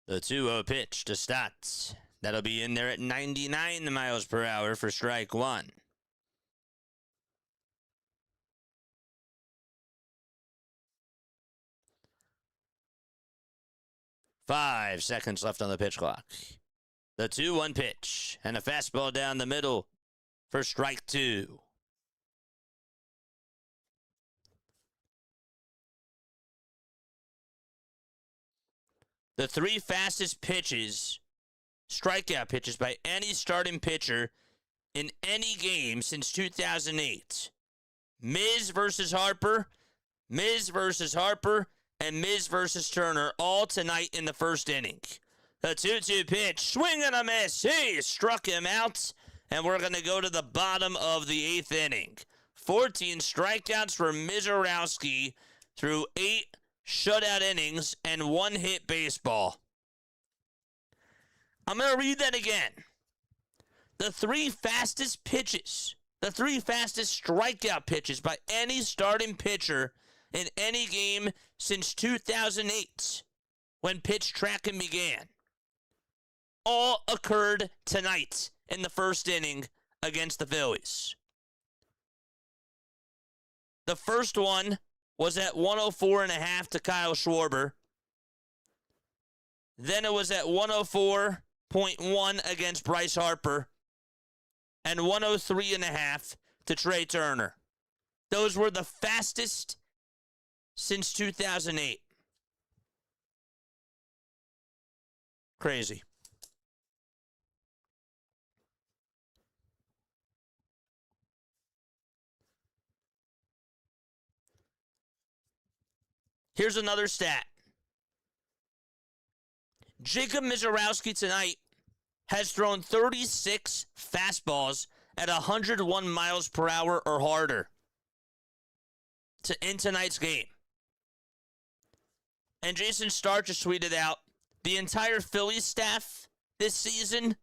S2: The 2-0 pitch to Stotts. That'll be in there at 99 miles per hour for strike 1. Five seconds left on the pitch clock. The 2-1 pitch and a fastball down the middle for strike 2. The 3 fastest pitches, strikeout pitches by any starting pitcher in any game since 2008. Miz versus Harper, Miz versus Harper, and Miz versus Turner all tonight in the first inning. The 2-2 pitch, swing and a miss. He struck him out, and we're going to go to the bottom of the 8th inning. 14 strikeouts for Misiorowski through 8 shutout innings and 1 hit baseball. I'm going to read that again. The 3 fastest pitches, the 3 fastest strikeout pitches by any starting pitcher in any game since 2008, when pitch tracking began, all occurred tonight in the first inning against the Phillies. The first one was at 104.5 to Kyle Schwarber. Then it was at 104.1 against Bryce Harper. And 103.5 to Trey Turner. Those were the fastest since 2008. Crazy. Here's another stat. Jacob Misiorowski tonight has thrown 36 fastballs at 101 miles per hour or harder in tonight's game. And Jason Starr just tweeted out, the entire Phillies staff this season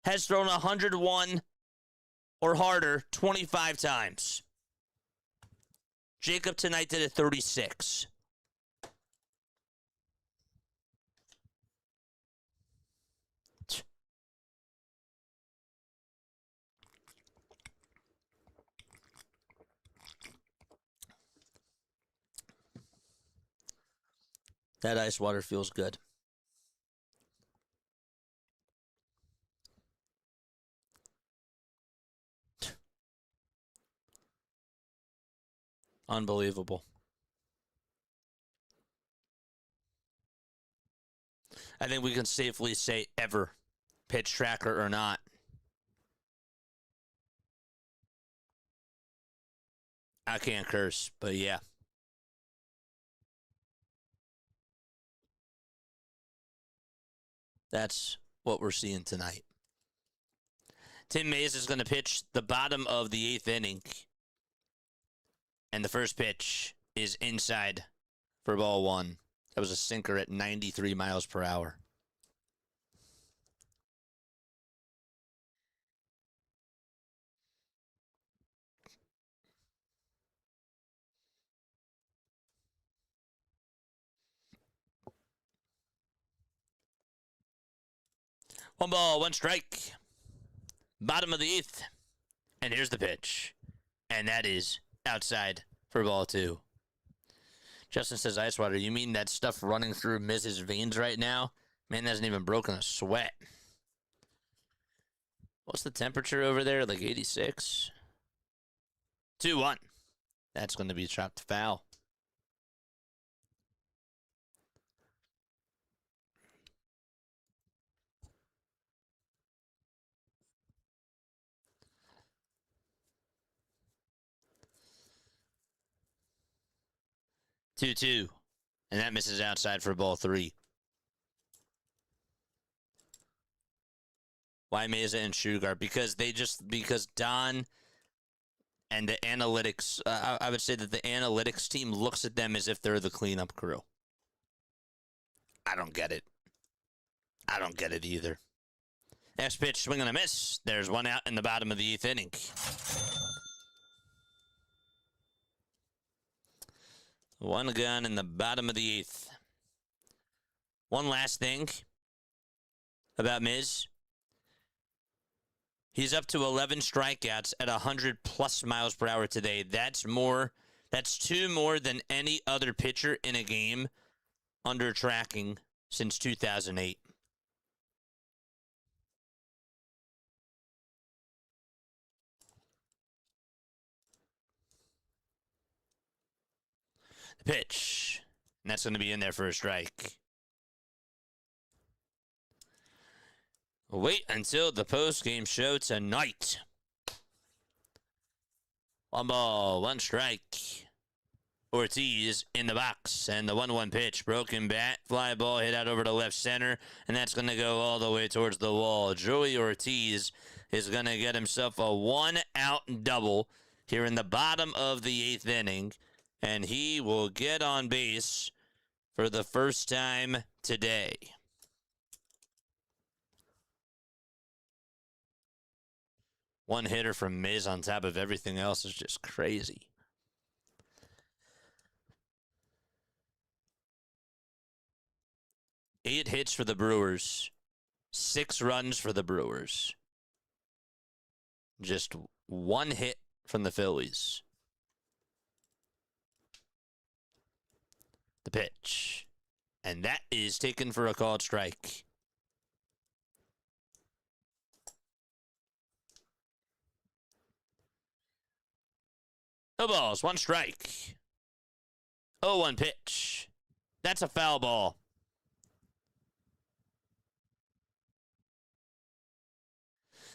S2: has thrown 101 or harder 25 times. Jacob tonight did it 36. That ice water feels good. Unbelievable. I think we can safely say ever, pitch tracker or not. I can't curse, but yeah. That's what we're seeing tonight. Tim Mays is going to pitch the bottom of the 8th inning. And the first pitch is inside for ball 1. That was a sinker at 93 miles per hour. One ball, one strike. Bottom of the 8th. And here's the pitch. And that is outside for ball 2. Justin says, Icewater, you mean that stuff running through Miz's veins right now? Man hasn't even broken a sweat. What's the temperature over there? Like 86? 2-1. That's going to be chopped foul. Two, and that misses outside for ball 3. Why Mesa and Sugar? Because Don and the analytics, I would say that the analytics team looks at them as if they're the cleanup crew. I don't get it. I don't get it either. Next pitch, swing and a miss. There's one out in the bottom of the 8th inning. One gun in the bottom of the 8th. One last thing about Miz. He's up to 11 strikeouts at 100+ miles per hour today. That's 2 more than any other pitcher in a game under tracking since 2008. The pitch. And that's going to be in there for a strike. Wait until the post-game show tonight. One ball, one strike. Ortiz in the box, and the 1-1 pitch. Broken bat, fly ball hit out over to left center, and that's going to go all the way towards the wall. Joey Ortiz is going to get himself a 1-out double here in the bottom of the 8th inning, and he will get on base for the first time today. One hitter from Mays on top of everything else is just crazy. Eight hits for the Brewers. 6 runs for the Brewers. Just 1 hit from the Phillies. The pitch. And that is taken for a called strike. No balls, 1 strike. 0-1 pitch. That's a foul ball.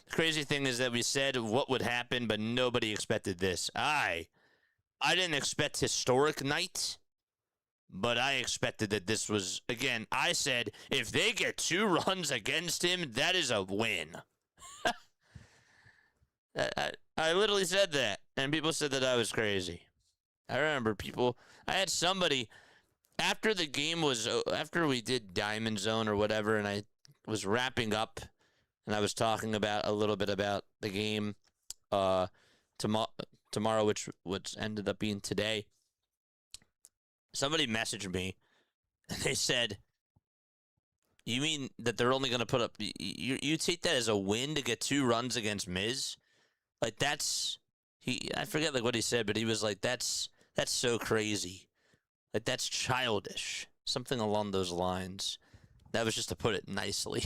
S2: The crazy thing is that we said what would happen, but nobody expected this. I didn't expect historic night, but I expected that this was, again, I said, if they get 2 runs against him, that is a win. I literally said that, and people said that I was crazy. I remember I had somebody, after the game was, after we did Diamond Zone or whatever, and I was wrapping up, and I was talking about a little bit about the game tomorrow, which ended up being today. Somebody messaged me, and they said, you mean that they're only going to put up, you take that as a win to get 2 runs against Miz? Like, I forget like what he said, but he was like, that's so crazy. Like, that's childish. Something along those lines. That was just to put it nicely.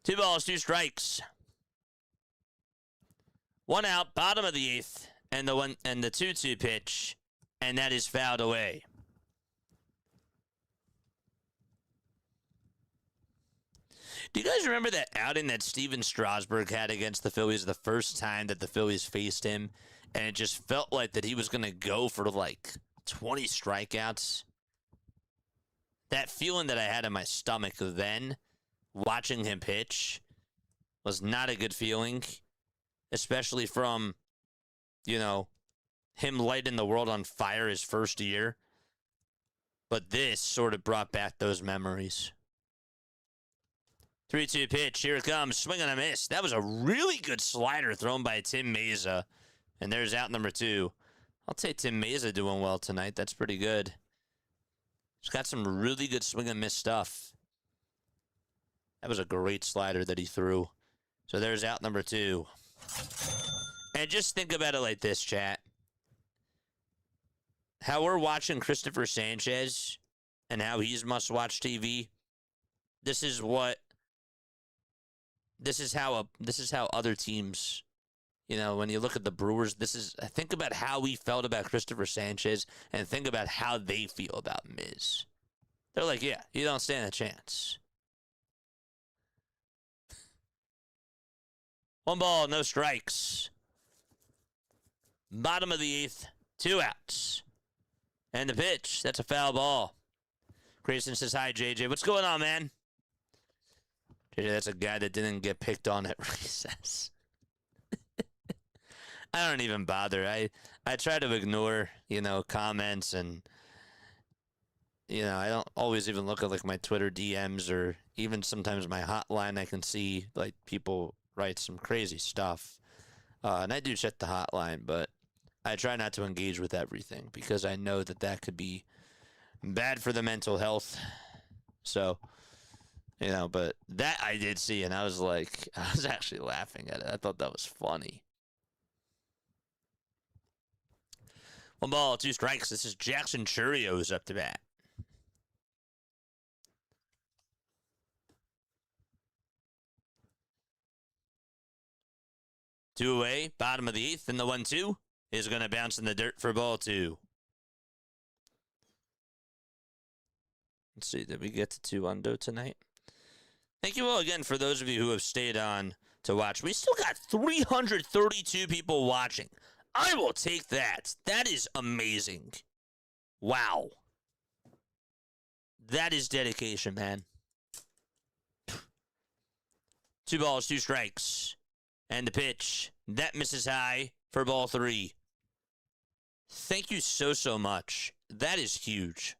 S2: 2 balls, 2 strikes. 1 out, bottom of the 8th. and the 2-2 pitch, and that is fouled away. Do you guys remember that outing that Steven Strasburg had against the Phillies the first time that the Phillies faced him? And it just felt like that he was going to go for like 20 strikeouts. That feeling that I had in my stomach then, watching him pitch, was not a good feeling. Especially from, him lighting the world on fire his first year. But this sort of brought back those memories. 3-2 pitch. Here it comes. Swing and a miss. That was a really good slider thrown by Tim Meza. And there's out number 2. I'll take Tim Meza doing well tonight. That's pretty good. He's got some really good swing and miss stuff. That was a great slider that he threw. So there's out number 2. And just think about it like this, chat. How we're watching Christopher Sanchez and how he's must-watch TV. This is how other teams, when you look at the Brewers, think about how we felt about Christopher Sanchez and think about how they feel about Miz. They're like, yeah, you don't stand a chance. 1 ball, no strikes. Bottom of the 8th, 2 outs. And the pitch, that's a foul ball. Grayson says, hi, JJ. What's going on, man? JJ, that's a guy that didn't get picked on at recess. I don't even bother. I try to ignore, comments and, I don't always even look at, like, my Twitter DMs or even sometimes my hotline. I can see, like, people write some crazy stuff. And I do check the hotline, but I try not to engage with everything because I know that could be bad for the mental health. So, but that I did see, and I was actually laughing at it. I thought that was funny. 1 ball, 2 strikes. This is Jackson Churios up to bat. Two away, bottom of the 8th, and the 1-2 is going to bounce in the dirt for ball 2. Let's see, did we get to 2 undo tonight? Thank you all again for those of you who have stayed on to watch. We still got 332 people watching. I will take that. That is amazing. Wow. That is dedication, man. 2 balls, 2 strikes. And the pitch, that misses high for ball 3. Thank you so much. That is huge.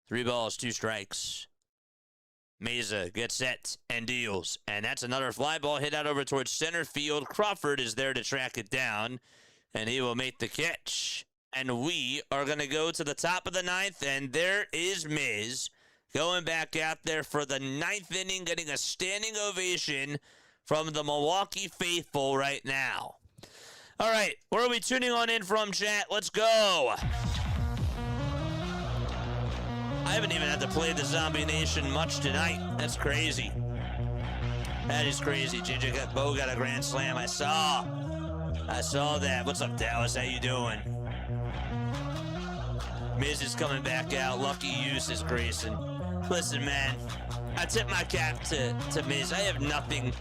S2: Three balls, 2 strikes. Meza gets set and deals. And that's another fly ball hit out over towards center field. Crawford is there to track it down. And he will make the catch. And we are going to go to the top of the 9th. And there is Miz going back out there for the 9th inning, getting a standing ovation from the Milwaukee faithful right now. All right, where are we tuning on in from, chat? Let's go. I haven't even had to play the Zombie Nation much tonight. That's crazy. That is crazy. JJ Bo got a grand slam. I saw that. What's up, Dallas? How you doing? Miz is coming back out. Lucky you, says Grayson. Listen, man, I tip my cap to Miz. I have nothing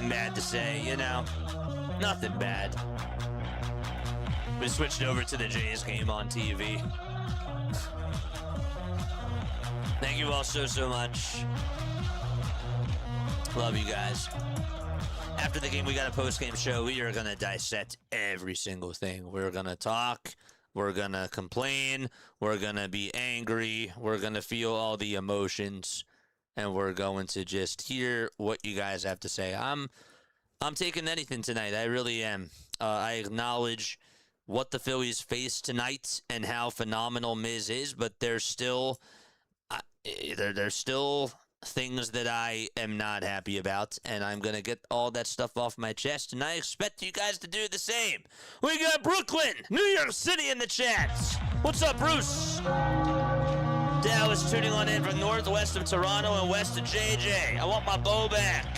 S2: bad to say, Nothing bad. We switched over to the Jays game on TV. Thank you all so much. Love you guys. After the game, we got a post-game show. We are going to dissect every single thing. We're going to talk. We're going to complain. We're going to be angry. We're going to feel all the emotions. And we're going to just hear what you guys have to say. I'm taking anything tonight. I really am. I acknowledge what the Phillies face tonight and how phenomenal Miz is, but there's still things that I am not happy about, and I'm going to get all that stuff off my chest, and I expect you guys to do the same. We got Brooklyn, New York City in the chats. What's up, Bruce? Dallas tuning on in from northwest of Toronto and west of JJ. I want my bow back.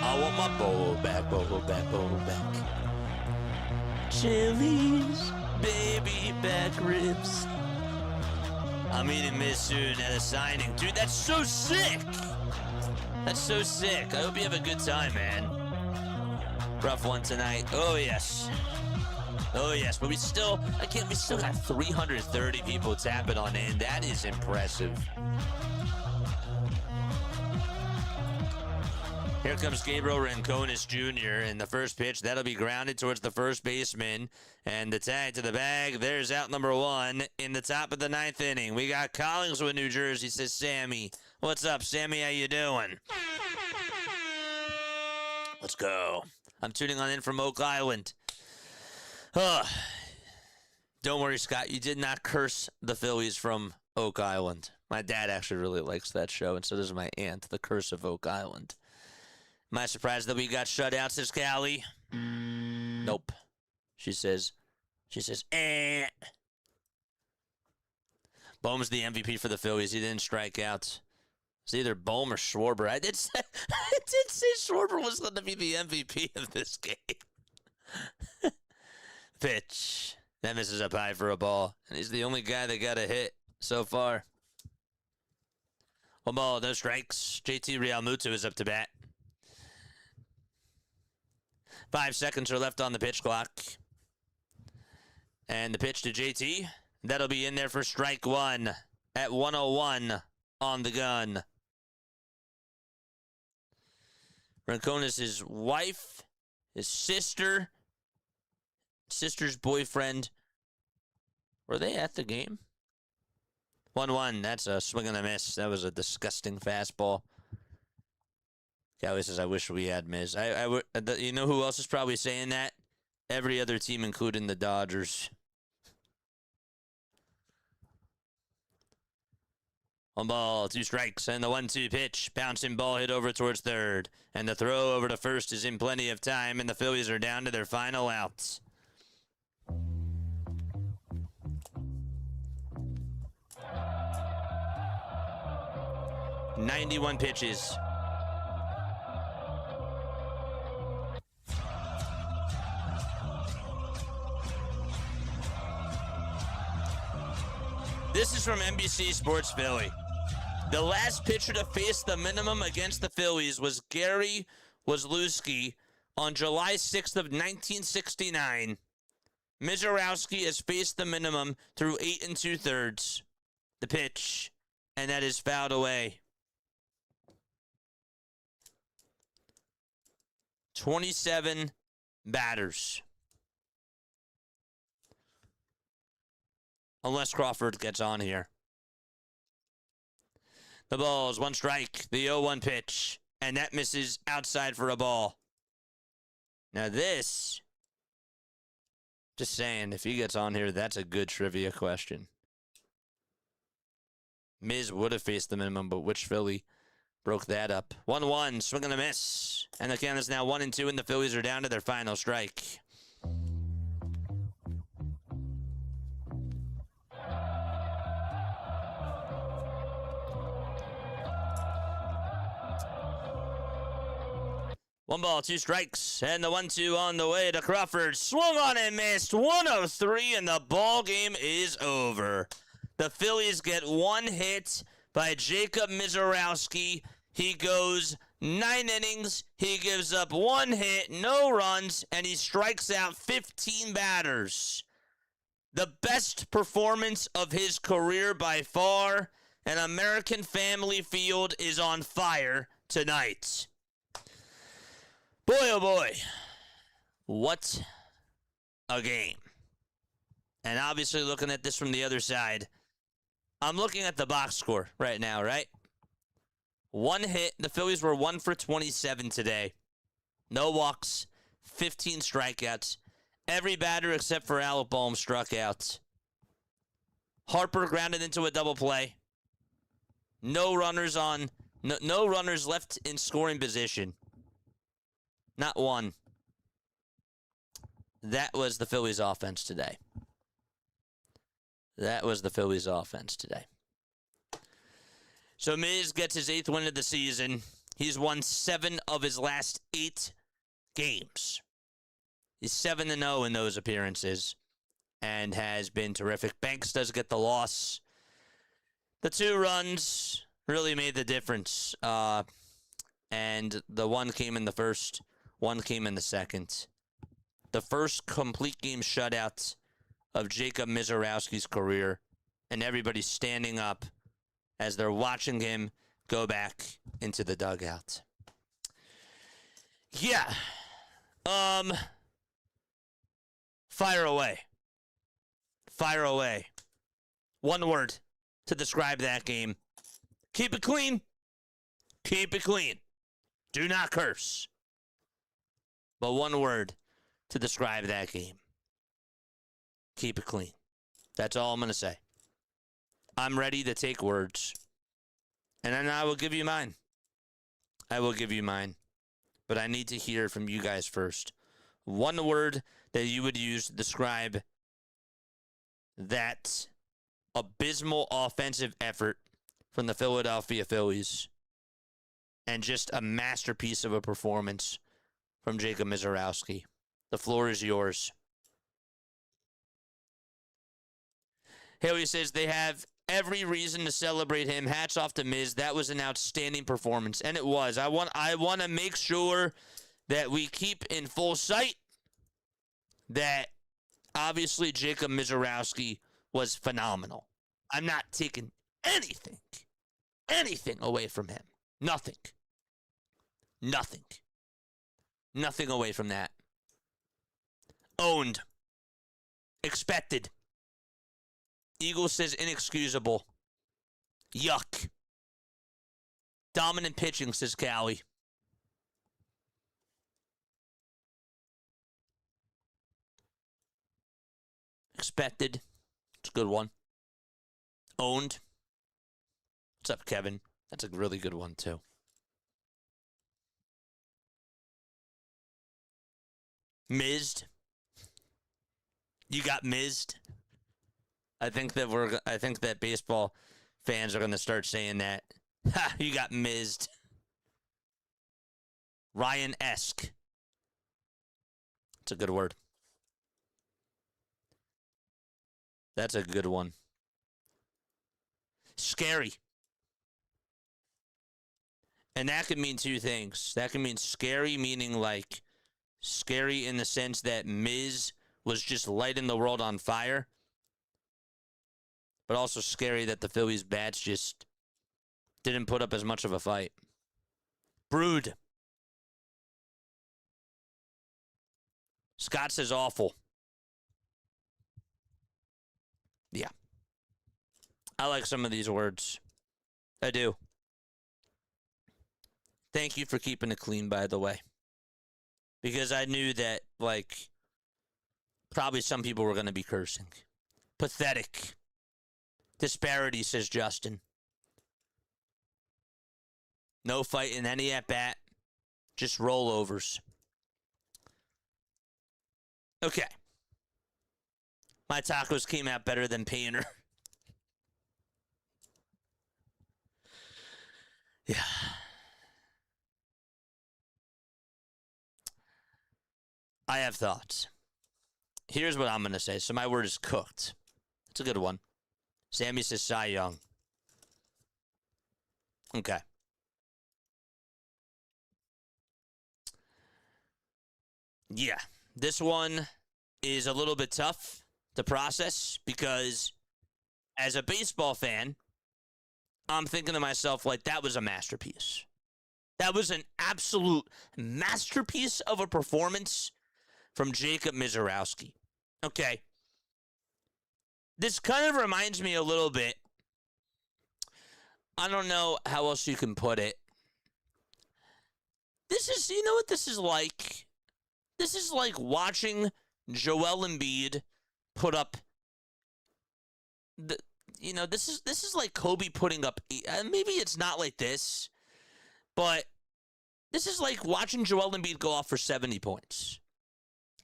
S2: I want my bowl back, bowl back, bowl back. Chili's baby back ribs. I'm meeting Miz soon at a signing. Dude, that's so sick. That's so sick. I hope you have a good time, man. Rough one tonight. Oh, yes. Oh, yes. But we still got 330 people tapping on in. That is impressive. Here comes Gabriel Rincones Jr. in the first pitch. That'll be grounded towards the first baseman. And the tag to the bag. There's out number one in the top of the ninth inning. We got Collingswood, New Jersey, says Sammy. What's up, Sammy? How you doing? Let's go. I'm tuning on in from Oak Island. Don't worry, Scott. You did not curse the Phillies from Oak Island. My dad actually really likes that show, and so does my aunt, The Curse of Oak Island. Am I surprised that we got shut out, says Callie? Nope. She says, eh. Bohm's the MVP for the Phillies. He didn't strike out. It's either Bohm or Schwarber. I did say Schwarber was going to be the MVP of this game. Pitch. That misses up high for a ball. And he's the only guy that got a hit so far. 1 ball, no strikes. JT Realmuto is up to bat. 5 seconds are left on the pitch clock. And the pitch to JT. That'll be in there for strike one at 1:01 on the gun. Rincones' wife, his sister's boyfriend. Were they at the game? 1-1. That's a swing and a miss. That was a disgusting fastball. Callie says, I wish we had Miz. You know who else is probably saying that? Every other team, including the Dodgers. 1 ball, 2 strikes, and the 1-2 pitch. Bouncing ball hit over towards third. And the throw over to first is in plenty of time, and the Phillies are down to their final outs. "91 pitches. This is from NBC Sports Philly. The last pitcher to face the minimum against the Phillies was Gary Wozlowski on July 6th of 1969. Misiorowski has faced the minimum through 8 2/3. The pitch, and that is fouled away. 27 batters. Unless Crawford gets on here. The ball is 1 strike. The 0-1 pitch. And that misses outside for a ball. Now this, just saying, if he gets on here, that's a good trivia question. Miz would have faced the minimum, but which Philly broke that up? 1-1, swing and a miss. And the count is now 1-2, and the Phillies are down to their final strike. One ball, 2 strikes, and the 1-2 on the way to Crawford. Swung on and missed. 103, and the ball game is over. The Phillies get 1 hit by Jacob Misiorowski. He goes 9 innings. He gives up 1 hit, no runs, and he strikes out 15 batters. The best performance of his career by far. An American Family Field is on fire tonight. Boy, oh boy, what a game. And obviously looking at this from the other side, I'm looking at the box score right now, right? 1 hit. The Phillies were 1 for 27 today. No walks, 15 strikeouts. Every batter except for Alec Bohm struck out. Harper grounded into a double play. No runners left in scoring position. Not one. That was the Phillies offense today. So Miz gets his 8th win of the season. He's won 7 of his last 8 games. He's 7-0 in those appearances and has been terrific. Banks does get the loss. The 2 runs really made the difference. And the one came in the first, one came in the second. The first complete game shutout of Jacob Misiorowski's career, and everybody's standing up as they're watching him go back into the dugout. Yeah. Fire away. Fire away. One word to describe that game. Keep it clean. Keep it clean. Do not curse. But one word to describe that game. Keep it clean. That's all I'm going to say. I'm ready to take words. And then I will give you mine. I will give you mine. But I need to hear from you guys first. One word that you would use to describe that abysmal offensive effort from the Philadelphia Phillies and just a masterpiece of a performance from Jacob Misiorowski. The floor is yours. Haley says they have every reason to celebrate him. Hats off to Miz. That was an outstanding performance, and it was. I want to make sure that we keep in full sight that obviously Jacob Misiorowski was phenomenal. I'm not taking anything away from him. Nothing away from that. Owned. Expected. Eagle says inexcusable. Yuck. Dominant pitching, says Callie. Expected. It's a good one. Owned. What's up, Kevin? That's a really good one, too. Mizzed. You got mizzed. I think that baseball fans are going to start saying that. Ha, you got mizzed. Ryan-esque. It's a good word. That's a good one. Scary. And that could mean 2 things. That could mean scary, meaning like scary in the sense that Miz was just lighting the world on fire. But also scary that the Phillies bats just didn't put up as much of a fight. Brood. Scott says awful. Yeah. I like some of these words. I do. Thank you for keeping it clean, by the way. Because I knew that, like, probably some people were going to be cursing. Pathetic. Disparity, says Justin. No fight in any at-bat. Just rollovers. Okay. My tacos came out better than Painter. Yeah. I have thoughts. Here's what I'm going to say. So my word is cooked. It's a good one. Sammy says Cy Young. Okay. Yeah. This one is a little bit tough to process because as a baseball fan, I'm thinking to myself, like, that was a masterpiece. That was an absolute masterpiece of a performance from Jacob Misiorowski. Okay. This kind of reminds me a little bit. I don't know how else you can put it. This is, you know what this is like? This is like watching Joel Embiid put up this is like Kobe putting up, maybe it's not like this, but this is like watching Joel Embiid go off for 70 points.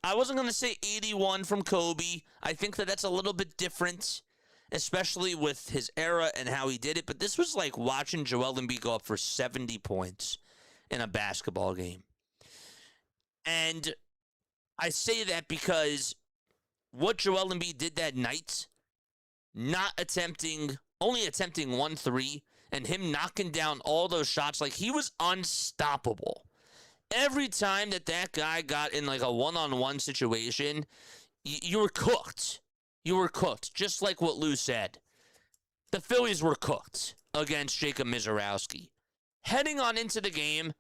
S2: I wasn't going to say 81 from Kobe. I think that that's a little bit different, especially with his era and how he did it. But this was like watching Joel Embiid go up for 70 points in a basketball game. And I say that because what Joel Embiid did that night, only attempting 1-3, and him knocking down all those shots, like he was unstoppable. Every time that guy got in like a one-on-one situation, you were cooked. You were cooked, just like what Lou said. The Phillies were cooked against Jacob Misiorowski. Heading on into the game,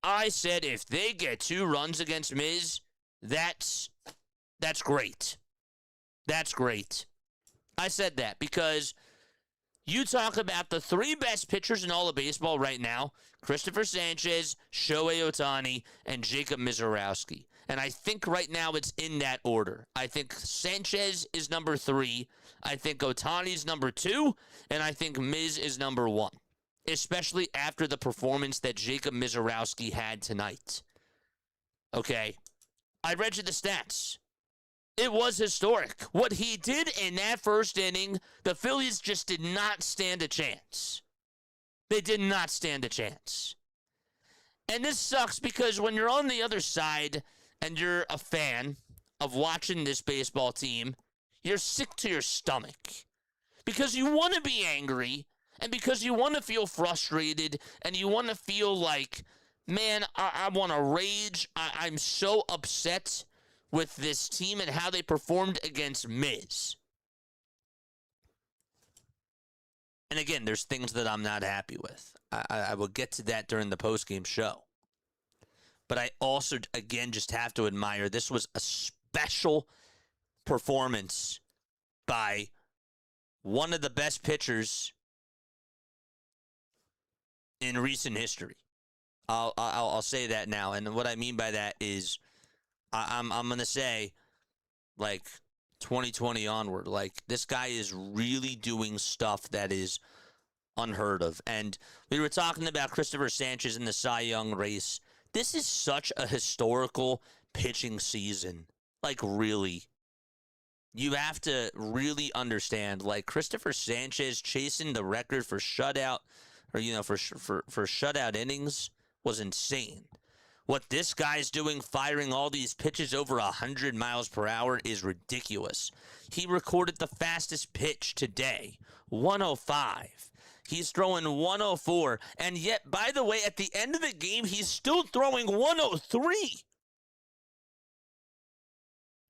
S2: I said if they get 2 runs against Miz, that's great. That's great. I said that because you talk about the 3 best pitchers in all of baseball right now, Christopher Sanchez, Shohei Ohtani, and Jacob Misiorowski. And I think right now it's in that order. I think Sanchez is number 3. I think Ohtani's number 2. And I think Miz is number 1. Especially after the performance that Jacob Misiorowski had tonight. Okay. I read you the stats. It was historic. What he did in that first inning, the Phillies just did not stand a chance. They did not stand a chance. And this sucks because when you're on the other side and you're a fan of watching this baseball team, you're sick to your stomach. Because you want to be angry, and because you want to feel frustrated, and you want to feel like, man, I want to rage. I'm so upset with this team and how they performed against Miz. And again, there's things that I'm not happy with. I will get to that during the postgame show. But I also, again, just have to admire this was a special performance by one of the best pitchers in recent history. I'll say that now. And what I mean by that is I'm going to say, like, 2020 onward, like, this guy is really doing stuff that is unheard of. And we were talking about Christopher Sanchez in the Cy Young race. This is such a historical pitching season. Like, really. You have to really understand, like, Christopher Sanchez chasing the record for shutout, or, you know, for shutout innings was insane. What this guy's doing, firing all these pitches over 100 miles per hour, is ridiculous. He recorded the fastest pitch today, 105. He's throwing 104. And yet, by the way, at the end of the game, he's still throwing 103.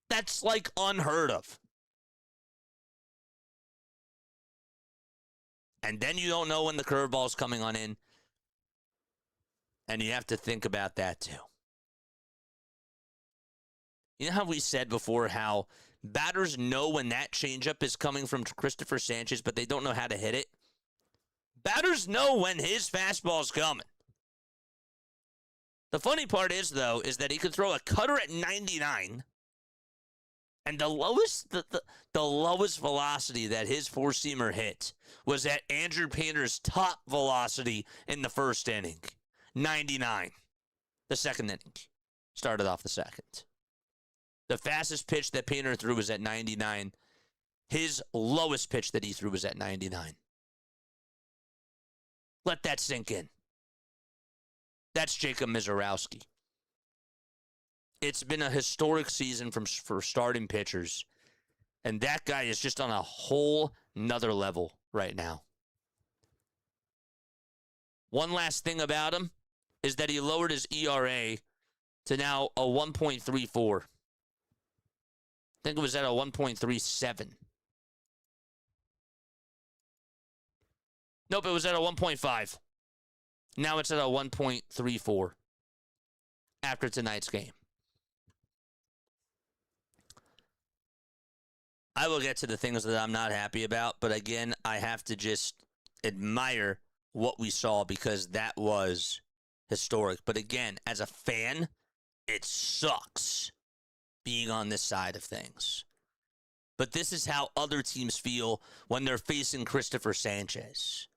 S2: That's like unheard of. And then you don't know when the curveball's coming on in. And you have to think about that too. You know how we said before how batters know when that changeup is coming from Christopher Sanchez, but they don't know how to hit it? Batters know when his fastball's coming. The funny part is, though, is that he could throw a cutter at 99, and the lowest velocity that his four-seamer hit was at Andrew Painter's top velocity in the first inning. 99. The second inning. Started off the second. The fastest pitch that Painter threw was at 99. His lowest pitch that he threw was at 99. Let that sink in. That's Jacob Misiorowski. It's been a historic season for starting pitchers. And that guy is just on a whole nother level right now. One last thing about him is that he lowered his ERA to now a 1.34. I think it was at a 1.37. Nope, it was at a 1.5. Now it's at a 1.34 after tonight's game. I will get to the things that I'm not happy about, but again, I have to just admire what we saw because that was historic. But again, as a fan, it sucks being on this side of things. But this is how other teams feel when they're facing Christopher Sanchez.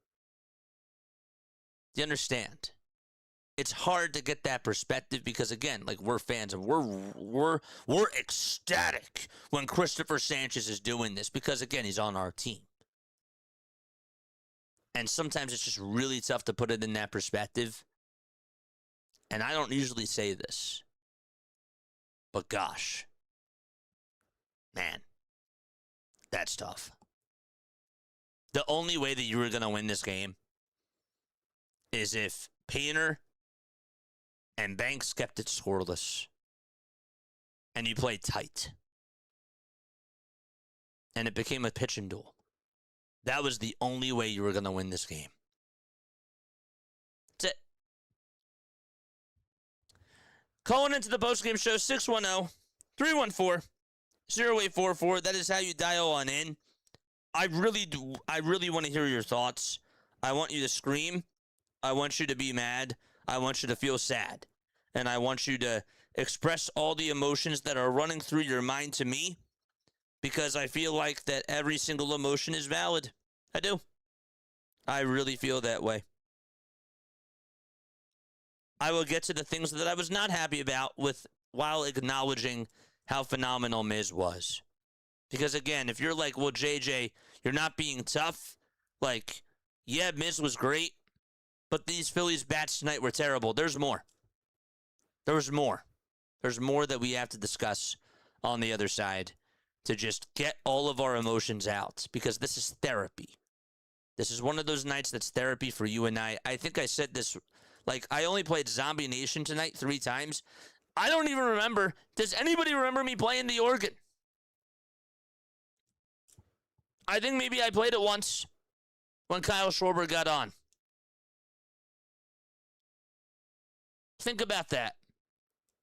S2: Do you understand? It's hard to get that perspective because, again, like, we're fans and we're ecstatic when Christopher Sanchez is doing this because, again, he's on our team. And sometimes it's just really tough to put it in that perspective and I don't usually say this, but gosh, man, that's tough. The only way that you were going to win this game is if Painter and Banks kept it scoreless and you played tight and it became a pitching duel. That was the only way you were going to win this game. That's it. Calling into the postgame show, 610-314-0844. That is how you dial on in. I really want to hear your thoughts. I want you to scream. I want you to be mad. I want you to feel sad. And I want you to express all the emotions that are running through your mind to me, because I feel like that every single emotion is valid. I do. I really feel that way. I will get to the things that I was not happy about while acknowledging how phenomenal Miz was. Because, again, if you're like, well, JJ, you're not being tough. Like, yeah, Miz was great, but these Phillies bats tonight were terrible. There's more. There's more. There's more that we have to discuss on the other side to just get all of our emotions out, because this is therapy. This is one of those nights that's therapy for you and I. I think I said this, like, I only played Zombie Nation tonight 3 times. I don't even remember. Does anybody remember me playing the organ? I think maybe I played it once when Kyle Schwarber got on. Think about that.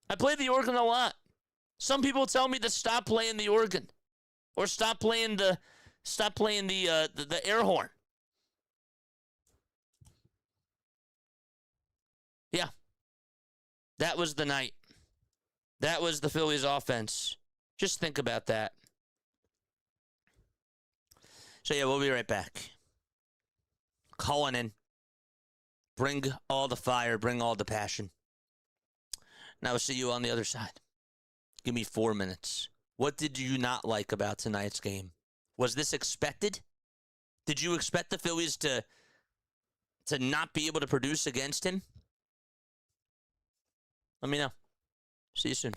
S2: I play the organ a lot. Some people tell me to stop playing the organ or stop playing the air horn. Yeah. That was the night. That was the Phillies offense. Just think about that. So, yeah, we'll be right back. Calling in. Bring all the fire. Bring all the passion. Now we'll see you on the other side. Give me 4 minutes. What did you not like about tonight's game? Was this expected? Did you expect the Phillies to not be able to produce against him? Let me know. See you soon.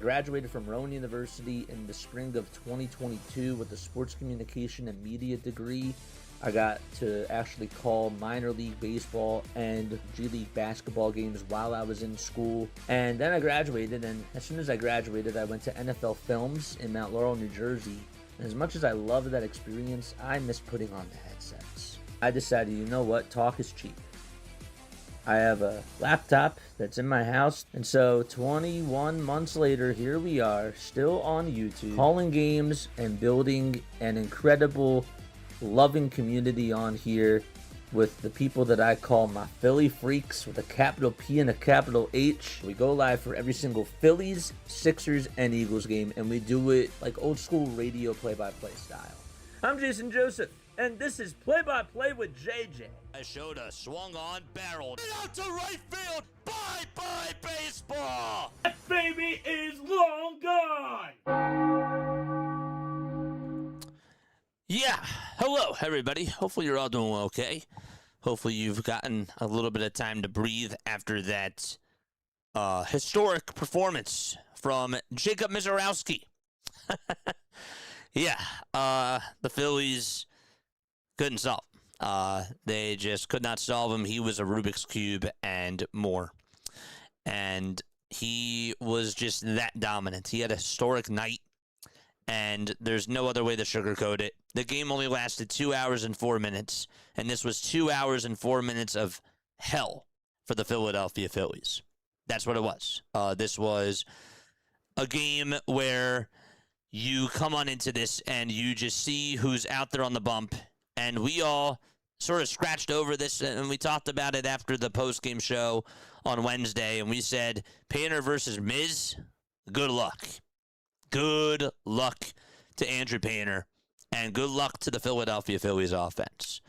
S1: Graduated from Rowan University in the spring of 2022 with a sports communication and media degree. I got to actually call minor league baseball and G League basketball games while I was in school. And then I graduated, and as soon as I graduated, I went to NFL Films in Mount Laurel, New Jersey. And as much as I loved that experience, I miss putting on the headsets. I decided, you know what, talk is cheap. I have a laptop that's in my house, and so 21 months later, here we are, still on YouTube, calling games and building an incredible, loving community on here with the people that I call my Philly freaks with a capital P and a capital H. We go live for every single Phillies, Sixers, and Eagles game, and we do it like old school radio play-by-play style. I'm Jason Joseph, and this is Play-by-Play with JJ.
S2: I showed a swung on, barreled out to right field. Bye-bye baseball.
S1: That baby is long gone.
S2: Yeah, hello everybody. Hopefully you're all doing okay. Hopefully you've gotten a little bit of time to breathe after that historic performance from Jacob Misiorowski. Yeah, the Phillies couldn't solve. They just could not solve him. He was a Rubik's Cube and more. And he was just that dominant. He had a historic night, and there's no other way to sugarcoat it. The game only lasted 2 hours and 4 minutes, and this was 2 hours and 4 minutes of hell for the Philadelphia Phillies. That's what it was. This was a game where you come on into this and you just see who's out there on the bump, and we all sort of scratched over this, and we talked about it after the post-game show on Wednesday, and we said, Painter versus Miz, good luck. Good luck to Andrew Painter, and good luck to the Philadelphia Phillies offense.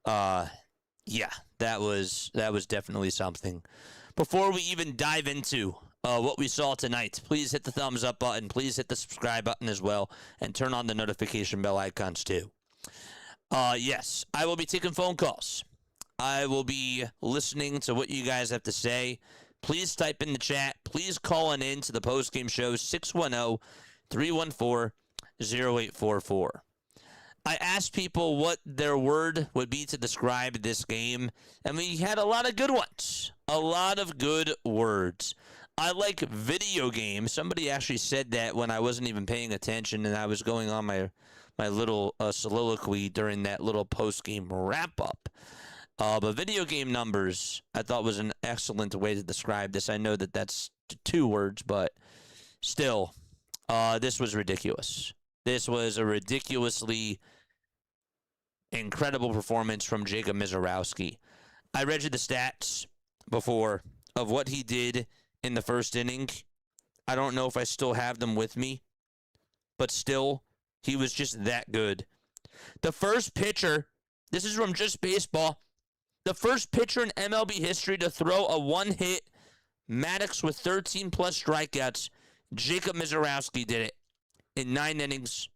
S2: Yeah, that was definitely something. Before we even dive into what we saw tonight, please hit the thumbs up button, please hit the subscribe button as well, and turn on the notification bell icons too. Yes, I will be taking phone calls. I will be listening to what you guys have to say. Please type in the chat. Please call in to the postgame show, 610-314-0844. I asked people what their word would be to describe this game, and we had a lot of good ones. A lot of good words. I like video games. Somebody actually said that when I wasn't even paying attention, and I was going on my little soliloquy during that little post-game wrap-up. But video game numbers, I thought, was an excellent way to describe this. I know that that's 2 words, but still, this was ridiculous. This was a ridiculously incredible performance from Jacob Misiorowski. I read you the stats before of what he did in the first inning. I don't know if I still have them with me, but still, he was just that good. The first pitcher, this is from Just Baseball, the first pitcher in MLB history to throw a one-hit Maddox with 13-plus strikeouts, Jacob Misiorowski did it in 9 innings.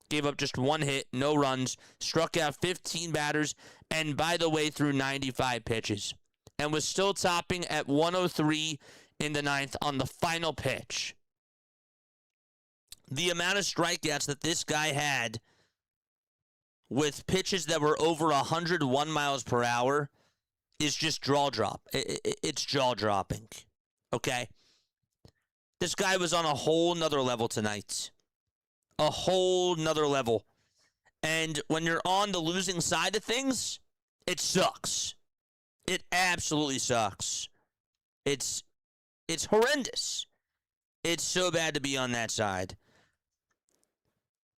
S2: Gave up just 1 hit, no runs, struck out 15 batters, and by the way, threw 95 pitches. And was still topping at 103 in the 9th on the final pitch. The amount of strikeouts that this guy had with pitches that were over 101 miles per hour is just it's jaw-dropping, okay? This guy was on a whole nother level tonight. A whole nother level. And when you're on the losing side of things, it sucks. It absolutely sucks. It's horrendous. It's so bad to be on that side.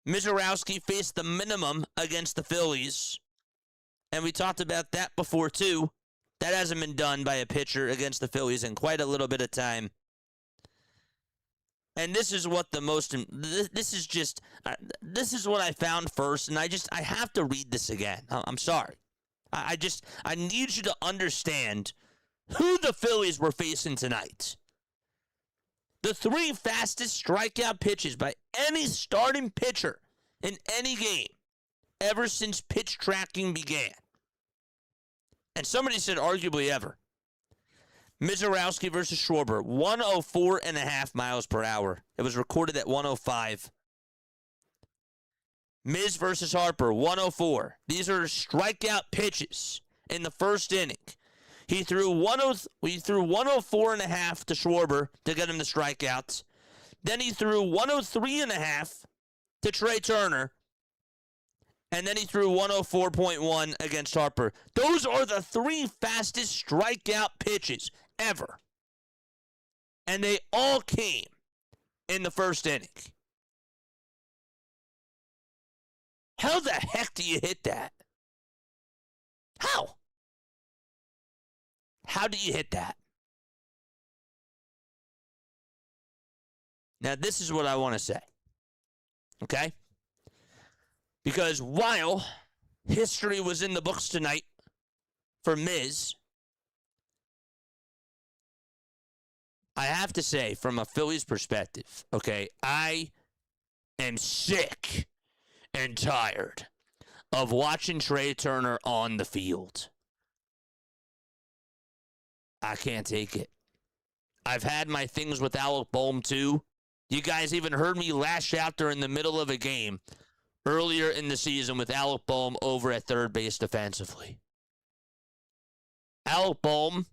S2: Misiorowski faced the minimum against the Phillies, and we talked about that before too. That hasn't been done by a pitcher against the Phillies in quite a little bit of time. And this is what this is what I found first, and I have to read this again. I'm sorry. I need you to understand who the Phillies were facing tonight. The 3 fastest strikeout pitches by any starting pitcher in any game ever since pitch tracking began. And somebody said arguably ever. Misiorowski versus Schwarber, 104.5 miles per hour. It was recorded at 105. Miz versus Harper, 104. These are strikeout pitches in the first inning. He threw 104.5 to Schwarber to get him the strikeouts. Then he threw 103.5 to Trey Turner. And then he threw 104.1 against Harper. Those are the 3 fastest strikeout pitches ever. And they all came in the first inning. How the heck do you hit that? How? How do you hit that? Now, this is what I want to say. Okay? Because while history was in the books tonight for Miz, I have to say, from a Phillies perspective, okay, I am sick and tired of watching Trey Turner on the field. I can't take it. I've had my things with Alec Boehm, too. You guys even heard me lash out during the middle of a game earlier in the season with Alec Boehm over at third base defensively. Alec Boehm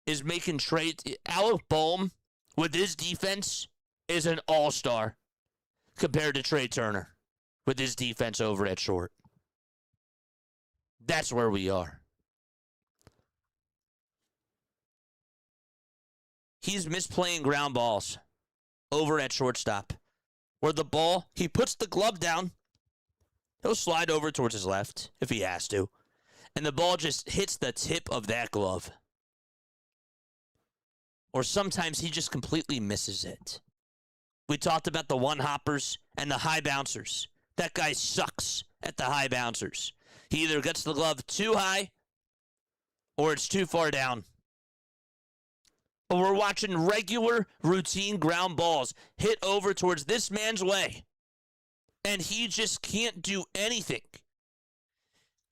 S2: is making trades. Alec Boehm, with his defense, is an all-star compared to Trey Turner with his defense over at short. That's where we are. He's misplaying ground balls over at shortstop, where the ball, he puts the glove down, he'll slide over towards his left if he has to, and the ball just hits the tip of that glove. Or sometimes he just completely misses it. We talked about the one-hoppers and the high bouncers. That guy sucks at the high bouncers. He either gets the glove too high or it's too far down. But we're watching regular, routine ground balls hit over towards this man's way. And he just can't do anything.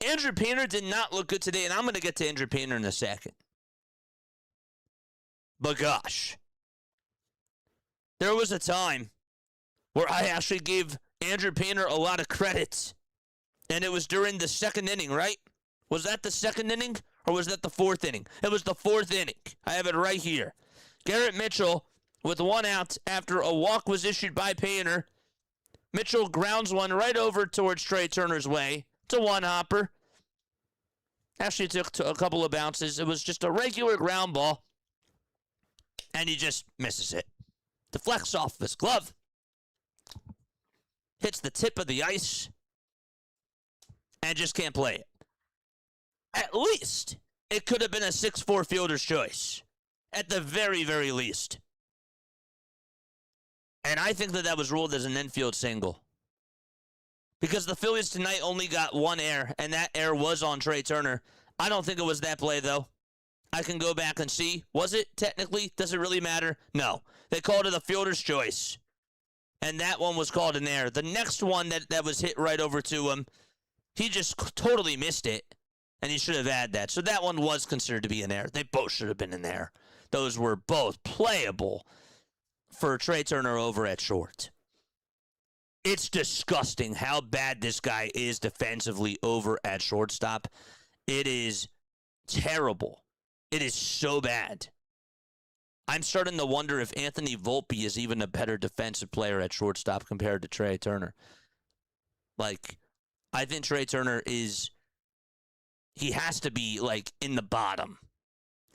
S2: Andrew Painter did not look good today, and I'm going to get to Andrew Painter in a second. But gosh, there was a time where I actually gave Andrew Painter a lot of credit. And it was during the second inning, right? Was that the second inning? Or was that the fourth inning? It was the fourth inning. I have it right here. Garrett Mitchell, with one out after a walk was issued by Painter. Mitchell grounds one right over towards Trey Turner's way. It's a one-hopper. Actually, it took a couple of bounces. It was just a regular ground ball. And he just misses it. Deflects off his glove. Hits the tip of the ice. And just can't play it. At least, it could have been a 6-4 fielder's choice. At the very, very least. And I think that was ruled as an infield single. Because the Phillies tonight only got one error, and that error was on Trey Turner. I don't think it was that play, though. I can go back and see. Was it technically? Does it really matter? No. They called it a fielder's choice. And that one was called an error. The next one that was hit right over to him, he just totally missed it. And he should have had that. So that one was considered to be an error. They both should have been in there. Those were both playable for Trey Turner over at short. It's disgusting how bad this guy is defensively over at shortstop. It is terrible. It is so bad. I'm starting to wonder if Anthony Volpe is even a better defensive player at shortstop compared to Trey Turner. Like, I think Trey Turner is... He has to be, like, in the bottom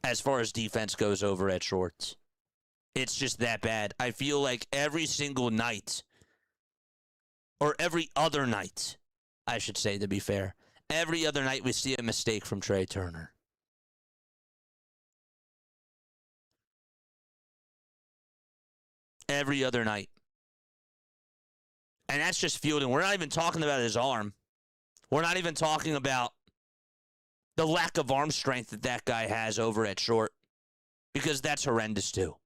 S2: as far as defense goes over at short. It's just that bad. I feel like every single night, or every other night, I should say, to be fair, every other night we see a mistake from Trey Turner. Every other night. And that's just fielding. We're not even talking about his arm. We're not even talking about the lack of arm strength that guy has over at short, because that's horrendous too.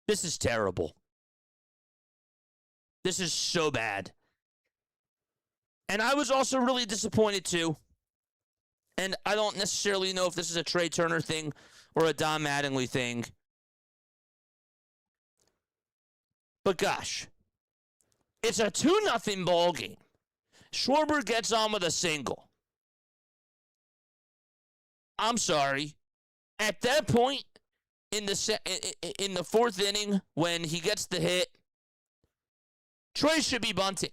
S2: This is terrible. This is so bad. And I was also really disappointed too. And I don't necessarily know if this is a Trey Turner thing or a Don Mattingly thing. But gosh, it's a 2-0 ball game. Schwarber gets on with a single. I'm sorry. At that point in the fourth inning, when he gets the hit, Trey should be bunting.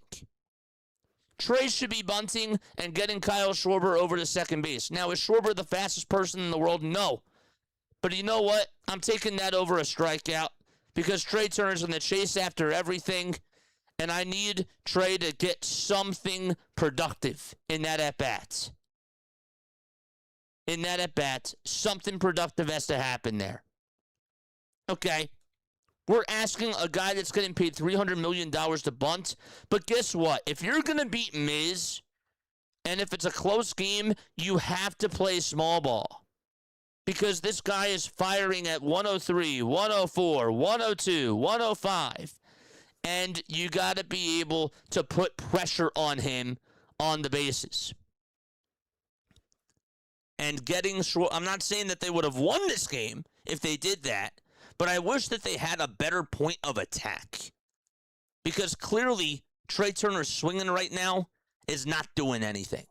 S2: Trey should be bunting and getting Kyle Schwarber over to second base. Now, is Schwarber the fastest person in the world? No. But you know what? I'm taking that over a strikeout because Trey Turner's going to chase after everything, and I need Trey to get something productive in that at-bat. In that at-bat, something productive has to happen there. Okay. We're asking a guy that's getting paid $300 million to bunt. But guess what? If you're going to beat Miz, and if it's a close game, you have to play small ball. Because this guy is firing at 103, 104, 102, 105. And you got to be able to put pressure on him on the bases. And I'm not saying that they would have won this game if they did that. But I wish that they had a better point of attack. Because clearly, Trey Turner swinging right now is not doing anything.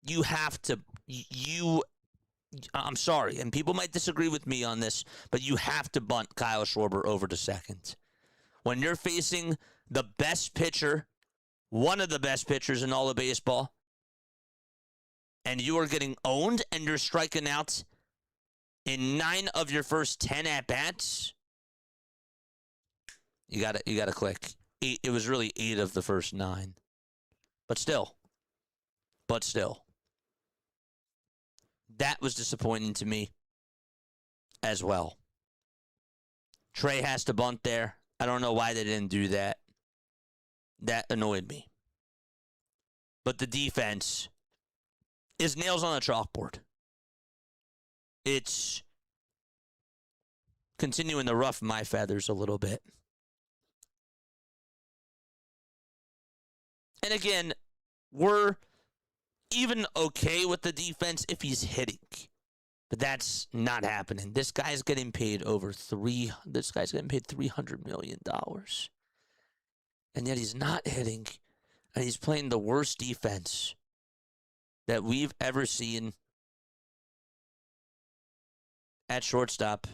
S2: You have to, I'm sorry, and people might disagree with me on this, but you have to bunt Kyle Schwarber over to second. When you're facing the best pitcher, one of the best pitchers in all of baseball, and you are getting owned and you're striking out in 9 of your first 10 at-bats, you gotta click. It was really 8 of the first 9. But still. That was disappointing to me as well. Trey has to bunt there. I don't know why they didn't do that. That annoyed me. But the defense is nails on a chalkboard. It's continuing to ruffle my feathers a little bit. And again, we're even okay with the defense if he's hitting. But that's not happening. This guy's getting paid $300 million. And yet he's not hitting. And he's playing the worst defense that we've ever seen at shortstop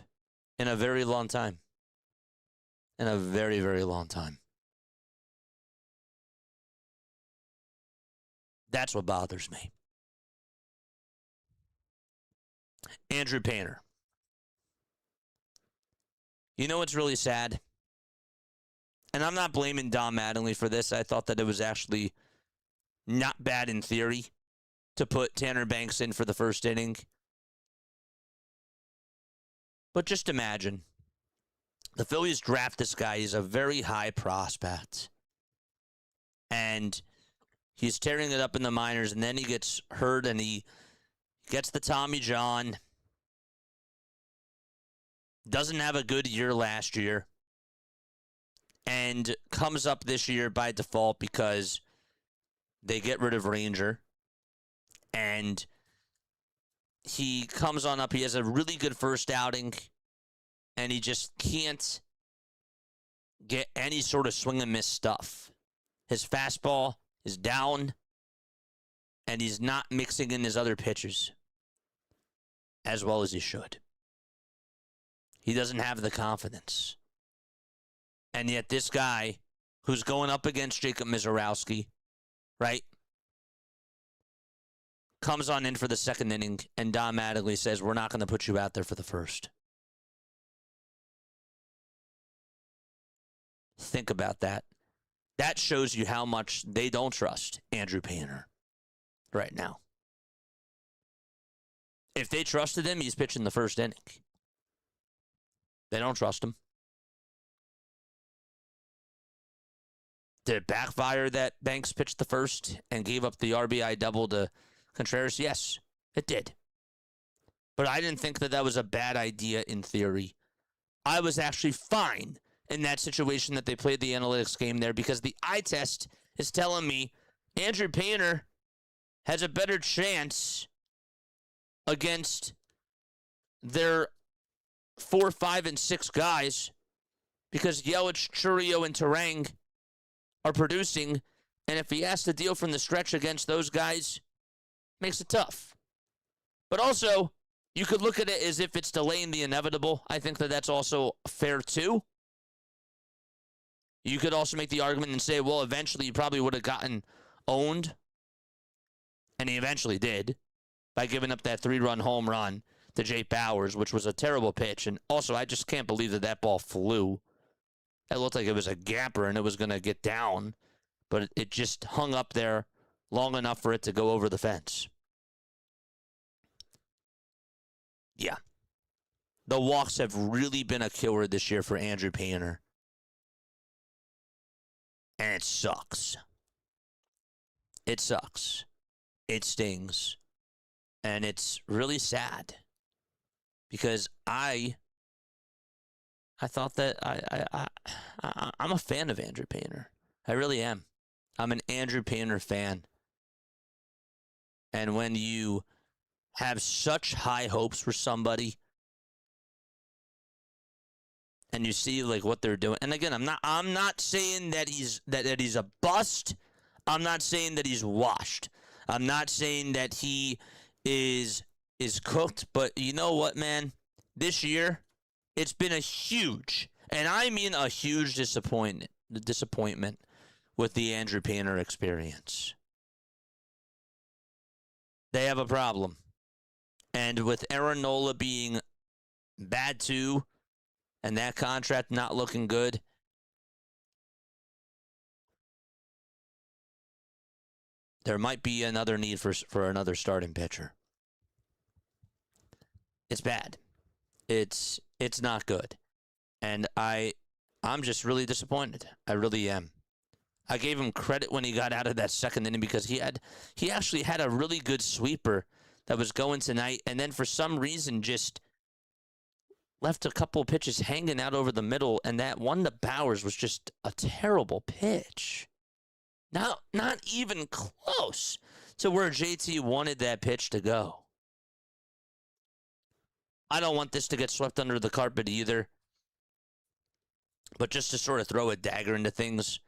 S2: in a very long time. In a very, very long time. That's what bothers me. Andrew Painter. You know what's really sad? And I'm not blaming Don Mattingly for this. I thought that it was actually not bad in theory to put Tanner Banks in for the first inning. But just imagine, the Phillies draft this guy. He's a very high prospect. And he's tearing it up in the minors, and then he gets hurt, and he gets the Tommy John. Doesn't have a good year last year. And comes up this year by default because they get rid of Ranger. And he comes on up. He has a really good first outing, and he just can't get any sort of swing and miss stuff. His fastball is down, and he's not mixing in his other pitches as well as he should. He doesn't have the confidence. And yet this guy, who's going up against Jacob Misiorowski, right, comes on in for the second inning, and Don Mattingly says, we're not going to put you out there for the first. Think about that. That shows you how much they don't trust Andrew Painter right now. If they trusted him, he's pitching the first inning. They don't trust him. Did it backfire that Banks pitched the first and gave up the RBI double to Contreras? Yes, it did. But I didn't think that that was a bad idea in theory. I was actually fine in that situation that they played the analytics game there because the eye test is telling me Andrew Painter has a better chance against their 4, 5, and 6 guys because Yelich, Churio, and Terang are producing, and if he has to deal from the stretch against those guys, makes it tough. But also, you could look at it as if it's delaying the inevitable. I think that that's also fair, too. You could also make the argument and say, well, eventually he probably would have gotten owned, and he eventually did, by giving up that 3-run home run to Jake Bauers, which was a terrible pitch. And also, I just can't believe that that ball flew. It looked like it was a gapper and it was going to get down, but it just hung up there long enough for it to go over the fence. Yeah. The walks have really been a killer this year for Andrew Painter. And it sucks. It sucks. It stings. And it's really sad. Because I thought that I'm a fan of Andrew Painter. I really am. I'm an Andrew Painter fan. And when you have such high hopes for somebody and you see like what they're doing, and again, I'm not saying that he's a bust. I'm not saying that he's washed. I'm not saying that he is cooked, but you know what, man? This year, it's been a huge, and I mean a huge disappointment with the Andrew Painter experience. They have a problem. And with Aaron Nola being bad too, and that contract not looking good, there might be another need for another starting pitcher. It's bad. It's not good. And I'm just really disappointed. I really am. I gave him credit when he got out of that second inning because he actually had a really good sweeper that was going tonight, and then for some reason just left a couple of pitches hanging out over the middle, and that one to Bauers was just a terrible pitch. Not even close to where JT wanted that pitch to go. I don't want this to get swept under the carpet either. But just to sort of throw a dagger into things,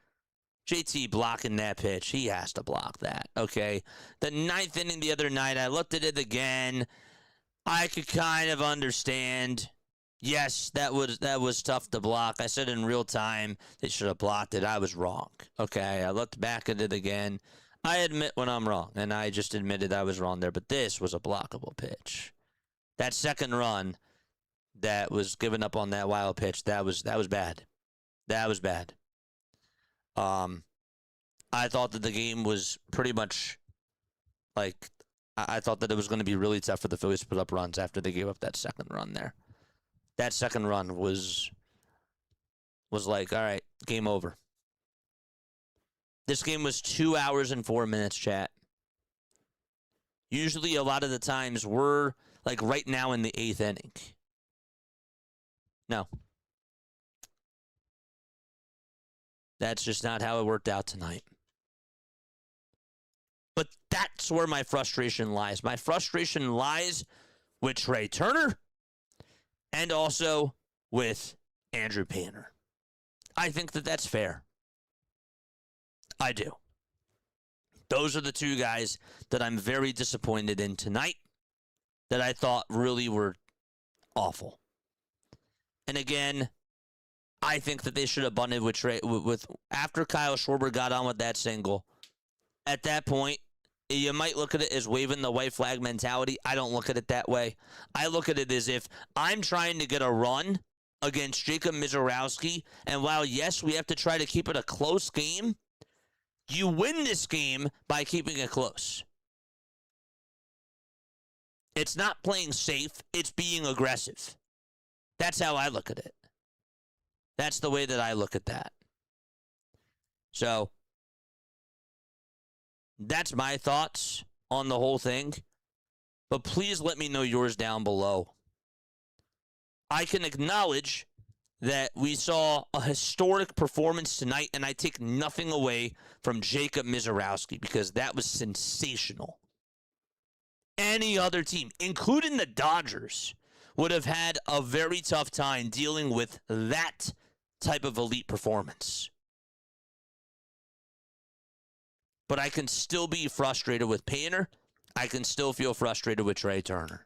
S2: JT blocking that pitch, he has to block that, okay? The 9th inning the other night, I looked at it again. I could kind of understand. Yes, that was tough to block. I said in real time they should have blocked it. I was wrong, okay? I looked back at it again. I admit when I'm wrong, and I just admitted I was wrong there. But this was a blockable pitch. That second run that was given up on that wild pitch, that was bad. That was bad. I thought that the game was pretty much like I thought that it was going to be really tough for the Phillies to put up runs after they gave up that second run there. That second run was like, all right, game over. This game was 2 hours and 4 minutes, chat. Usually a lot of the times we're like right now in the 8th inning. No. That's just not how it worked out tonight. But that's where my frustration lies. My frustration lies with Trey Turner and also with Andrew Painter. I think that that's fair. I do. Those are the two guys that I'm very disappointed in tonight that I thought really were awful. And again, I think that they should have bunted with Trey after Kyle Schwarber got on with that single. At that point, you might look at it as waving the white flag mentality. I don't look at it that way. I look at it as if I'm trying to get a run against Jacob Misiorowski, and while, yes, we have to try to keep it a close game, you win this game by keeping it close. It's not playing safe. It's being aggressive. That's how I look at it. That's the way that I look at that. So, that's my thoughts on the whole thing. But please let me know yours down below. I can acknowledge that we saw a historic performance tonight, and I take nothing away from Jacob Misiorowski because that was sensational. any other team, including the Dodgers, would have had a very tough time dealing with that type of elite performance. But I can still be frustrated with Painter. I can still feel frustrated with Trey Turner.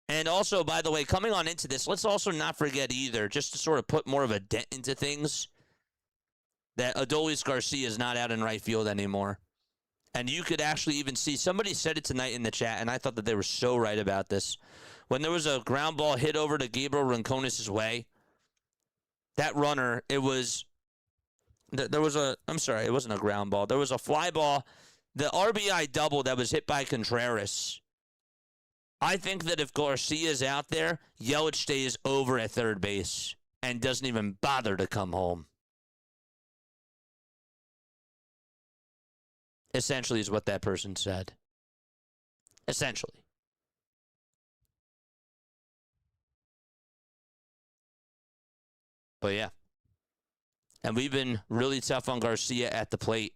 S2: And also, by the way, coming on into this, let's also not forget either, just to sort of put more of a dent into things, that Adolis Garcia is not out in right field anymore. And you could actually even see, somebody said it tonight in the chat, and I thought that they were so right about this. When there was a ground ball hit over to Gabriel Rincones' way, that runner, it wasn't a ground ball. There was a fly ball, the RBI double that was hit by Contreras. I think that if Garcia's out there, Yelich stays over at third base and doesn't even bother to come home. Essentially is what that person said. Essentially. But yeah. And we've been really tough on Garcia at the plate.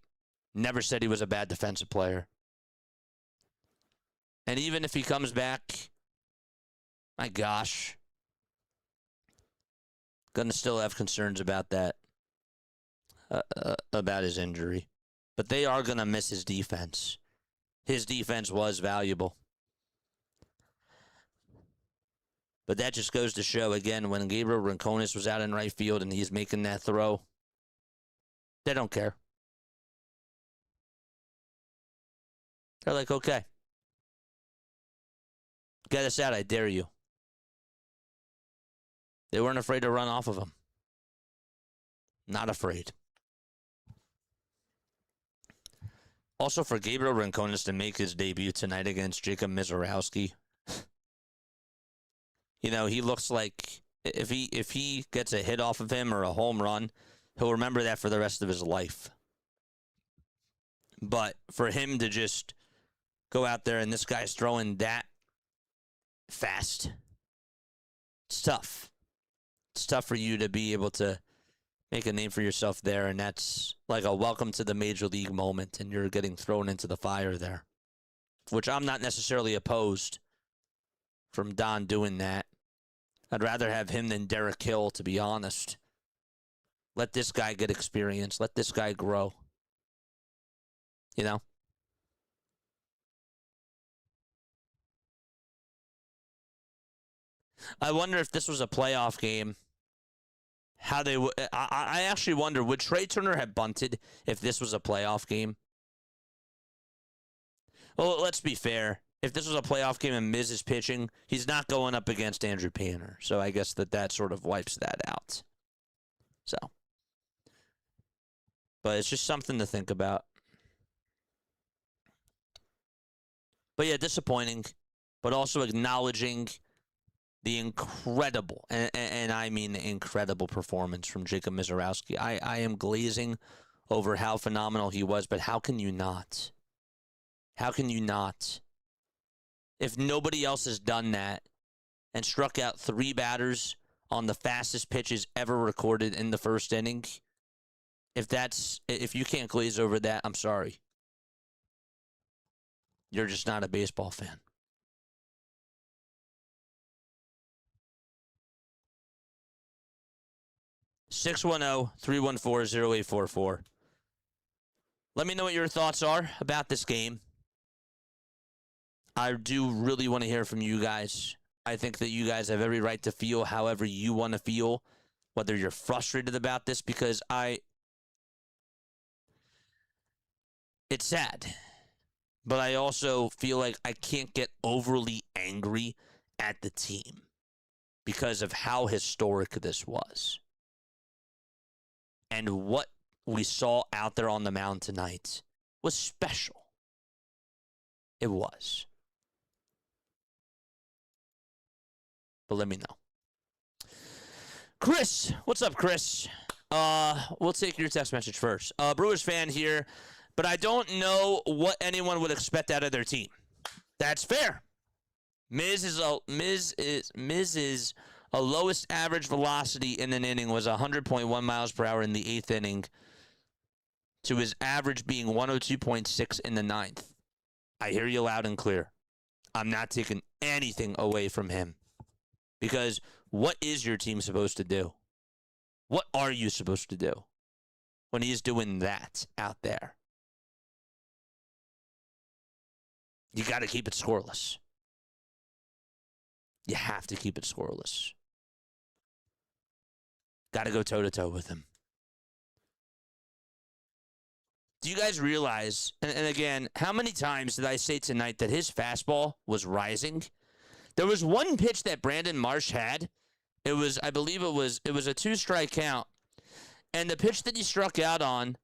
S2: Never said he was a bad defensive player. And even if he comes back, my gosh, gonna still have concerns about that, about his injury. But they are gonna miss his defense. His defense was valuable. But that just goes to show, again, when Gabriel Rincones was out in right field and he's making that throw, they don't care. They're like, okay. Get us out, I dare you. They weren't afraid to run off of him. Not afraid. Also, for Gabriel Rincones to make his debut tonight against Jacob Misiorowski, you know, he looks like if he gets a hit off of him or a home run, he'll remember that for the rest of his life. But for him to just go out there and this guy's throwing that fast, it's tough. It's tough for you to be able to make a name for yourself there, and that's like a welcome to the major league moment, and you're getting thrown into the fire there, which I'm not necessarily opposed from Don doing that. I'd rather have him than Derek Hill, to be honest. Let this guy get experience. Let this guy grow. You know? I wonder if this was a playoff game, how they would. I actually wonder, would Trey Turner have bunted if this was a playoff game? Well, let's be fair. If this was a playoff game and Miz is pitching, he's not going up against Andrew Painter. So I guess that sort of wipes that out. So. But it's just something to think about. But yeah, disappointing. But also acknowledging the incredible, and I mean incredible performance from Jacob Misiorowski. I am glazing over how phenomenal he was, but how can you not? How can you not? If nobody else has done that and struck out 3 batters on the fastest pitches ever recorded in the first inning, if you can't glaze over that, I'm sorry. You're just not a baseball fan. (610-314-0844). Let me know what your thoughts are about this game. I do really want to hear from you guys. I think that you guys have every right to feel however you want to feel, whether you're frustrated about this, because it's sad. But I also feel like I can't get overly angry at the team because of how historic this was. And what we saw out there on the mound tonight was special. It was. But let me know. Chris, what's up, Chris? We'll take your text message first. Brewers fan here, but I don't know what anyone would expect out of their team. That's fair. Miz is a lowest average velocity in an inning was 100.1 miles per hour in the 8th inning to his average being 102.6 in the ninth. I hear you loud and clear. I'm not taking anything away from him. Because what is your team supposed to do? What are you supposed to do when he's doing that out there? You got to keep it scoreless. You have to keep it scoreless. Got to go toe-to-toe with him. Do you guys realize, and again, how many times did I say tonight that his fastball was rising? There was one pitch that Brandon Marsh had. It was, I believe it was a 2-strike count. And the pitch that he struck out on,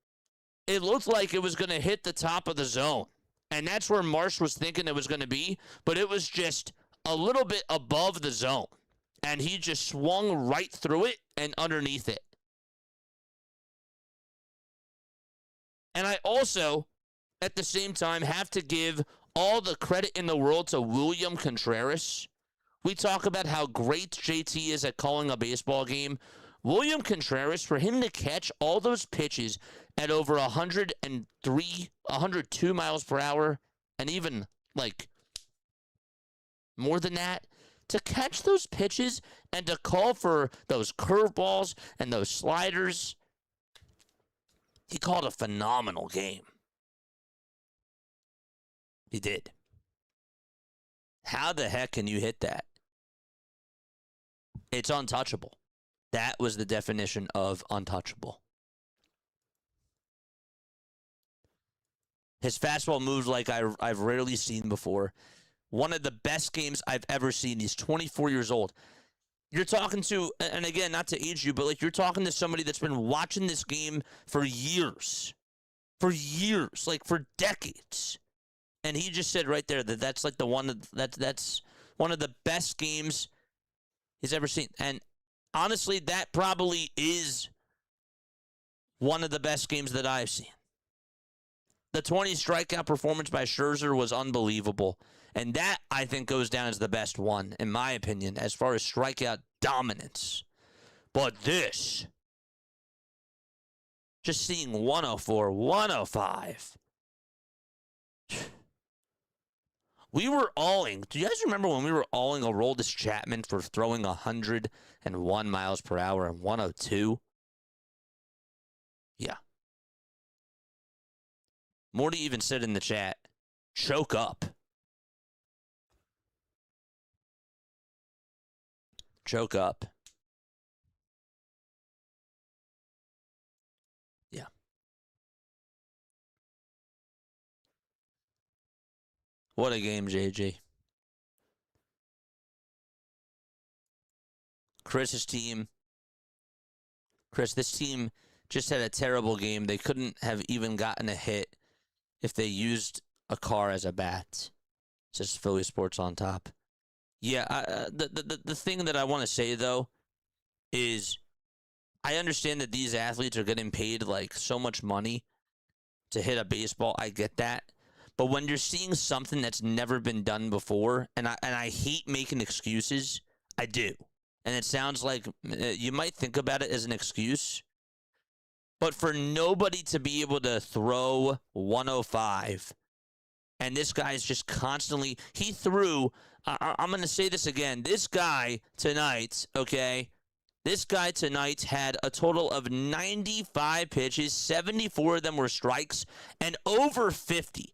S2: it looked like it was going to hit the top of the zone. And that's where Marsh was thinking it was going to be. But it was just a little bit above the zone. And he just swung right through it and underneath it. And I also, at the same time, have to give all the credit in the world to William Contreras. We talk about how great JT is at calling a baseball game. William Contreras, for him to catch all those pitches at over 103, 102 miles per hour, and even, like, more than that, to catch those pitches and to call for those curveballs and those sliders, he called a phenomenal game. He did. How the heck can you hit that? It's untouchable. That was the definition of untouchable. His fastball moves like I've rarely seen before. One of the best games I've ever seen. He's 24 years old. You're talking to, and again, not to age you, but like you're talking to somebody that's been watching this game for years. For years, like for decades. And he just said right there that that's like the one that's one of the best games he's ever seen. And honestly, that probably is one of the best games that I've seen. The 20 strikeout performance by Scherzer was unbelievable. And that, I think, goes down as the best one, in my opinion, as far as strikeout dominance. But this, just seeing 104, 105. We were awing. Do you guys remember when we were awing Aroldis Chapman for throwing 101 miles per hour and 102? Yeah. Morty even said in the chat, choke up. Choke up. Yeah. What a game, JJ. Chris's team. Chris, this team just had a terrible game. They couldn't have even gotten a hit if they used a car as a bat. Just Philly Sports on top. Yeah, the thing that I want to say, though, is I understand that these athletes are getting paid, like, so much money to hit a baseball. I get that. But when you're seeing something that's never been done before, and I hate making excuses, I do. And it sounds like you might think about it as an excuse. But for nobody to be able to throw 105, and this guy's just constantly, he threw, I'm going to say this again, this guy tonight, okay, this guy tonight had a total of 95 pitches, 74 of them were strikes, and over 50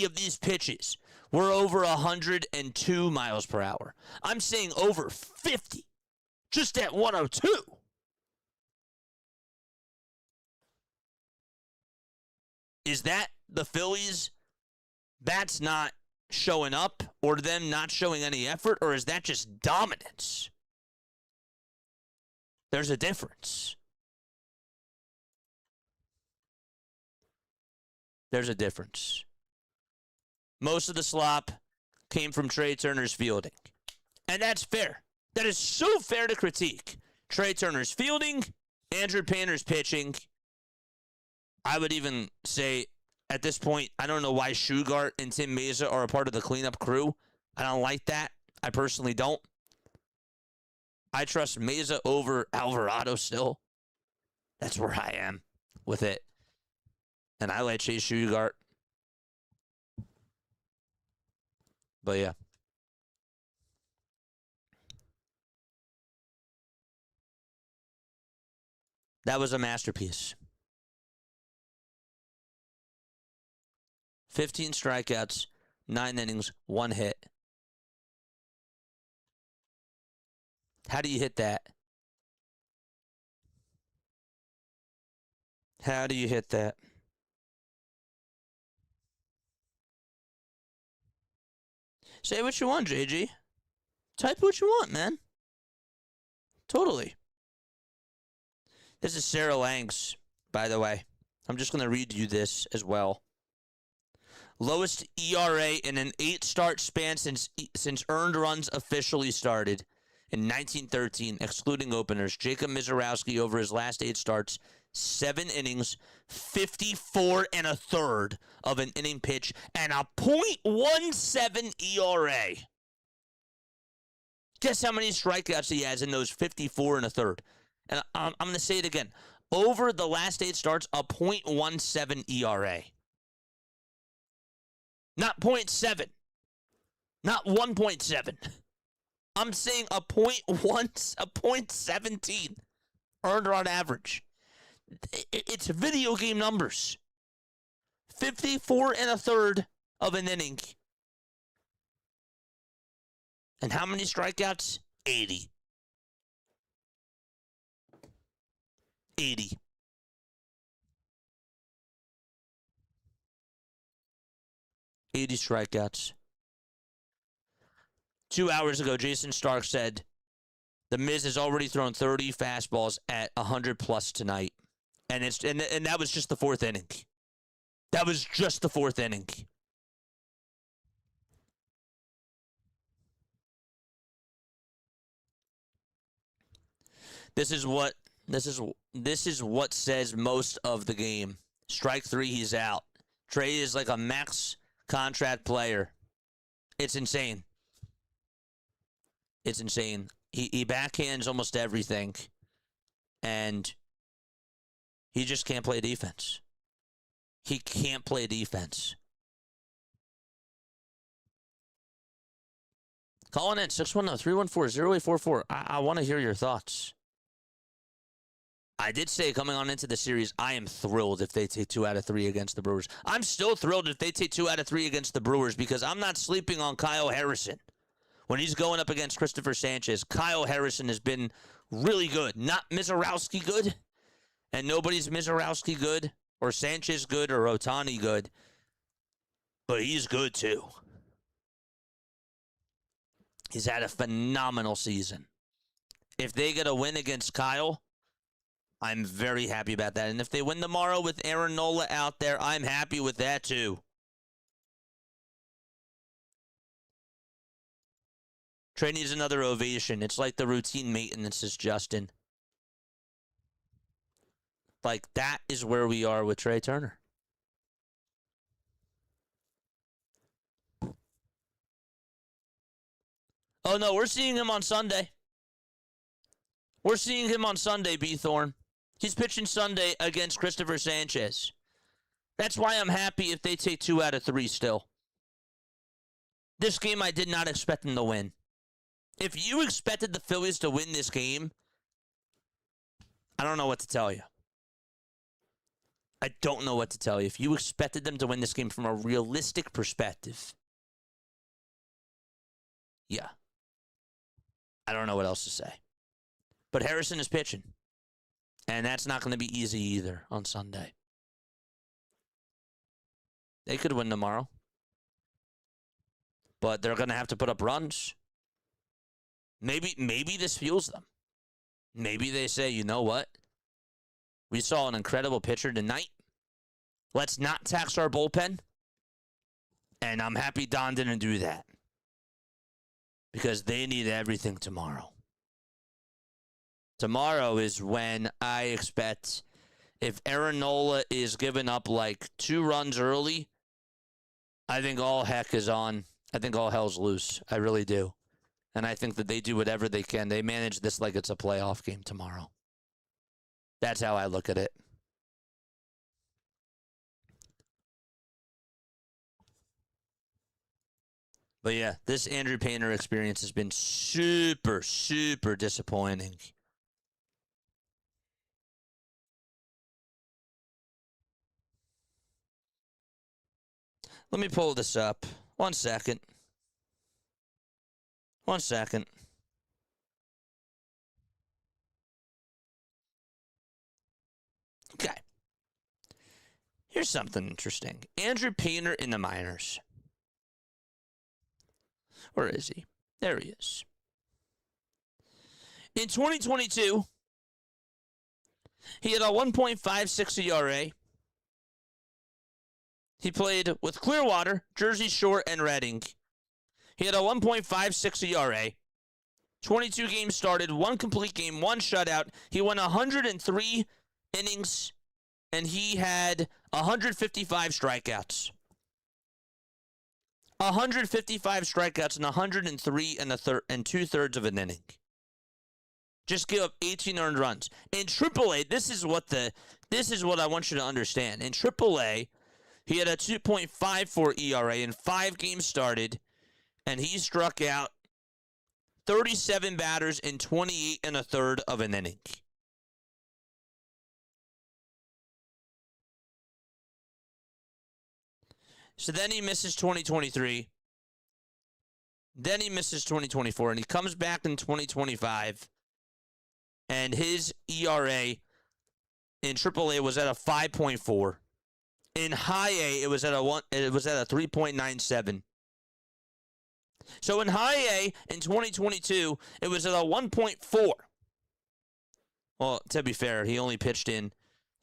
S2: of these pitches were over 102 miles per hour. I'm saying over 50, just at 102. Is that the Phillies' bats not showing up, or them not showing any effort, or is that just dominance? There's a difference. There's a difference. Most of the slop came from Trey Turner's fielding. And that's fair. That is so fair to critique. Trey Turner's fielding, Andrew Painter's pitching. I would even say, at this point, I don't know why Shugart and Tim Mesa are a part of the cleanup crew. I don't like that. I personally don't. I trust Mesa over Alvarado still. That's where I am with it. And I like Chase Shughart. But yeah. That was a masterpiece. 15 strikeouts, 9 innings, 1 hit. How do you hit that? How do you hit that? Say what you want, JG. Type what you want, man. Totally. This is Sarah Langs, by the way. I'm just going to read you this as well. Lowest ERA in an 8-start span since earned runs officially started in 1913, excluding openers. Jacob Misiorowski, over his last 8 starts, 7 innings, 54 and a third of an inning pitch, and a .17 ERA. Guess how many strikeouts he has in those 54 and a third? And I'm going to say it again. Over the last 8 starts, a .17 ERA. Not 0.7. Not 1.7. I'm saying a .17 earned run average. It's video game numbers. 54 and a third of an inning. And how many strikeouts? 80. 80. Strikeouts. 2 hours ago, Jason Stark said, The Miz has already thrown 30 fastballs at 100 plus tonight. And that was just the 4th inning. That was just the 4th inning. This is what says most of the game. Strike 3, he's out. Trey is like a max contract player. It's insane. It's insane. He backhands almost everything, and he just can't play defense. He can't play defense. Call in at 610-314-0844. I want to hear your thoughts. I did say coming on into the series, I am thrilled if they take 2 out of 3 against the Brewers. I'm still thrilled if they take 2 out of 3 against the Brewers because I'm not sleeping on Kyle Harrison. When he's going up against Christopher Sanchez, Kyle Harrison has been really good. Not Misiorowski good, and nobody's Misiorowski good, or Sanchez good, or Ohtani good, but he's good too. He's had a phenomenal season. If they get a win against Kyle, I'm very happy about that. And if they win tomorrow with Aaron Nola out there, I'm happy with that too. Trey needs another ovation. It's like the routine maintenance is Justin. Like, that is where we are with Trey Turner. Oh, no, we're seeing him on Sunday. We're seeing him on Sunday, B. Thorne. He's pitching Sunday against Christopher Sanchez. That's why I'm happy if they take 2 out of 3 still. This game, I did not expect them to win. If you expected the Phillies to win this game, I don't know what to tell you. I don't know what to tell you. If you expected them to win this game from a realistic perspective, yeah. I don't know what else to say. But Harrison is pitching. And that's not going to be easy either on Sunday. They could win tomorrow. But they're going to have to put up runs. Maybe this fuels them. Maybe they say, you know what? We saw an incredible pitcher tonight. Let's not tax our bullpen. And I'm happy Don didn't do that. Because they need everything tomorrow. Tomorrow is when I expect, if Aaron Nola is giving up like 2 runs early, I think all heck is on. I think all hell's loose. I really do. And I think that they do whatever they can. They manage this like it's a playoff game tomorrow. That's how I look at it. But yeah, this Andrew Painter experience has been super, super disappointing. Let me pull this up. 1 second. 1 second. Okay. Here's something interesting. Andrew Painter in the minors. Where is he? There he is. In 2022, he had a 1.56 ERA. He played with Clearwater, Jersey Shore, and Reading. He had a 1.56 ERA. 22 games started, 1 complete game, 1 shutout. He went 103 innings, and he had 155 strikeouts. 155 strikeouts and 103 and 2/3 of an inning. Just give up 18 earned runs. In AAA, this is what I want you to understand. In AAA, he had a 2.54 ERA in 5 games started, and he struck out 37 batters in 28 1/3 of an inning. So then he misses 2023. Then he misses 2024, and he comes back in 2025, and his ERA in AAA was at a 5.4. In high A, it was at a 3.97. So in high A in 2022, it was at a 1.4. Well, to be fair, he only pitched in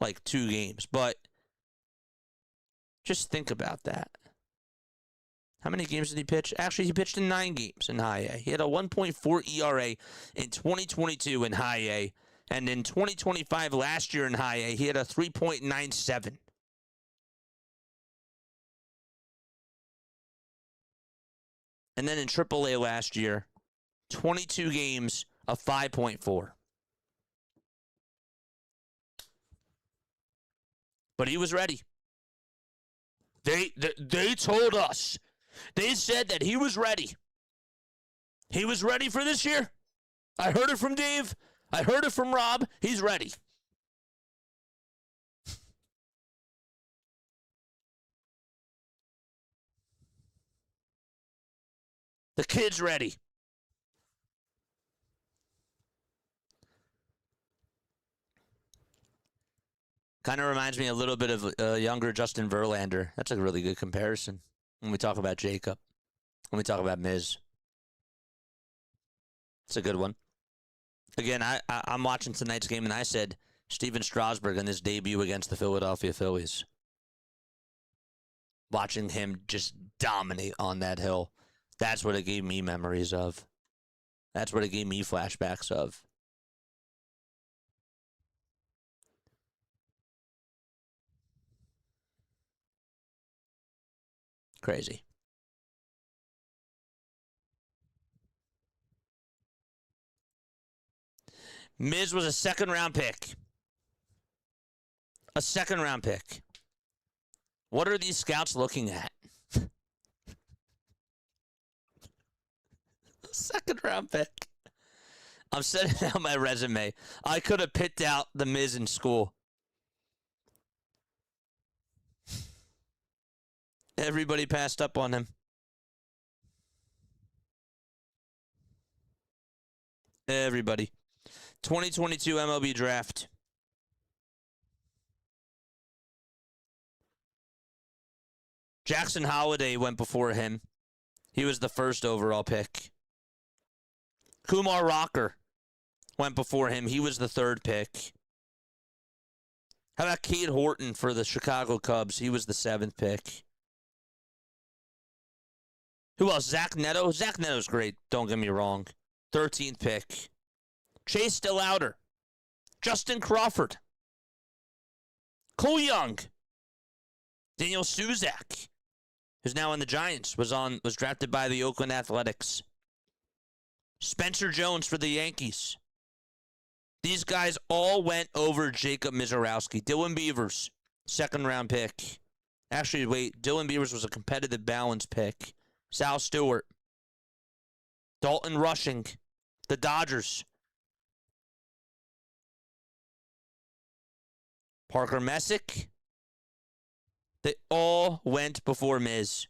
S2: like 2 games, but just think about that. How many games did he pitch? Actually, he pitched in 9 games in high A. He had a 1.4 ERA in 2022 in high A. And in 2025, last year in high A, he had a 3.97. And then in AAA last year, 22 games, a 5.4. But he was ready. They told us. They said that he was ready. He was ready for this year. I heard it from Dave. I heard it from Rob. He's ready. The kid's ready. Kind of reminds me a little bit of younger Justin Verlander. That's a really good comparison when we talk about Jacob, when we talk about Miz. It's a good one. Again, I'm watching tonight's game, and I said Steven Strasburg in his debut against the Philadelphia Phillies. Watching him just dominate on that hill. That's what it gave me memories of. That's what it gave me flashbacks of. Crazy. Miz was a second-round pick. A second-round pick. What are these scouts looking at? Second-round pick. I'm setting out my resume. I could have picked out the Miz in school. Everybody passed up on him. Everybody. 2022 MLB draft. Jackson Holliday went before him. He was the first overall pick. Kumar Rocker went before him. He was the 3rd pick. How about Cade Horton for the Chicago Cubs? He was the 7th pick. Who else? Zach Neto? Zach Neto's great, don't get me wrong. 13th pick. Chase DeLauder. Justin Crawford. Cole Young. Daniel Suzak, who's now in the Giants, was drafted by the Oakland Athletics. Spencer Jones for the Yankees. These guys all went over Jacob Misiorowski. Dylan Beavers, 2nd-round pick. Actually, wait, Dylan Beavers was a competitive balance pick. Sal Stewart. Dalton Rushing. The Dodgers. Parker Messick. They all went before Miz.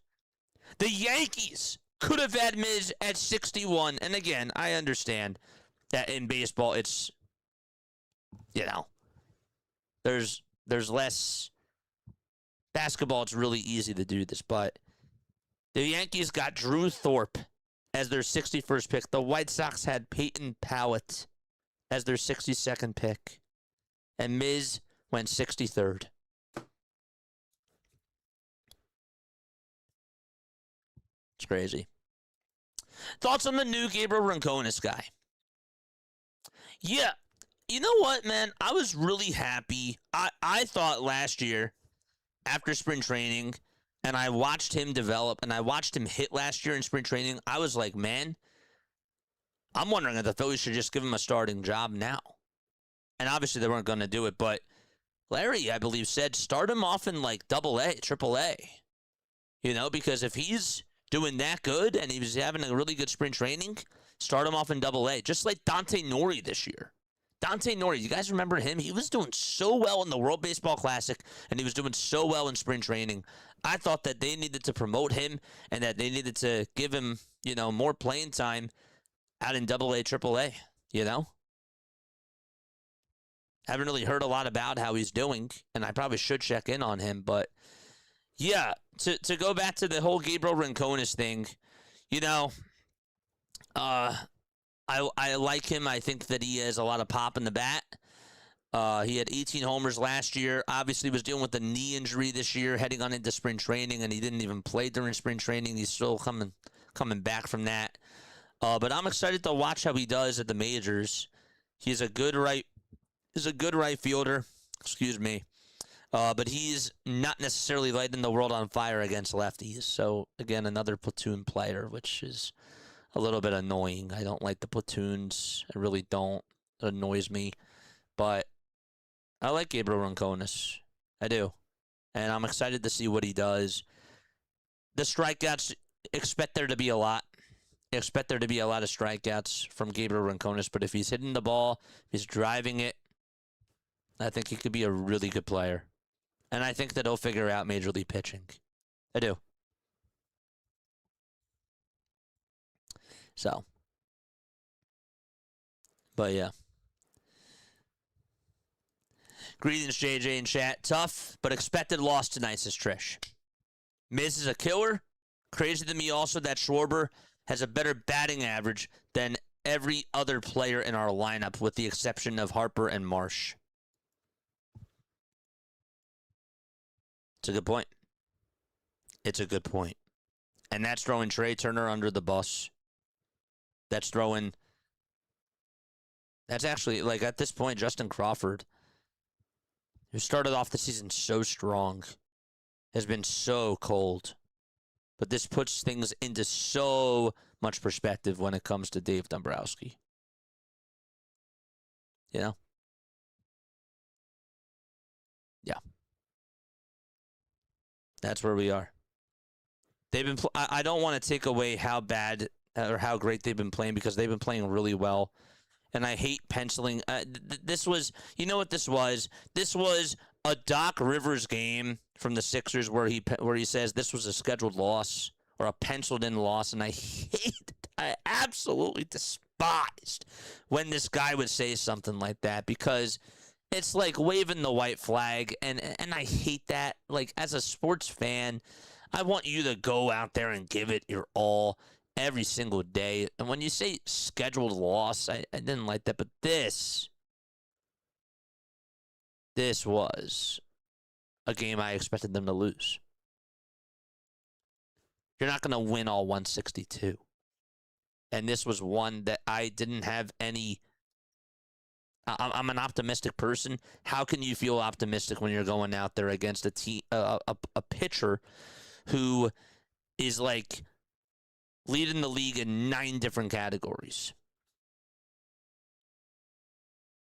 S2: The Yankees could have had Miz at 61. And again, I understand that in baseball, it's, there's less. Basketball, it's really easy to do this. But the Yankees got Drew Thorpe as their 61st pick. The White Sox had Peyton Pallett as their 62nd pick. And Miz went 63rd. It's crazy. Thoughts on the new Gabriel Rincones guy? Yeah. You know what, man? I was really happy. I thought last year, after spring training, and I watched him develop, and I watched him hit last year in spring training, I was like, man, I'm wondering if the Phillies should just give him a starting job now. And obviously they weren't going to do it, but Larry, I believe, said start him off in like AA, AAA. Because if he's doing that good and he was having a really good spring training, start him off in AA, just like Dante Nori this year. Dante Nori, you guys remember him? He was doing so well in the World Baseball Classic, and he was doing so well in spring training. I thought that they needed to promote him and that they needed to give him, more playing time out in AA, AAA, Haven't really heard a lot about how he's doing, and I probably should check in on him. But, yeah, to go back to the whole Gabriel Rincones thing, I like him. I think that he has a lot of pop in the bat. He had 18 homers last year. Obviously, was dealing with a knee injury this year, heading on into spring training, and he didn't even play during spring training. He's still coming back from that. But I'm excited to watch how he does at the majors. He's a good right fielder. Excuse me. But he's not necessarily lighting the world on fire against lefties. So, again, another platoon player, which is a little bit annoying. I don't like the platoons. I really don't. It annoys me. But I like Gabriel Rincones. I do. And I'm excited to see what he does. The strikeouts, expect there to be a lot. Expect there to be a lot of strikeouts from Gabriel Rincones. But if he's hitting the ball, if he's driving it, I think he could be a really good player. And I think that he'll figure out Major League pitching. I do. So. But, yeah. Greetings, JJ and chat. Tough, but expected loss tonight, says Trish. Miz is a killer. Crazy to me also that Schwarber has a better batting average than every other player in our lineup, with the exception of Harper and Marsh. It's a good point. It's a good point. And that's throwing Trey Turner under the bus. That's actually, like, at this point, Justin Crawford, who started off the season so strong, has been so cold. But this puts things into so much perspective when it comes to Dave Dombrowski. Yeah. That's where we are. They've been. I don't want to take away how bad or how great they've been playing, because they've been playing really well. And I hate penciling. This was, you know what this was? This was a Doc Rivers game from the Sixers where he says this was a scheduled loss or a penciled-in loss, and I absolutely despised when this guy would say something like that, because it's like waving the white flag, and I hate that. Like, as a sports fan, I want you to go out there and give it your all every single day. And when you say scheduled loss, I didn't like that. But this was a game I expected them to lose. You're not going to win all 162. And this was one that I didn't have any. I'm an optimistic person. How can you feel optimistic when you're going out there against a pitcher who is like leading the league in 9 different categories?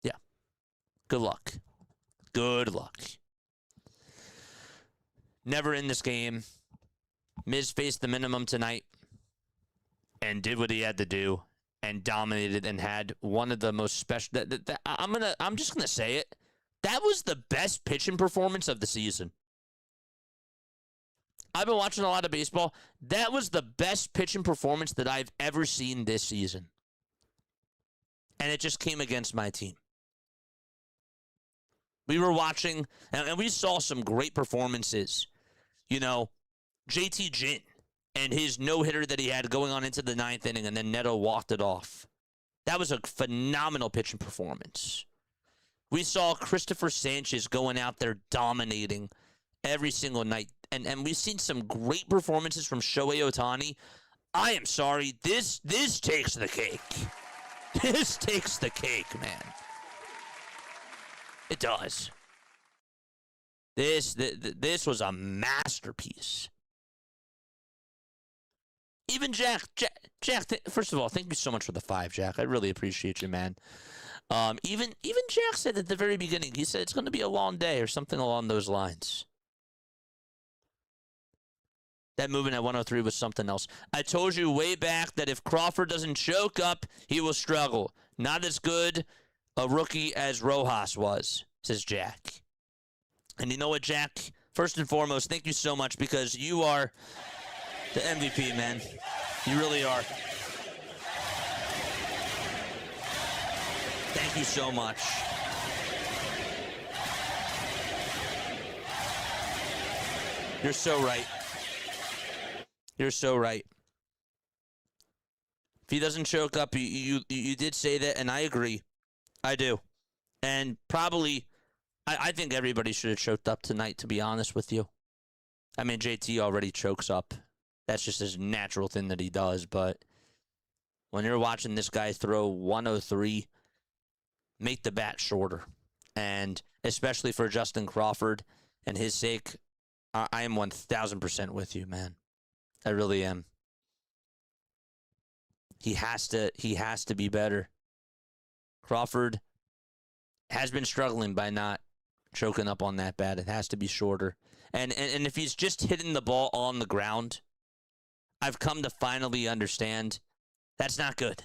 S2: Yeah. Good luck. Good luck. Never in this game. Miz faced the minimum tonight. and did what he had to do and dominated and had one of the most special. I'm just gonna say it. That was the best pitching performance of the season. I've been watching a lot of baseball. That was the best pitching performance that I've ever seen this season. And it just came against my team. We were watching, and we saw some great performances. You know, JT Ginn and his no-hitter that he had going on into the 9th inning, and then Neto walked it off. That was a phenomenal pitching performance. We saw Christopher Sanchez going out there dominating every single night. And we've seen some great performances from Shohei Ohtani. I am sorry. This takes the cake. This takes the cake, man. It does. This was a masterpiece. Even Jack, first of all, thank you so much for the 5, Jack. I really appreciate you, man. Even Jack said at the very beginning, he said it's going to be a long day or something along those lines. That movement at 103 was something else. I told you way back that if Crawford doesn't choke up, he will struggle. Not as good a rookie as Rojas was, says Jack. And you know what, Jack? First and foremost, thank you so much because you are the MVP, man. You really are. Thank you so much. You're so right. You're so right. If he doesn't choke up, you did say that, and I agree. I do. And probably, I think everybody should have choked up tonight, to be honest with you. I mean, JT already chokes up. That's just his natural thing that he does. But when you're watching this guy throw 103, make the bat shorter. And especially for Justin Crawford and his sake, I am 1,000% with you, man. I really am. He has to be better. Crawford has been struggling by not choking up on that bat. It has to be shorter. And if he's just hitting the ball on the ground, I've come to finally understand that's not good.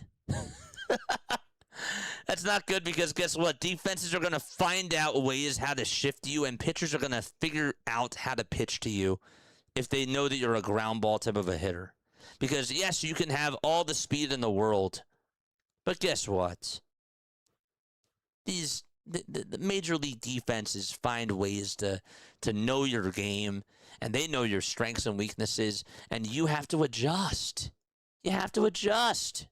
S2: That's not good because guess what? Defenses are going to find out ways how to shift you, and pitchers are going to figure out how to pitch to you if they know that you're a ground ball type of a hitter. Because, yes, you can have all the speed in the world, but guess what? The major league defenses find ways to know your game, and they know your strengths and weaknesses, and you have to adjust. You have to adjust.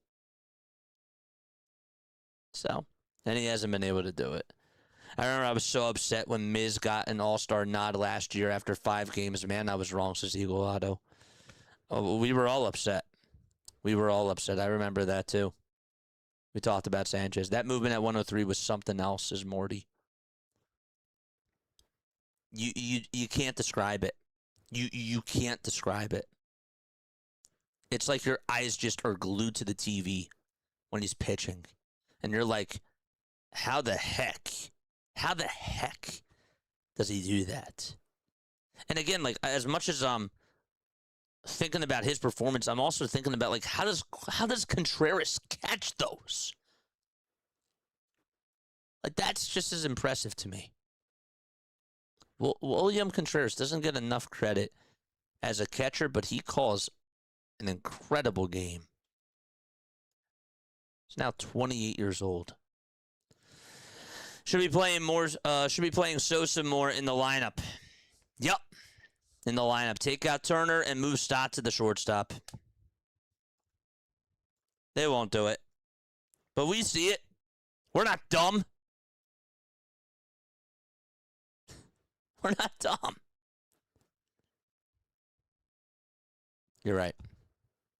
S2: So, and he hasn't been able to do it. I remember I was so upset when Miz got an all-star nod last year after 5 games. Man, I was wrong, says Eagle Otto. Oh, we were all upset. We were all upset. I remember that, too. We talked about Sanchez. That movement at 103 was something else, says Morty. You can't describe it. You can't describe it. It's like your eyes just are glued to the TV when he's pitching. And you're like, how the heck does he do that? And again, like, as much as I'm thinking about his performance, I'm also thinking about, like, how does Contreras catch those? Like, that's just as impressive to me. Well, William Contreras doesn't get enough credit as a catcher, but he calls an incredible game. He's now 28 years old. Should be playing more. Should be playing Sosa more in the lineup. Yep, in the lineup. Take out Turner and move Stott to the shortstop. They won't do it, but we see it. We're not dumb. We're not dumb. You're right.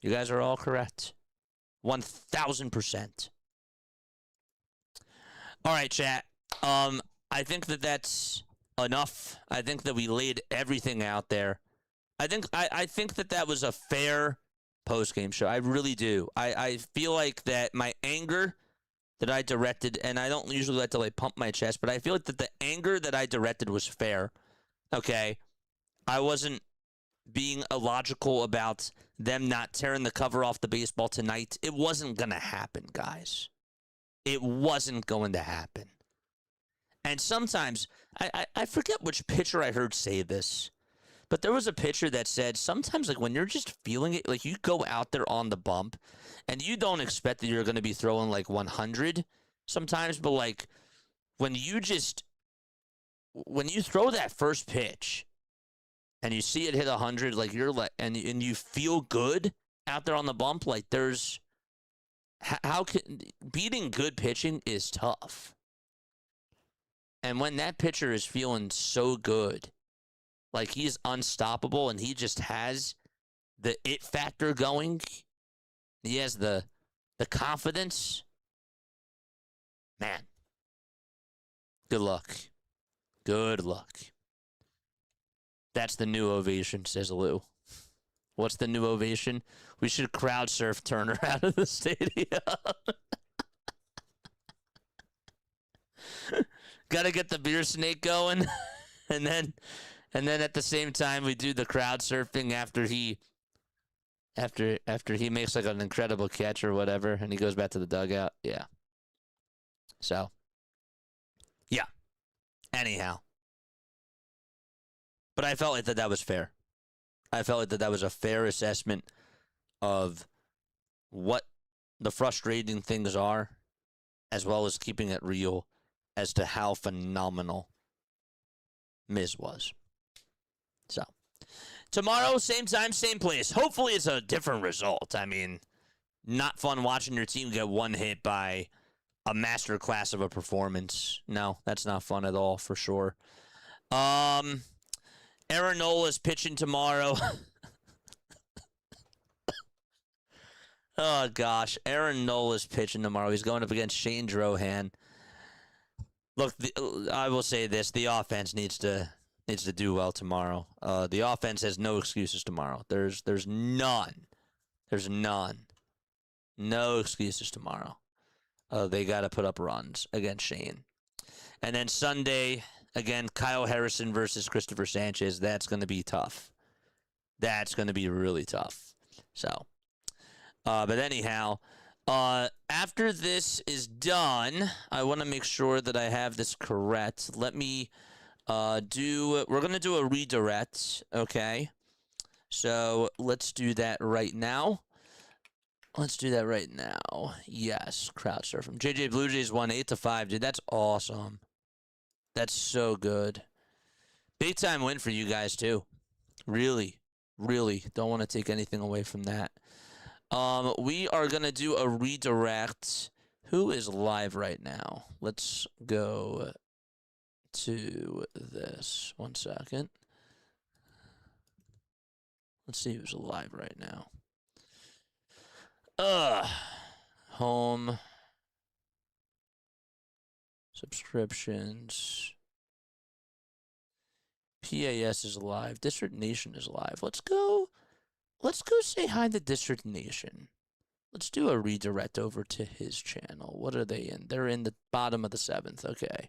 S2: You guys are all correct. 1,000%. All right, chat. I think that's enough. I think that we laid everything out there. I think that was a fair post-game show. I really do. I feel like that my anger that I directed, and I don't usually like to like pump my chest, but I feel like that the anger that I directed was fair. Okay? I wasn't being illogical about them not tearing the cover off the baseball tonight. It wasn't going to happen, guys. It wasn't going to happen. And sometimes, I forget which pitcher I heard say this, but there was a pitcher that said sometimes, like, when you're just feeling it, like, you go out there on the bump and you don't expect that you're going to be throwing like 100 sometimes, but like when you throw that first pitch and you see it hit 100, like, you're like, and you feel good out there on the bump, like, there's, how can, beating good pitching is tough. And when that pitcher is feeling so good, like, he's unstoppable and he just has the it factor going, he has the confidence, man, good luck. Good luck. That's the new ovation, says Lou. What's the new ovation? We should crowd surf Turner out of the stadium. Got to get the beer snake going, and then at the same time we do the crowd surfing after he makes like an incredible catch or whatever, and he goes back to the dugout. Yeah. So, yeah. Anyhow. But I felt like that was fair. I felt like that was a fair assessment of what the frustrating things are, as well as keeping it real as to how phenomenal Miz was. So, tomorrow, same time, same place. Hopefully it's a different result. I mean, not fun watching your team get one hit by a master class of a performance. No, that's not fun at all, for sure. Aaron Nola's pitching tomorrow. Oh, gosh. Aaron Nola's pitching tomorrow. He's going up against Shane Drohan. Look, I will say this. The offense needs to do well tomorrow. The offense has no excuses tomorrow. There's none. There's none. No excuses tomorrow. They got to put up runs against Shane. And then Sunday, again, Kyle Harrison versus Christopher Sanchez. That's going to be tough. That's going to be really tough. So, but anyhow, after this is done, I want to make sure that I have this correct. Let me we're going to do a redirect, okay? So let's do that right now. Yes, crowd surfing. JJ Blue Jays won 8-5, dude. That's awesome. That's so good. Big time win for you guys too. Really, really don't want to take anything away from that. We are gonna do a redirect. Who is live right now? Let's go to this. 1 second. Let's see who's live right now. Home. Subscriptions. PAS is live. District Nation is live. Let's go say hi to District Nation. Let's do a redirect over to his channel. What are they in? They're in the bottom of the 7th. Okay.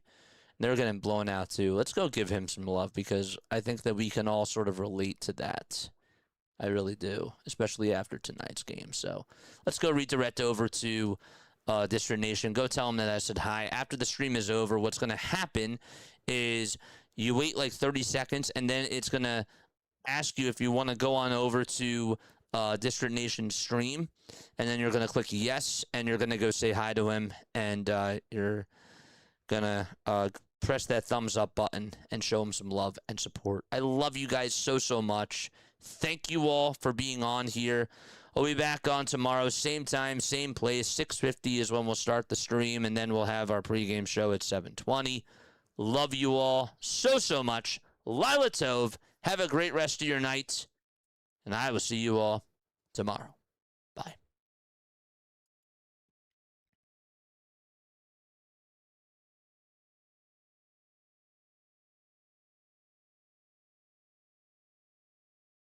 S2: They're getting blown out too. Let's go give him some love because I think that we can all sort of relate to that. I really do, especially after tonight's game. So let's go redirect over to District Nation. Go tell them that I said hi. After the stream is over, what's going to happen is you wait like 30 seconds, and then it's going to ask you if you want to go on over to District Nation stream, and then you're going to click yes, and you're going to go say hi to him, and you're going to press that thumbs up button and show him some love and support. I love you guys so, so much. Thank you all for being on here. I'll be back on tomorrow, same time, same place. 6:50 is when we'll start the stream, and then we'll have our pregame show at 7:20. Love you all so, so much. Lila Tov. Have a great rest of your night, and I will see you all tomorrow.